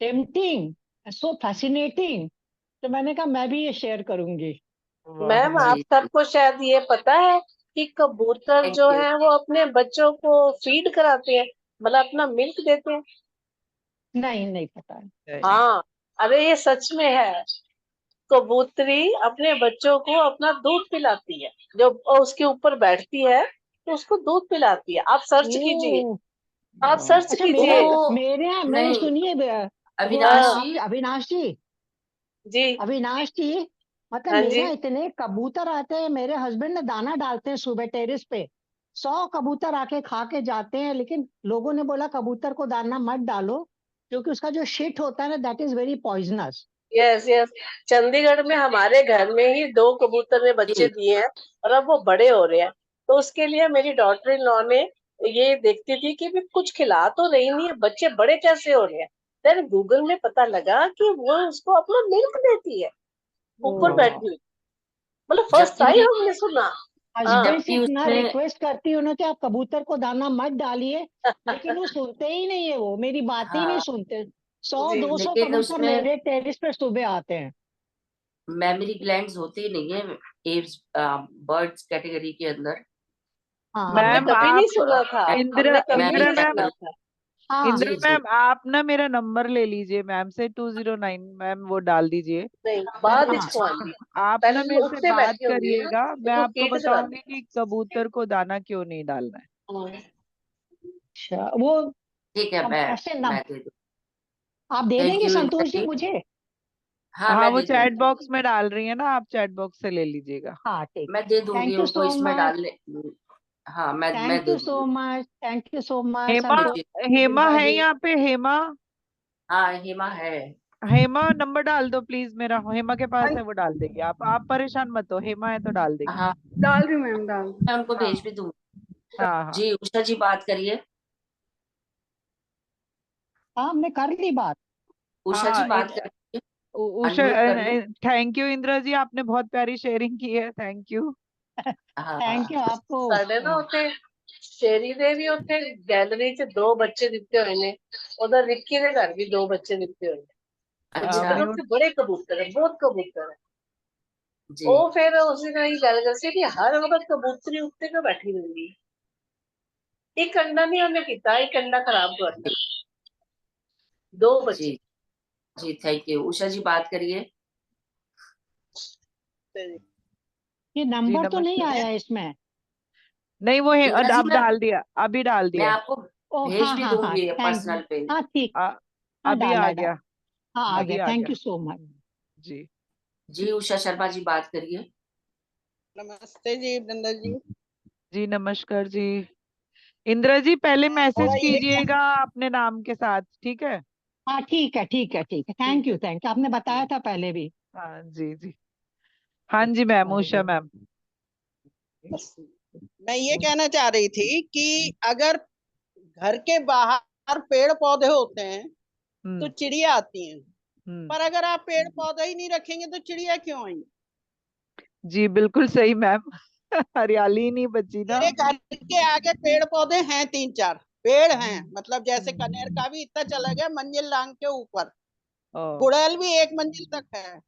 tempting, so fascinating. तो मैंने कहा मैं भी ये शेयर करूंगी। वाह मैम, आप जी, सबको शायद ये पता है कि कबूतर थैंक जो यू। है वो अपने बच्चों को फीड कराते हैं, मतलब अपना मिल्क देते हैं। नहीं, नहीं पता है। नहीं। हाँ, अरे ये सच में है। कबूतरी अपने बच्चों को अपना दूध पिलाती है, जब वो उसके ऊपर बैठती है तो उसको दूध पिलाती है। आप सर्च कीजिए, ओ, आप वाह, सर्च अच्छा, कीजिए। मेरे यहाँ मैं नहीं, सुनिए, अविनाश हाँ जी। अविनाश जी, जी। अविनाश जी, मतलब हाँ मेरे जी। यहाँ इतने कबूतर आते हैं, मेरे हस्बैंड ने दाना डालते हैं सुबह टेरेस पे, 100 कबूतर आके खा के जाते हैं, लेकिन लोगों ने बोला कबूतर को दाना मत डालो, क्योंकि उसका जो शिट होता है ना, that is very poisonous. Yes yes, Chandigarh में हमारे घर में ही 2 कबूतर ने बच्चे जी, दिए हैं, और अब वो बड़े हो रहे हैं। तो उसके लिए मेरी डॉटर इन लॉ ने ये देखती थी कि भी कुछ खिला तो रही नहीं है, बच्चे बड़े कैसे हो रहे हैं। देन गूगल में पता लगा कि वो उसको अपना मिल्क देती है ऊपर ओ, बैठी हुई। मतलब फर्स्ट जबकि टाइम मैं हमने सुना। हाँ। हस्बैंड से जबकि इतना उसमें रिक्वेस्ट करती हूँ ना कि आप कबूतर को दाना मत डालिए, लेकिन वो सुनते ही नहीं है, वो मेरी बात ही नहीं हाँ, सुनते। सौ जी। दो सौ लेकिन कबूतर उसमें मेरे टेरिस पे सुबह आते हैं। मेमोरी ग्लैंड्स होते ही नहीं है एव्स बर्ड्स कैटेगरी के अंदर। हमने हाँ, मैम कभी नहीं आप, सुना था। इंदिरा हमने कभी मैं भी नहीं इंदिरा चेक मैम, सुना करूँ। था। हाँ, इंदिरा जी जी। मैम, आप ना मेरा नंबर ले लीजिए मैम से, 209 मैम, वो डाल दीजिए। नहीं, फिर बाद हाँ, इसको आंदी। आप ना पहले मेरे वो से उठते बात बैठे होंगे ना, करिएगा, मैं इसको आपको फीड बताऊंगी कराते। कि कबूतर को दाना क्यों नहीं डालना है। अच्छा, वो ठीक है, अब ऐसे ना, मैं दे दूँ। आप दे थैंक देंगे यू इंदिरा संतोष जी जी। मुझे? हाँ, हाँ, मैं वो दे चैट दूंगी। बॉक्स में डाल रही है ना, आप चैट बॉक्स से ले लीजिएगा। हाँ, ठीक। मैं दे दूंगी थैंक यू उनको सो इसमें मच, डालने। हाँ, मैं थैंक दे यू सो दूंगी। Much, thank you so much Hema, Santosh ji. जी, हेमा बिरला है जी। यहाँ पे? हेमा, हाँ, हेमा है। हेमा नंबर डाल दो प्लीज मेरा, हेमा के पास है, वो डाल देगी। आप परेशान मत हो, हेमा है तो डाल देगी। हाँ, डाल रही हूँ मैम, डाल रही मैं उनको भेज हाँ भी दूंगी। हाँ हाँ। जी, उषा जी बात करिए। हाँ, हमने कर ली बात। हाँ उषा जी हाँ, बात करिए। उषा, अनम्यूट कर लो। थैंक यू इंदिरा जी, आपने बहुत प्यारी शेयरिंग की है, थैंक यू। थैंक हाँ। यू आपको। ਸਾਡੇ ਨਾ ਉੱਥੇ ਸ਼ੇਰੀ ਦੇ ਵੀ ਉੱਥੇ ਗੈਲਰੀ 'ਚ 2 ਬੱਚੇ ਦਿੱਤੇ ਹੋਏ ਨੇ। ਉਧਰ ਰਿੱਕੀ ਦੇ ਘਰ ਵੀ 2 ਬੱਚੇ ਦਿੱਤੇ ਹੋਏ ਨੇ। अच्छा। ਕਬੂਤਰ म्यूट। ਉੱਥੇ ਬੜੇ ਕਬੂਤਰ ਹੈ, ਬਹੁਤ ਕਬੂਤਰ ਹੈ। जी ਉਹ ਫਿਰ ਉਸੇ ਨਾਲ ਹੀ ਗੱਲ ਕਰਦੀ ਕਿ ਹਰ ਵਕਤ ਕਬੂਤਰੀ ਉੱਤੇ ਕਿਉਂ ਬੈਠੀ ਰਹਿੰਦੀ ਹੈ। ਇੱਕ ਅੰਡਾ ਨਹੀਂ ਉਹਨੇ ਕੀਤਾ, ਇੱਕ ਅੰਡਾ ਖਰਾਬ ਕਰਤਾ। 2 ਬੱਚੇ। जी। जी, थैंक यू। उषा जी बात करिए। ये जी नंबर तो नहीं नमस्ते। आया इसमें? नहीं, वो इंदिरा जी, अब डाल दिया, अभी डाल मैं दिया। आपको ओ भेज हाँ भी हाँ हाँ, दूंगी थैंक यू। पर्सनल पे। हाँ ठीक। आ, हाँ अभी आ डाला गया, डाला। हाँ आ अभी गया, आ थैंक गया। You so much. जी जी उषा शर्मा जी बात करिए। नमस्ते जी वृंदा जी। जी नमस्कार जी। इंदिरा जी पहले थोड़ा मैसेज ये कीजिएगा अपने नाम के साथ, ठीक है? हाँ ठीक है ठीक है ठीक है, ठीक थैंक यू, आपने बताया जी। था पहले भी। हाँ जी जी। हाँ जी ma'am, very Usha good. Ma'am. मैं ये कहना चाह रही थी कि अगर घर के बाहर पेड़ पौधे होते हैं तो हम्म चिड़िया आती हैं, हम्म। पर अगर आप पेड़ पौधे ही नहीं रखेंगे तो चिड़िया क्यों आएंगी? जी बिल्कुल सही मैम। हरियाली ही नहीं बची ना। मेरे घर के आगे पेड़ पौधे हैं, 3-4 पेड़ हैं, मतलब जैसे कनेर हम्म। का भी इतना चला गया मंजिल लांग के ऊपर, ओ, गुड़ैल भी 1 मंजिल तक है,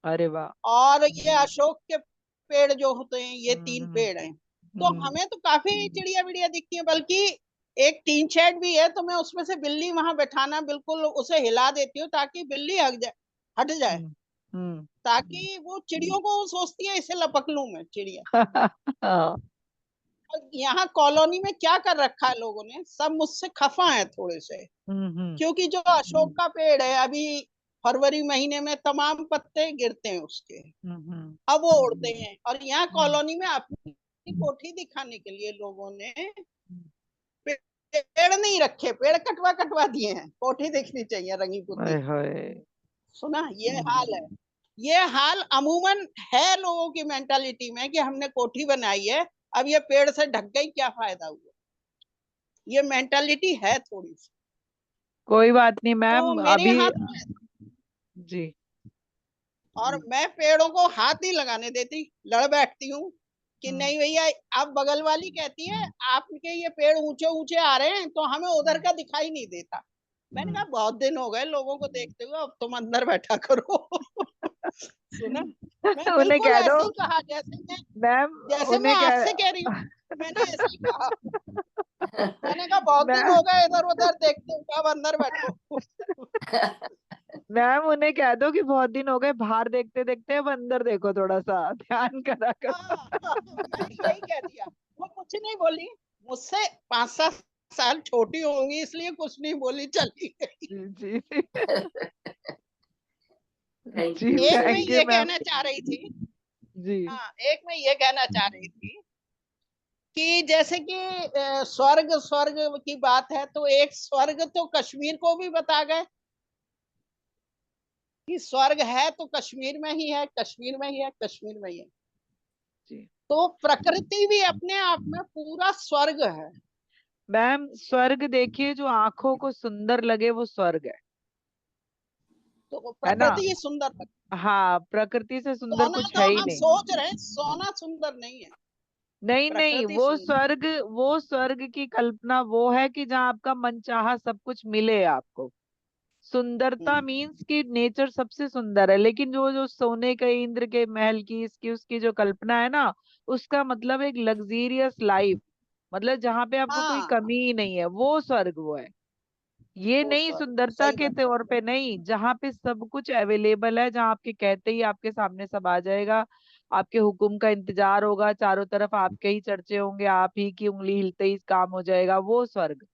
अरे वाह। और ये अशोक के पेड़ जो होते हैं ये 3 हम्म पेड़ हैं। तो हम्म हमें तो काफी चिड़िया विड़िया दिखती है, बल्कि एक टीन शेड भी है, तो मैं उसमें से बिल्ली वहां बैठाना, बिल्कुल उसे हिला देती हूँ ताकि बिल्ली हट जाए, हम्म हम्म। ताकि वो चिड़ियों को सोचती है इसे लपक लूं मैं चिड़िया। हाँ, और यहाँ कॉलोनी में क्या कर रखा है लोगों ने, सब मुझसे खफा है थोड़े से, हम्म। क्योंकि जो अशोक का पेड़ है अभी फरवरी महीने में तमाम पत्ते गिरते हैं उसके, हम्म। अब वो उड़ते हैं, और यहाँ कॉलोनी में अपनी कोठी दिखाने के लिए लोगों ने पेड़ नहीं रखे, पेड़ कटवा कटवा दिए हैं, कोठी देखनी चाहिए रंगी पुती। हाय हाय। सुना, ये हाल है। ये हाल अमूमन है लोगों की मेंटालिटी में कि हमने कोठी बनाई है, अब ये पेड़ से ढक गई, क्या फायदा हुआ, ये मेंटालिटी है थोड़ी सी। कोई बात नहीं तो मैम, मेरे अभी। हाथ में, जी। और मैं पेड़ों को हाथ नहीं लगाने देती, लड़ बैठती हूँ कि नहीं भैया। अब बगल वाली कहती है आपके ये पेड़ ऊंचे ऊंचे आ रहे हैं तो हमें उधर का दिखाई नहीं देता। मैंने कहा बहुत दिन हो गए लोगों को देखते हुए, अब तुम अंदर बैठा करो। सुना, मैं उन्हें बिल्कुल कह दो ऐसे ही कहा मैम, जैसे मैं उन्हें आपसे कह। कह रही हूँ, मैंने ऐसे ही कहा। मैंने कहा बहुत दिन मैं हो गए इधर उधर देखते हुए, अब अंदर बैठो। मैम उन्हें कह दो कि बहुत दिन हो गए बाहर देखते देखते, अब अंदर देखो, थोड़ा सा ध्यान करा हाँ, करो। मैंने यही कह दिया। वो कुछ नहीं बोली, मुझसे 5-7 साल छोटी होंगी, इसलिए कुछ नहीं बोली, चली गई। जी जी। थैंक जी यू एक मैं थैंक यू ये मैम। कहना चाह रही थी, जी। हाँ एक मैं ये कहना चाह रही थी कि जैसे कि स्वर्ग स्वर्ग की बात है, तो एक स्वर्ग तो कश्मीर को भी बता गए कि स्वर्ग है तो कश्मीर में ही है, कश्मीर में ही है, कश्मीर में ही है। जी तो प्रकृति भी अपने आप में पूरा स्वर्ग है। मैम, स्वर्ग देखिए, जो आंखों को सुंदर लगे वो स्वर्ग तो वो है ना? प्रकृति ही सुंदर लगती हाँ, प्रकृति से है। सुंदर सोना कुछ तो है ही हम नहीं। सोच रहे हैं सोना सुंदर नहीं है, नहीं नहीं, प्रकृति वो सुंदर। स्वर्ग, वो स्वर्ग की कल्पना वो है कि जहाँ आपका मन चाहा सब कुछ मिले आपको। सुंदरता हम्म, मीन्स कि नेचर सबसे सुंदर है, लेकिन जो जो सोने के इंद्र के महल की इसकी उसकी जो कल्पना है ना, उसका मतलब एक लग्जीरियस लाइफ, मतलब जहाँ पे आपको कोई हाँ कमी ही नहीं है, वो स्वर्ग वो है। ये वो नहीं स्वर्ग, सुंदरता सही के बात। तौर पे नहीं, जहाँ पे सब कुछ अवेलेबल है, जहाँ आपके कहते ही आपके सामने सब आ जाएगा, आपके हुक्म का इंतजार होगा, चारों तरफ आपके ही चर्चे होंगे, आप ही की उंगली हिलते ही काम हो जाएगा, वो स्वर्ग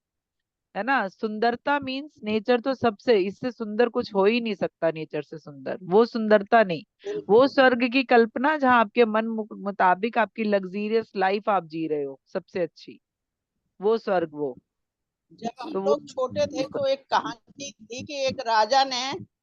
है ना। सुंदरता मीन्स नेचर तो सबसे, इससे सुंदर कुछ हो ही नहीं सकता, नेचर से सुंदर वो सुंदरता नहीं। बिल्कुल। वो स्वर्ग की कल्पना जहाँ आपके मन मुताबिक आपकी लग्जीरियस लाइफ आप जी रहे हो सबसे अच्छी, वो स्वर्ग वो। जब हम तो वो लोग छोटे थे बिल्कुल। तो एक कहानी थी कि एक राजा ने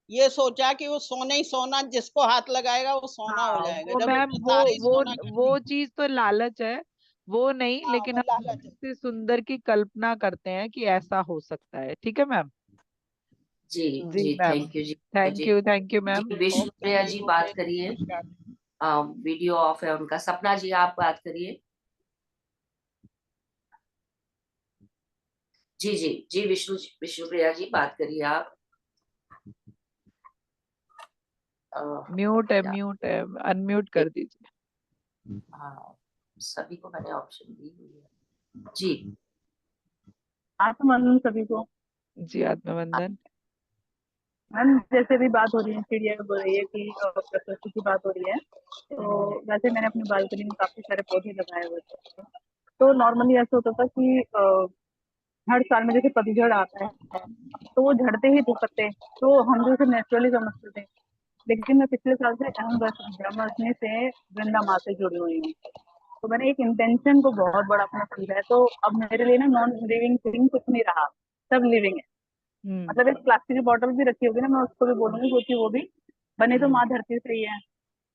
ये सोचा कि वो सोने ही सोना, जिसको हाथ लगाएगा वो सोना हो हाँ जाएगा, वो जब मैम, उसने सारे ही सोना कर वो दिया। चीज तो लालच है, वो नहीं, हाँ लेकिन वो हम लोग लालच है। इससे सुंदर की कल्पना करते हैं कि ऐसा हो सकता है। ठीक है मैम। जी जी जी मैम। थैंक यू जी। थैंक जी यू, थैंक यू मैम। जी ओके विष्णुप्रिया जी, जी ओके, बात करिए। नमस्कार। वीडियो ऑफ है उनका। सपना जी आप बात करिए। जी जी जी विष्णुप्रिया जी बात करिए आप। अ, या म्यूट है, अनम्यूट कर दीजिए। हाँ, सभी को मैंने ऑप्शन दी हुई है जी। आत्मबंधन सभी को। जी आत्मबंधन। मैम जैसे भी बात हो रही है, चिड़िया बोल रही है कि प्रकृति की बात हो रही है, तो वैसे मैंने अपनी बालकनी में काफी सारे पौधे लगाए हुए थे। तो नॉर्मली ऐसा होता था कि हर साल में जैसे पतझड़ आता है तो वो झड़ते ही थे पत्ते, तो हम जो उसे नेचुरली समझते थे। लेकिन मैं पिछले साल से अहम ब्रह्माष्टमी से वृंदा माँ से जुड़ी हुई हूँ, तो मैंने एक इंटेंशन को बहुत बड़ा अपना समझा है। तो अब मेरे लिए ना नॉन लिविंग थिंग कुछ नहीं रहा, सब लिविंग है। मतलब एक प्लास्टिक की बॉटल भी रखी होगी ना, मैं उसको भी बोलूंगी क्योंकि वो भी बने तो माँ धरती से ही है,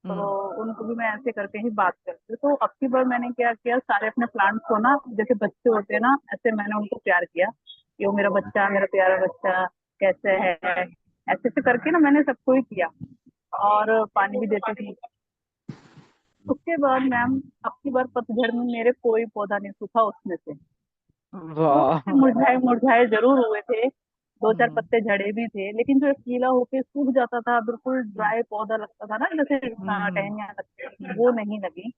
तो उनको भी मैं ऐसे करके ही बात करती हूँ। तो अब की बार मैंने क्या किया, सारे अपने प्लांट्स को ना जैसे बच्चे होते हैं ना, ऐसे मैंने उनको प्यार किया कि वो मेरा बच्चा, मेरा प्यारा बच्चा कैसे है, ऐसे ऐसे करके ना मैंने सबको ही किया और पानी भी देती थी। उसके बाद मैम अब की बार पतझड़ में मेरे कोई पौधा नहीं सूखा उसमें से। वाह। थोड़े मुरझाए मुरझाए जरूर हुए थे, दो चार हम्म पत्ते झड़े भी थे, लेकिन जो गीला होके सूख जाता था, बिल्कुल ड्राई पौधा लगता था ना, जैसे हम्म टहनियाँ लगती थी, वो नहीं लगी।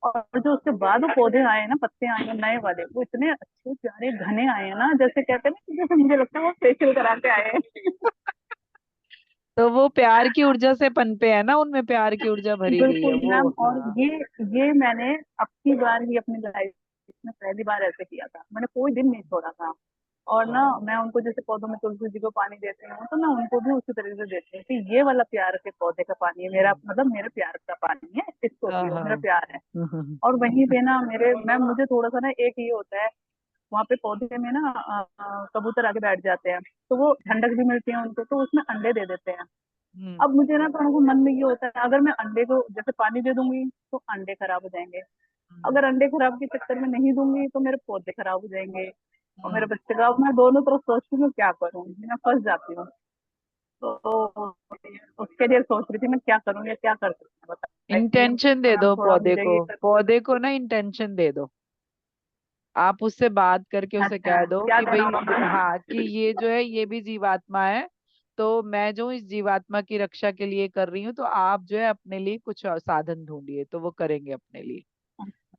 और जो उसके बाद वो पौधे आए ना, पत्ते आए हैं नए वाले, वो इतने अच्छे प्यारे घने आए हैं ना, जैसे कहते हैं ना कि जैसे मुझे लगता है वो फेशियल करा के आए हैं। तो वो प्यार की ऊर्जा से पनपे है ना, उनमें प्यार की ऊर्जा भरी गई है बिल्कुल वो। मैम। और हाँ। ये मैंने अब की बार ही अपनी लाइफ में पहली बार ऐसे किया था, मैंने कोई दिन नहीं छोड़ा था। और ना मैं उनको जैसे पौधों में तुलसी जी को पानी देती हूँ, तो मैं उनको भी उसी तरीके से देती हूँ कि ये वाला प्यार के पौधे का पानी है मेरा, मतलब मेरे प्यार का पानी है, इसको हाँ पियो, हाँ। मेरा प्यार है। हम्म। और वहीं पे ना मेरे मैम मुझे थोड़ा सा ना एक ये होता है, वहाँ पे पौधे में ना कबूतर आके बैठ जाते हैं, तो वो ठंडक भी मिलती है उनको, तो उसमें अंडे दे देते हैं। हम्म, अब मुझे ना थोड़ा सा मन में ये होता है, अगर मैं अंडे को जैसे पानी दे दूंगी तो अंडे खराब हो जाएंगे, अगर अंडे खराब के चक्कर में नहीं दूंगी तो मेरे पौधे खराब हो जाएंगे और मेरे बच्चे का। अब मैं दोनों तरफ सोचती हूँ क्या करूँ, मैं फंस जाती हूँ। तो उसके लिए सोच रही थी मैं क्या करूँ या क्या कर सकती हूँ, बताइए इंटेंशन दे मैम, दो थोड़ा पौधे मुझे को, ये पौधे को ना इंटेंशन दे दो। आप उससे बात करके उसे अच्छा कह दो क्या कि देना भाई, होगा? हाँ, कि ये जो है ये भी जीवात्मा है, तो मैं जो इस जीवात्मा की रक्षा के लिए कर रही हूँ, तो आप जो है अपने लिए कुछ और साधन ढूंढिए, तो वो करेंगे अपने लिए।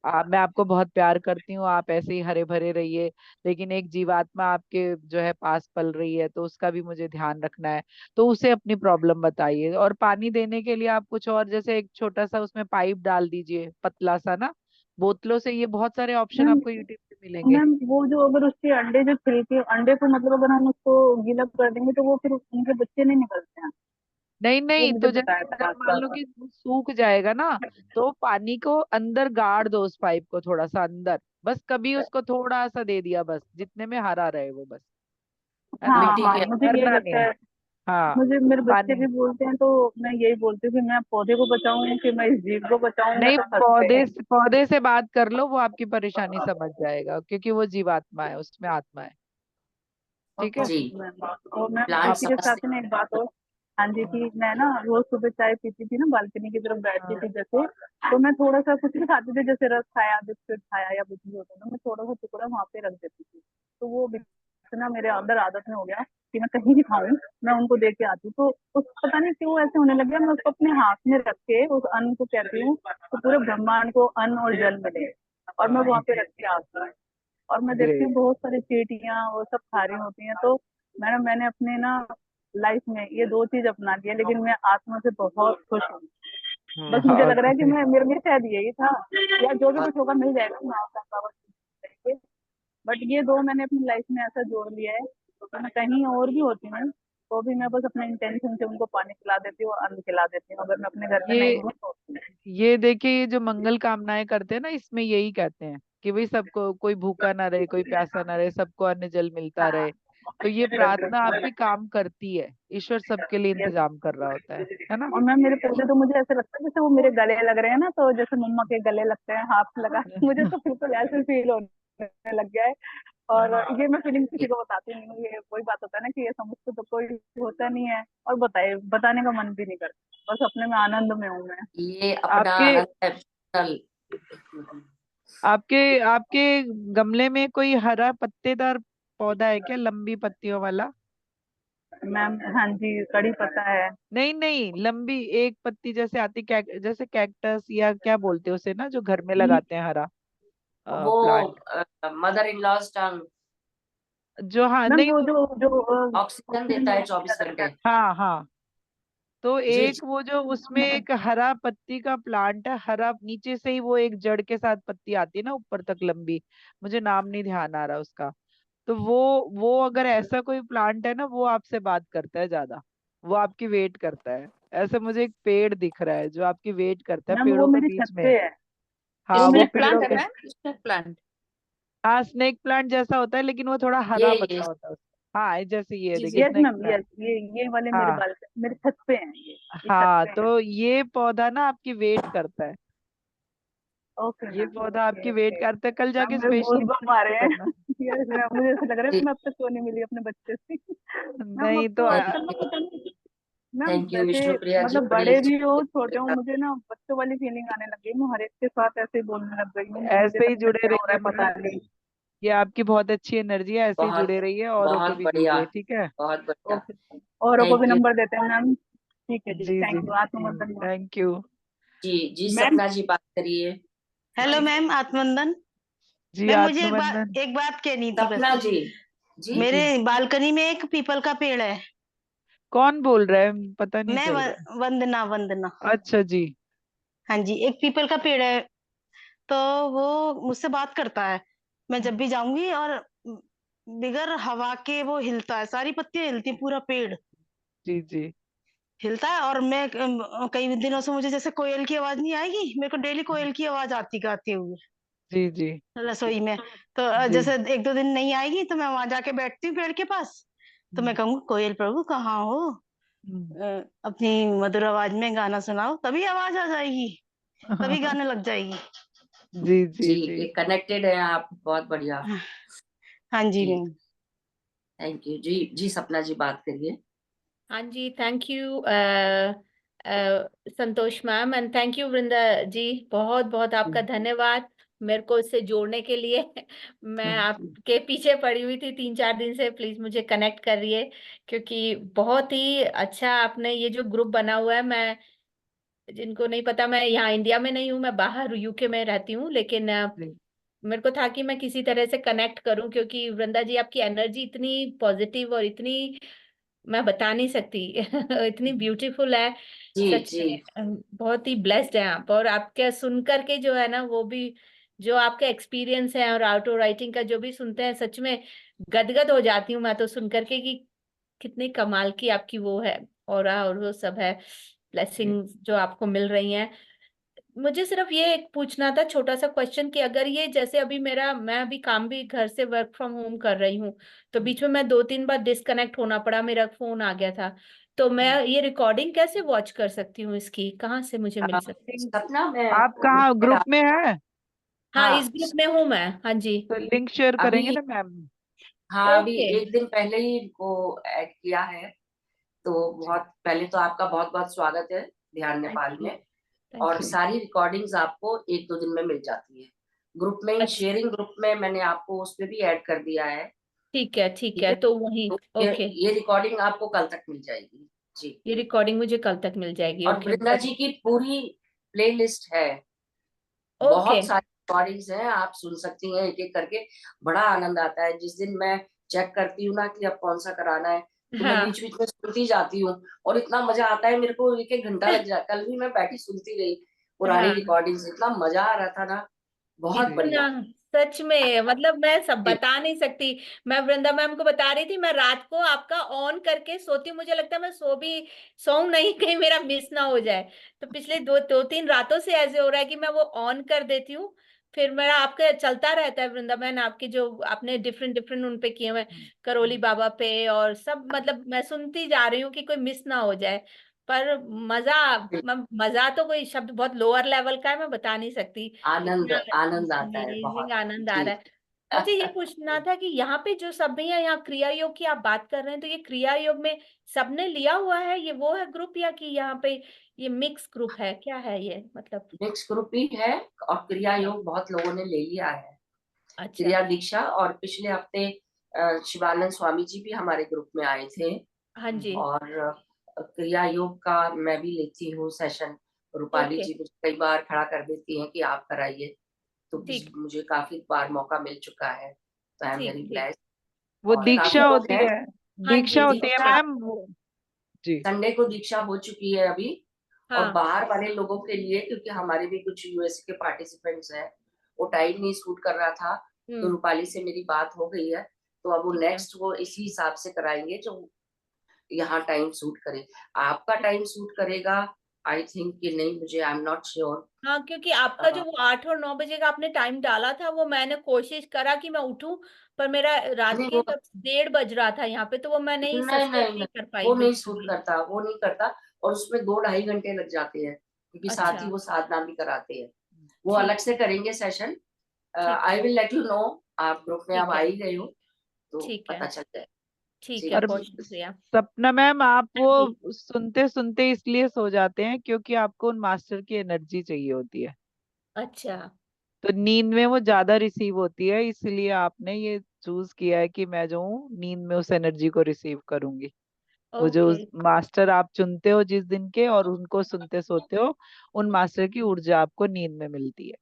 मैं आपको बहुत प्यार करती हूँ, आप ऐसे ही हरे भरे रहिए, लेकिन एक जीवात्मा आपके जो है पास पल रही है, तो उसका भी मुझे ध्यान रखना है। तो उसे अपनी प्रॉब्लम बताइए, और पानी देने के लिए आप कुछ और, जैसे एक छोटा सा उसमें पाइप डाल दीजिए, पतला सा ना, बोतलों से, ये बहुत सारे ऑप्शन मैम आपको यूट्यूब पे मिलेंगे। मैम वो जो अगर उसके अंडे जो छिलके अंडे को मतलब अगर हम उसको गीला कर देंगे तो वो फिर उनके बच्चे नहीं निकलते हैं, नहीं वो नहीं, मुझे तो जैसे बताया जब था मान लो आसपास। कि वो सूख जाएगा ना, तो पानी को अंदर गाड़ दो, उस पाइप को थोड़ा सा अंदर, बस कभी उसको थोड़ा सा दे दिया, बस जितने में हरा रहे वो, बस, है ना, हाँ मिट्टी हाँ के मुझे यही करना नहीं लगता है। है। हाँ, मुझे मेरे बच्चे पानी भी बोलते हैं, तो मैं यही बोलती हूँ कि मैं पौधे को बचाऊं कि मैं इस जीव को बचाऊं, मैं नहीं, तो फंस पौधे गई। से पौधे से बात कर लो, वो आपकी परेशानी समझ जाएगा, क्योंकि वो जीवात्मा है, उसमें आत्मा है। ठीक है। ओके जी, मैम। और मैम प्लांट इसी के साथ समझते में एक बात और, हाँ जी, कि मैं ना रोज सुबह चाय पीती थी ना, बालकनी की तरफ बैठती हाँ। थी जैसे, तो मैं थोड़ा सा कुछ भी खाती थी, जैसे रस खाया, बिस्किट खाया या कुछ भी होता था, मैं थोड़ा सा टुकड़ा वहां पे रख देती थी। तो वो इतना मेरे अंदर आदत में हो गया कि मैं कहीं भी खाऊं मैं उनको दे के आती हूँ। तो उस पता नहीं क्यों ऐसे होने लग गया, मैं उसको अपने हाथ में रख के उस अन्न को कहती हूँ तो पूरे ब्रह्मांड को अन्न और जल मिले, और मैं वहां पे रख के आती हूँ। और मैं देखती हूँ ग्रेट। बहुत सारी चींटियां वो सब खा रही होती हैं। तो मैंने अपने ना लाइफ में ये दो चीज अपना लिया, लेकिन मैं आत्मा से बहुत खुश हूँ। बस मुझे लग रहा है कि बहुत। मैं मेरे लिए शायद यही था, या जो भी बहुत कुछ होगा मिल जाएगा मैं आपका बाबा। बट ये दो मैंने अपनी लाइफ में ऐसा जोड़ लिया है कि मैं कहीं और भी होती हूँ तो भी मैं बस अपने इंटेंशन से उनको पानी पिला देती हूँ और अन्न खिला देती हूँ, अगर मैं अपने घर पे नहीं ये हूँ तो। ये देखिए, ये जो मंगल कामनाएं करते हैं ना, इसमें यही कहते हैं कि भाई सबको, कोई भूखा ना रहे, कोई प्यासा ना रहे, सबको अन्न जल मिलता हाँ रहे। तो ये प्रार्थना आपकी काम करती है, ईश्वर सबके लिए yes। इंतजाम कर रहा होता है ना। और मैम मेरे पौधे तो मुझे ऐसे लगता है जैसे वो मेरे गले लग रहे हैं ना, तो जैसे मम्मा के गले लगते हैं हाथ लगा मुझे तो बिल्कुल ऐसे फील होने लग गया है। और ये मैं फीलिंग किसी को बताती नहीं हूँ, ये वही बात होता है ना कि ये समझते तो कोई होता नहीं है, और बताने का मन भी नहीं करता, बस अपने में आनंद में हूँ मैं। ये अपना आपके आनंद है personal। आपके आपके गमले में कोई हरा पत्तेदार पौधा है क्या, लंबी पत्तियों वाला? मैम हाँ जी, कड़ी पत्ता है। नहीं नहीं, लंबी एक पत्ती जैसे आती, जैसे कैक्टस, या क्या बोलते हैं उसे ना, जो घर में न- लगाते हैं, हरा वो प्लांट। मदर इन लॉज टंग जो, हाँ, मैम नहीं वो वो, जो जो ऑक्सीजन ऑक्सीजन देता है देने के 24 घंटे। लिए हाँ हाँ, तो जी जी। एक वो जो उसमें एक हरा पत्ती का प्लांट है, हरा नीचे से ही वो एक जड़ के साथ पत्ती आती है ना ऊपर तक लंबी, मुझे नाम नहीं ध्यान आ रहा उसका। तो वो अगर ऐसा कोई प्लांट है ना, वो आपसे बात करता है ज्यादा, वो आपकी वेट करता है। ऐसे मुझे एक पेड़ दिख रहा है जो आपकी वेट करता है, मैम वो पेड़ों के मेरी बीच छत में पे है। है। हाँ, वो स्नेक पेड़ों प्लांट है के, मैम, स्नेक प्लांट। हाँ स्नेक प्लांट जैसा होता है, लेकिन वो थोड़ा हरा ये पत्ता होता है उसका। हाँ, जैसे ये जी देखिए जी yes snake ma'am, plant. Yes, ये वाले मेरे हाँ। बाल मेरे छत पे हैं, ये छत हाँ, पे हैं। तो ये पौधा ना आपकी वेट करता है। ओके ये मैम, पौधा ओके आपकी वेट ओके। करता है, कल मैम जाके मेरे स्पेशली गूज़बम्प आ रहे करना। हैं। यस मैम, मुझे ऐसा लग रहा है जी। कि मैं अब तक सो नहीं मिली अपने बच्चे से। मैम नहीं तो आपको आजकल मैं पता नहीं, मैम थैंक यू वैसे विष्णुप्रिया जी, मतलब बड़ी बड़े अच्छी भी हो छोटे हो, बात। मुझे ना बच्चों वाली फीलिंग आने लग गई। मैं हर एक के साथ ऐसे ही बोलने लग गई हूँ, मुझे ऐसे ही लगता है जुड़े क्या हो रहा रहिए है पता मैम, नहीं। ये आपकी बहुत अच्छी एनर्जी है, ऐसे ही बहुत जुड़े रहिए, औरों को बहुत भी बढ़िया, दीजिए, ठीक है। बहुत बढ़िया। ओके, औरों को भी थैंक यू। नंबर देते हैं मैम। ठीक है जी, जी जी, थैंक यू, आत्मबंधन। Thank you. जी जी, मैम, सपना जी बात करिए। हेलो मैम, आत्मनंदन। जी मैम मुझे आत्मबंधन। एक बात कहनी थी सपना बस। जी। जी मेरे जी, बालकनी में एक पीपल का पेड़ है। कौन बोल रहा है, पता नहीं मैं चल रहा वंदना, वंदना। है। अच्छा जी। हाँ जी, एक पीपल का पेड़ है। तो वो मुझसे बात करता है। मैं जब भी जाऊंगी और बिगर हवा के वो हिलता है, सारी पत्तियां हिलती हैं, पूरा पेड़ जी जी हिलता है। और मैं कई दिनों से मुझे जैसे कोयल की आवाज नहीं आएगी, मेरे को डेली कोयल की आवाज आती गाते हुए जी जी रसोई में। तो जी। जैसे एक दो दिन नहीं आएगी तो मैं वहां जाके बैठती हूँ पेड़ के पास। तो मैं कहूंगी, कोयल प्रभु कहाँ हो? हम्म। अपनी मधुर आवाज में गाना सुनाओ, तभी आवाज आ जाएगी, तभी गाने लग जाएगी। जी जी जी, जी। ये कनेक्टेड है आप, बहुत बढ़िया। हाँ जी जी, मैम। थैंक यू जी। जी सपना जी बात करिए। हाँ जी, thank you Santosh ma'am, and thank you Vrinda ji, बहुत बहुत आपका धन्यवाद मेरे को इससे जोड़ने के लिए। मैं आपके पीछे पड़ी हुई थी 3-4 दिन से, प्लीज मुझे कनेक्ट करिए, क्योंकि बहुत ही अच्छा आपने ये जो ग्रुप बना हुआ है। मैं, जिनको नहीं पता, मैं यहाँ इंडिया में नहीं हूँ, मैं बाहर यूके में रहती हूँ, लेकिन जी मेरे को था कि मैं किसी तरह से कनेक्ट करूं, क्योंकि वृंदा जी आपकी एनर्जी इतनी पॉजिटिव और इतनी, मैं बता नहीं सकती, इतनी ब्यूटीफुल है। जी सच जी में बहुत ही ब्लेस्ड है आप, और आपके सुन करके जो है ना, वो भी जो आपके एक्सपीरियंस है और आउटडोर राइटिंग का जो भी सुनते हैं, सच में गदगद हो जाती हूँ मैं तो सुन करके कि कितनी कमाल की आपकी वो है, और वो सब है, ब्लेसिंग्स जो आपको मिल रही हैं। मुझे सिर्फ ये एक पूछना था, छोटा सा क्वेश्चन, कि अगर ये जैसे अभी मैं अभी काम भी घर से वर्क फ्रॉम होम कर रही हूँ, तो बीच में मैं 2-3 बार डिस्कनेक्ट होना पड़ा, मेरा फोन आ गया था, तो मैं ये रिकॉर्डिंग कैसे वॉच कर सकती हूँ? इसकी कहाँ से मुझे मिल सकती है? सपना, मैं आप ग्रुप कहाँ में ग्रुप में है? हाँ, इस हाँ, ग्रुप में हूँ मैं, हाँ जी। तो लिंक शेयर करेंगे अभी ना मैम। हाँ, अभी ओके। एक दिन पहले ही इनको ऐड किया है। तो बहुत पहले तो आपका बहुत बहुत स्वागत है ध्यान थैंक नेपाल यू, में। थैंक और यू। सारी रिकॉर्डिंग्स आपको 1-2 दिन में मिल जाती है। ग्रुप में ही, अच्छा, शेयरिंग ग्रुप में मैंने आपको उस पे भी ऐड कर दिया है। ठीक है, ठीक ठीक है, है, तो वही। तो ओके, ये रिकॉर्डिंग आपको कल तक मिल जाएगी। जी। ये रिकॉर्डिंग मुझे कल तक मिल जाएगी। और ओके, वृंदा जी की पूरी प्लेलिस्ट है, ओके। बहुत सारी रिकॉर्डिंग्स हैं, आप सुन सकती हैं एक एक करके। बड़ा आनंद आता है जिस दिन मैं चेक करती हूँ ना कि अब कौन सा कराना है, तो मैं हाँ। बीच बीच में सुनती जाती हूँ। और इतना मजा आता है मेरे को, 1-1 घंटा लग जाता। कल भी मैं बैठी सुनती रही पुरानी हाँ, रिकॉर्डिंग्स, इतना मजा आ रहा था ना, बहुत जी इतना, बढ़िया। सच में मतलब मैं सब जी बता नहीं सकती। मैं वृंदा मैम को बता रही थी, मैं रात को आपका ऑन करके सोती हूँ, मुझे लगता है मैं सोऊं नहीं, कहीं मेरा मिस ना हो जाए। तो पिछले 2-3 रातों से ऐसे हो रहा है कि मैं वो ऑन कर देती हूँ, फिर मेरा आपका चलता रहता है। वृंदा मैम आपके जो आपने डिफरेंट डिफरेंट उन पे किए हुए, करोली बाबा पे और सब, मतलब मैं सुनती जा रही हूँ कि कोई मिस ना हो जाए। पर मजा, मजा तो कोई शब्द बहुत लोअर लेवल का है, मैं बता नहीं सकती। आनंद, इतना आनंद आता है अमेजिंग बहुत। आनंद आ जी रहा है। मुझे ये पूछना था कि यहाँ पे जो सब भी है, यहाँ क्रिया योग की आप बात कर रहे हैं, तो ये क्रिया योग में सबने लिया हुआ है, ये वो है ग्रुप, या कि यहाँ पे ये मिक्स ग्रुप है, क्या है ये मतलब? नेक्स्ट ग्रुप ही है। और क्रिया योग बहुत लोगों ने ले लिया है, अच्छा। क्रिया दीक्षा। और पिछले हफ्ते शिवानंद स्वामी जी भी हमारे ग्रुप में आए थे। हाँ जी। और क्रिया योग का मैं भी लेती हूँ सेशन। रूपाली ओके, जी मुझे कई बार खड़ा कर देती हैं कि आप कराइए, तो ठीक, मुझे काफी बार मौका मिल चुका है, तो आई एम ठीक, वेरी ठीक। ब्लेस्ड। वो और काफी दीक्षा लोग होती हैं। है, हाँ दीक्षा जी, होती है दीक्षा, मैम वो। जी संडे को दीक्षा हो चुकी है अभी। और हाँ। बाहर वाले लोगों के लिए, क्योंकि हमारे भी कुछ यूएस के पार्टिसिपेंट्स हैं, वो टाइम नहीं सूट कर रहा था, तो हम्म। रूपाली से मेरी बात हो गई है। तो अब वो ठीक है। नेक्स्ट वो इसी हिसाब से कराएंगे जो यहाँ टाइम सूट करे। आपका टाइम सूट करेगा आई थिंक कि नहीं, मुझे आई एम नॉट श्योर। हाँ, क्योंकि आपका जो वो 8 और 9 बजे का आपने टाइम डाला था, वो मैंने कोशिश करा कि मैं उठूं, पर मेरा रात नहीं के वो 1:30 बज रहा था यहाँ पे, तो वो मैं नहीं नहीं सस्टेन नहीं नहीं नहीं, कर पाई वो नहीं बिल्कुल सूट भी। करता, वो नहीं करता। और उसमें 2-2.5 घंटे लग जाते हैं, क्योंकि साथ अच्छा, ही वो साधना भी कराते हैं। वो ठीक अलग से करेंगे सेशन। ठीक आई है, विल लेट यू नो। आप ग्रुप में अब ठीक आ है, ही गए हो तो ठीक है, पता चल जाए। ठीक ठीक है, है और बहुत जी। शुक्रिया। सपना मैम, आप हाँ जी। वो सुनते सुनते इसलिए सो जाते हैं क्योंकि आपको उन मास्टर की एनर्जी चाहिए होती है, अच्छा, तो नींद में वो ज्यादा रिसीव होती है, इसलिए आपने ये चूज किया है कि मैं जो हूँ नींद में उस एनर्जी को रिसीव करूंगी। वो जो ओके, मास्टर आप चुनते हो जिस दिन के और उनको सुनते सोते हो, उन मास्टर की ऊर्जा आपको नींद में मिलती है।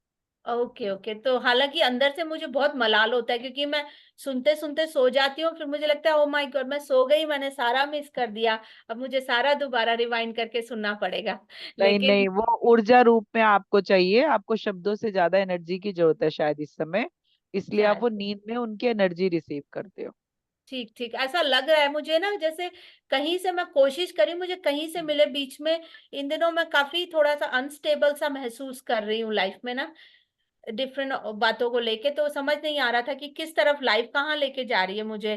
Okay, okay. तो हालांकि अंदर से मुझे बहुत मलाल होता है, क्योंकि मैं सुनते सुनते सो जाती हूँ, फिर मुझे लगता है ओ माय गॉड, मैं सो गई, मैंने सारा मिस कर दिया, अब मुझे सारा दोबारा रिवाइंड करके सुनना पड़ेगा। नहीं लेकिन नहीं, वो ऊर्जा रूप में आपको चाहिए, आपको शब्दों से ज्यादा एनर्जी की जरूरत है शायद इस समय, इसलिए आप शायद वो नींद में उनकी एनर्जी रिसीव करते हो। ठीक ठीक ऐसा लग रहा है मुझे ना, जैसे कहीं से मैं कोशिश करी, मुझे कहीं से मिले बीच में। इन दिनों मैं काफी थोड़ा सा अनस्टेबल सा महसूस कर रही हूँ लाइफ में ना, डिफरेंट बातों को लेके, तो समझ नहीं आ रहा था कि किस तरफ लाइफ कहाँ लेके जा रही है मुझे।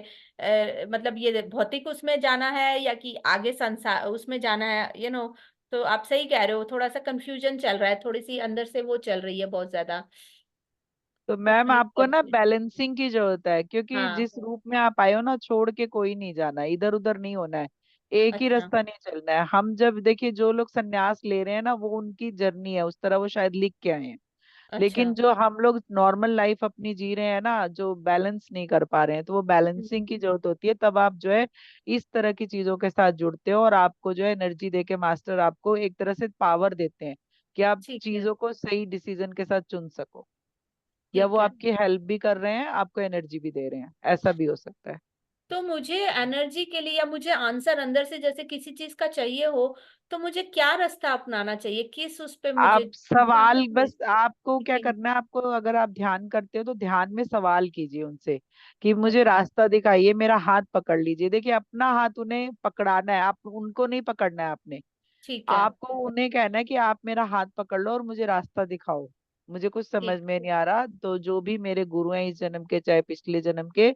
मतलब ये भौतिक उसमें जाना है या कि आगे संसार उसमें जाना है, तो आप सही कह रहे हो, थोड़ा सा कंफ्यूजन चल रहा है, थोड़ी सी अंदर से वो चल रही है बहुत ज्यादा। तो पता मैम नहीं आपको ना कैसे। बैलेंसिंग की जरूरत है, क्योंकि हाँ, जिस रूप में आप आए हो ना, छोड़ के कोई नहीं जाना है, इधर उधर नहीं होना है, एक ही अच्छा, रास्ता नहीं चलना है। हम जब देखिए जो लोग संन्यास ले रहे हैं ना, वो उनकी जर्नी है, उस तरह वो शायद लिख के आए हैं। अच्छा। लेकिन जो हम लोग नॉर्मल लाइफ अपनी जी रहे हैं ना, जो बैलेंस नहीं कर पा रहे हैं, तो वो बैलेंसिंग की जरूरत होती है। तब आप जो है इस तरह की चीजों के साथ जुड़ते हो, और आपको जो है एनर्जी देके मास्टर आपको एक तरह से पावर देते हैं कि आप ठीक है, चीजों को सही डिसीजन के साथ चुन सको, या वो ठीक है। आपकी हेल्प भी कर रहे हैं, आपको एनर्जी भी दे रहे हैं, ऐसा भी हो सकता है। तो मुझे एनर्जी के लिए या मुझे आंसर अंदर से जैसे किसी चीज का चाहिए हो, तो मुझे क्या रास्ता अपनाना चाहिए, किस उस पे मुझे आप कहाँ सवाल, से बस आपको क्या सीखेंगे? करना है, आपको अगर आप ध्यान करते हो तो ध्यान में सवाल कीजिए उनसे कि मुझे अच्छा, रास्ता दिखाइए, मेरा हाथ पकड़ लीजिए। देखिए, अपना हाथ उन्हें पकड़ाना है, आप उनको नहीं पकड़ना है आपने। ठीक है, आपको उन्हें कहना है कि आप मेरा हाथ पकड़ लो और मुझे रास्ता दिखाओ, मुझे कुछ समझ ठीक, में नहीं आ रहा। तो जो भी मेरे गुरु हैं इस जन्म के चाहे पिछले जन्म के,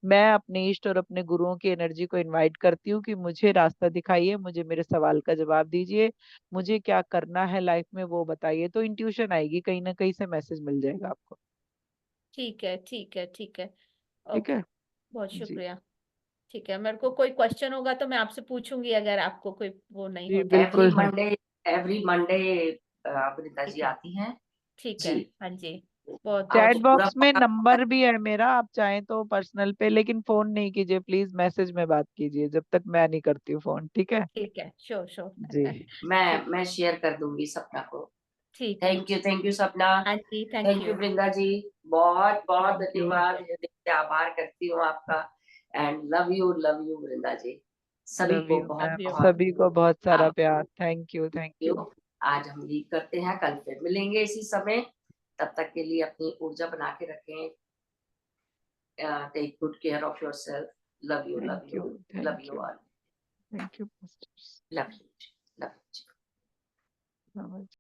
मैं अपने इष्ट और अपने गुरुओं की एनर्जी को इनवाइट करती हूँ कि मुझे रास्ता दिखाइए, मुझे मेरे सवाल का जवाब दीजिए, मुझे क्या करना है लाइफ में वो बताइए। तो इंट्यूशन आएगी, कहीं ना कहीं से मैसेज मिल जाएगा आपको। ठीक है, ठीक है, ठीक है। ठीक ओके, है बहुत जी। शुक्रिया। ठीक है, मेरे को कोई क्वेश्चन होगा तो मैं आपसे पूछूंगी, अगर आपको कोई वो नहीं जी हो तो। एवरी बिल्कुल है। मंडे, एवरी मंडे वृंदा जी ठीक है, आती हैं ठीक है। जी। हाँ जी, बहुत बहुत चैट आज पूरा बॉक्स में नंबर भी है मेरा, आप चाहें तो पर्सनल पे, लेकिन फोन नहीं कीजिए प्लीज, मैसेज में बात कीजिए, जब तक मैं नहीं करती हूँ फोन। ठीक है ठीक है, श्योर जी। श्योर। मैं ठीक, मैं शेयर कर दूंगी सपना को। ठीक है। थैंक यू सपना। हाँ जी, thank thank you you. Vrinda ji, बहुत बहुत थैंक यू। धन्यवाद, हृदय से आभार करती हूँ आपका। एंड लव यू वृंदा जी। सभी लव को यू बहुत लव मैम, यू। बहुत सभी को बहुत सारा आभार। प्यार। Thank you, thank you. आज हम लीव करते हैं, कल फिर मिलेंगे इसी समय। तब तक के लिए अपनी ऊर्जा बना के रखें। Take good care of your self. Love you love thank you you, love thank you you, all. Thank you masters. Love you love you. समझ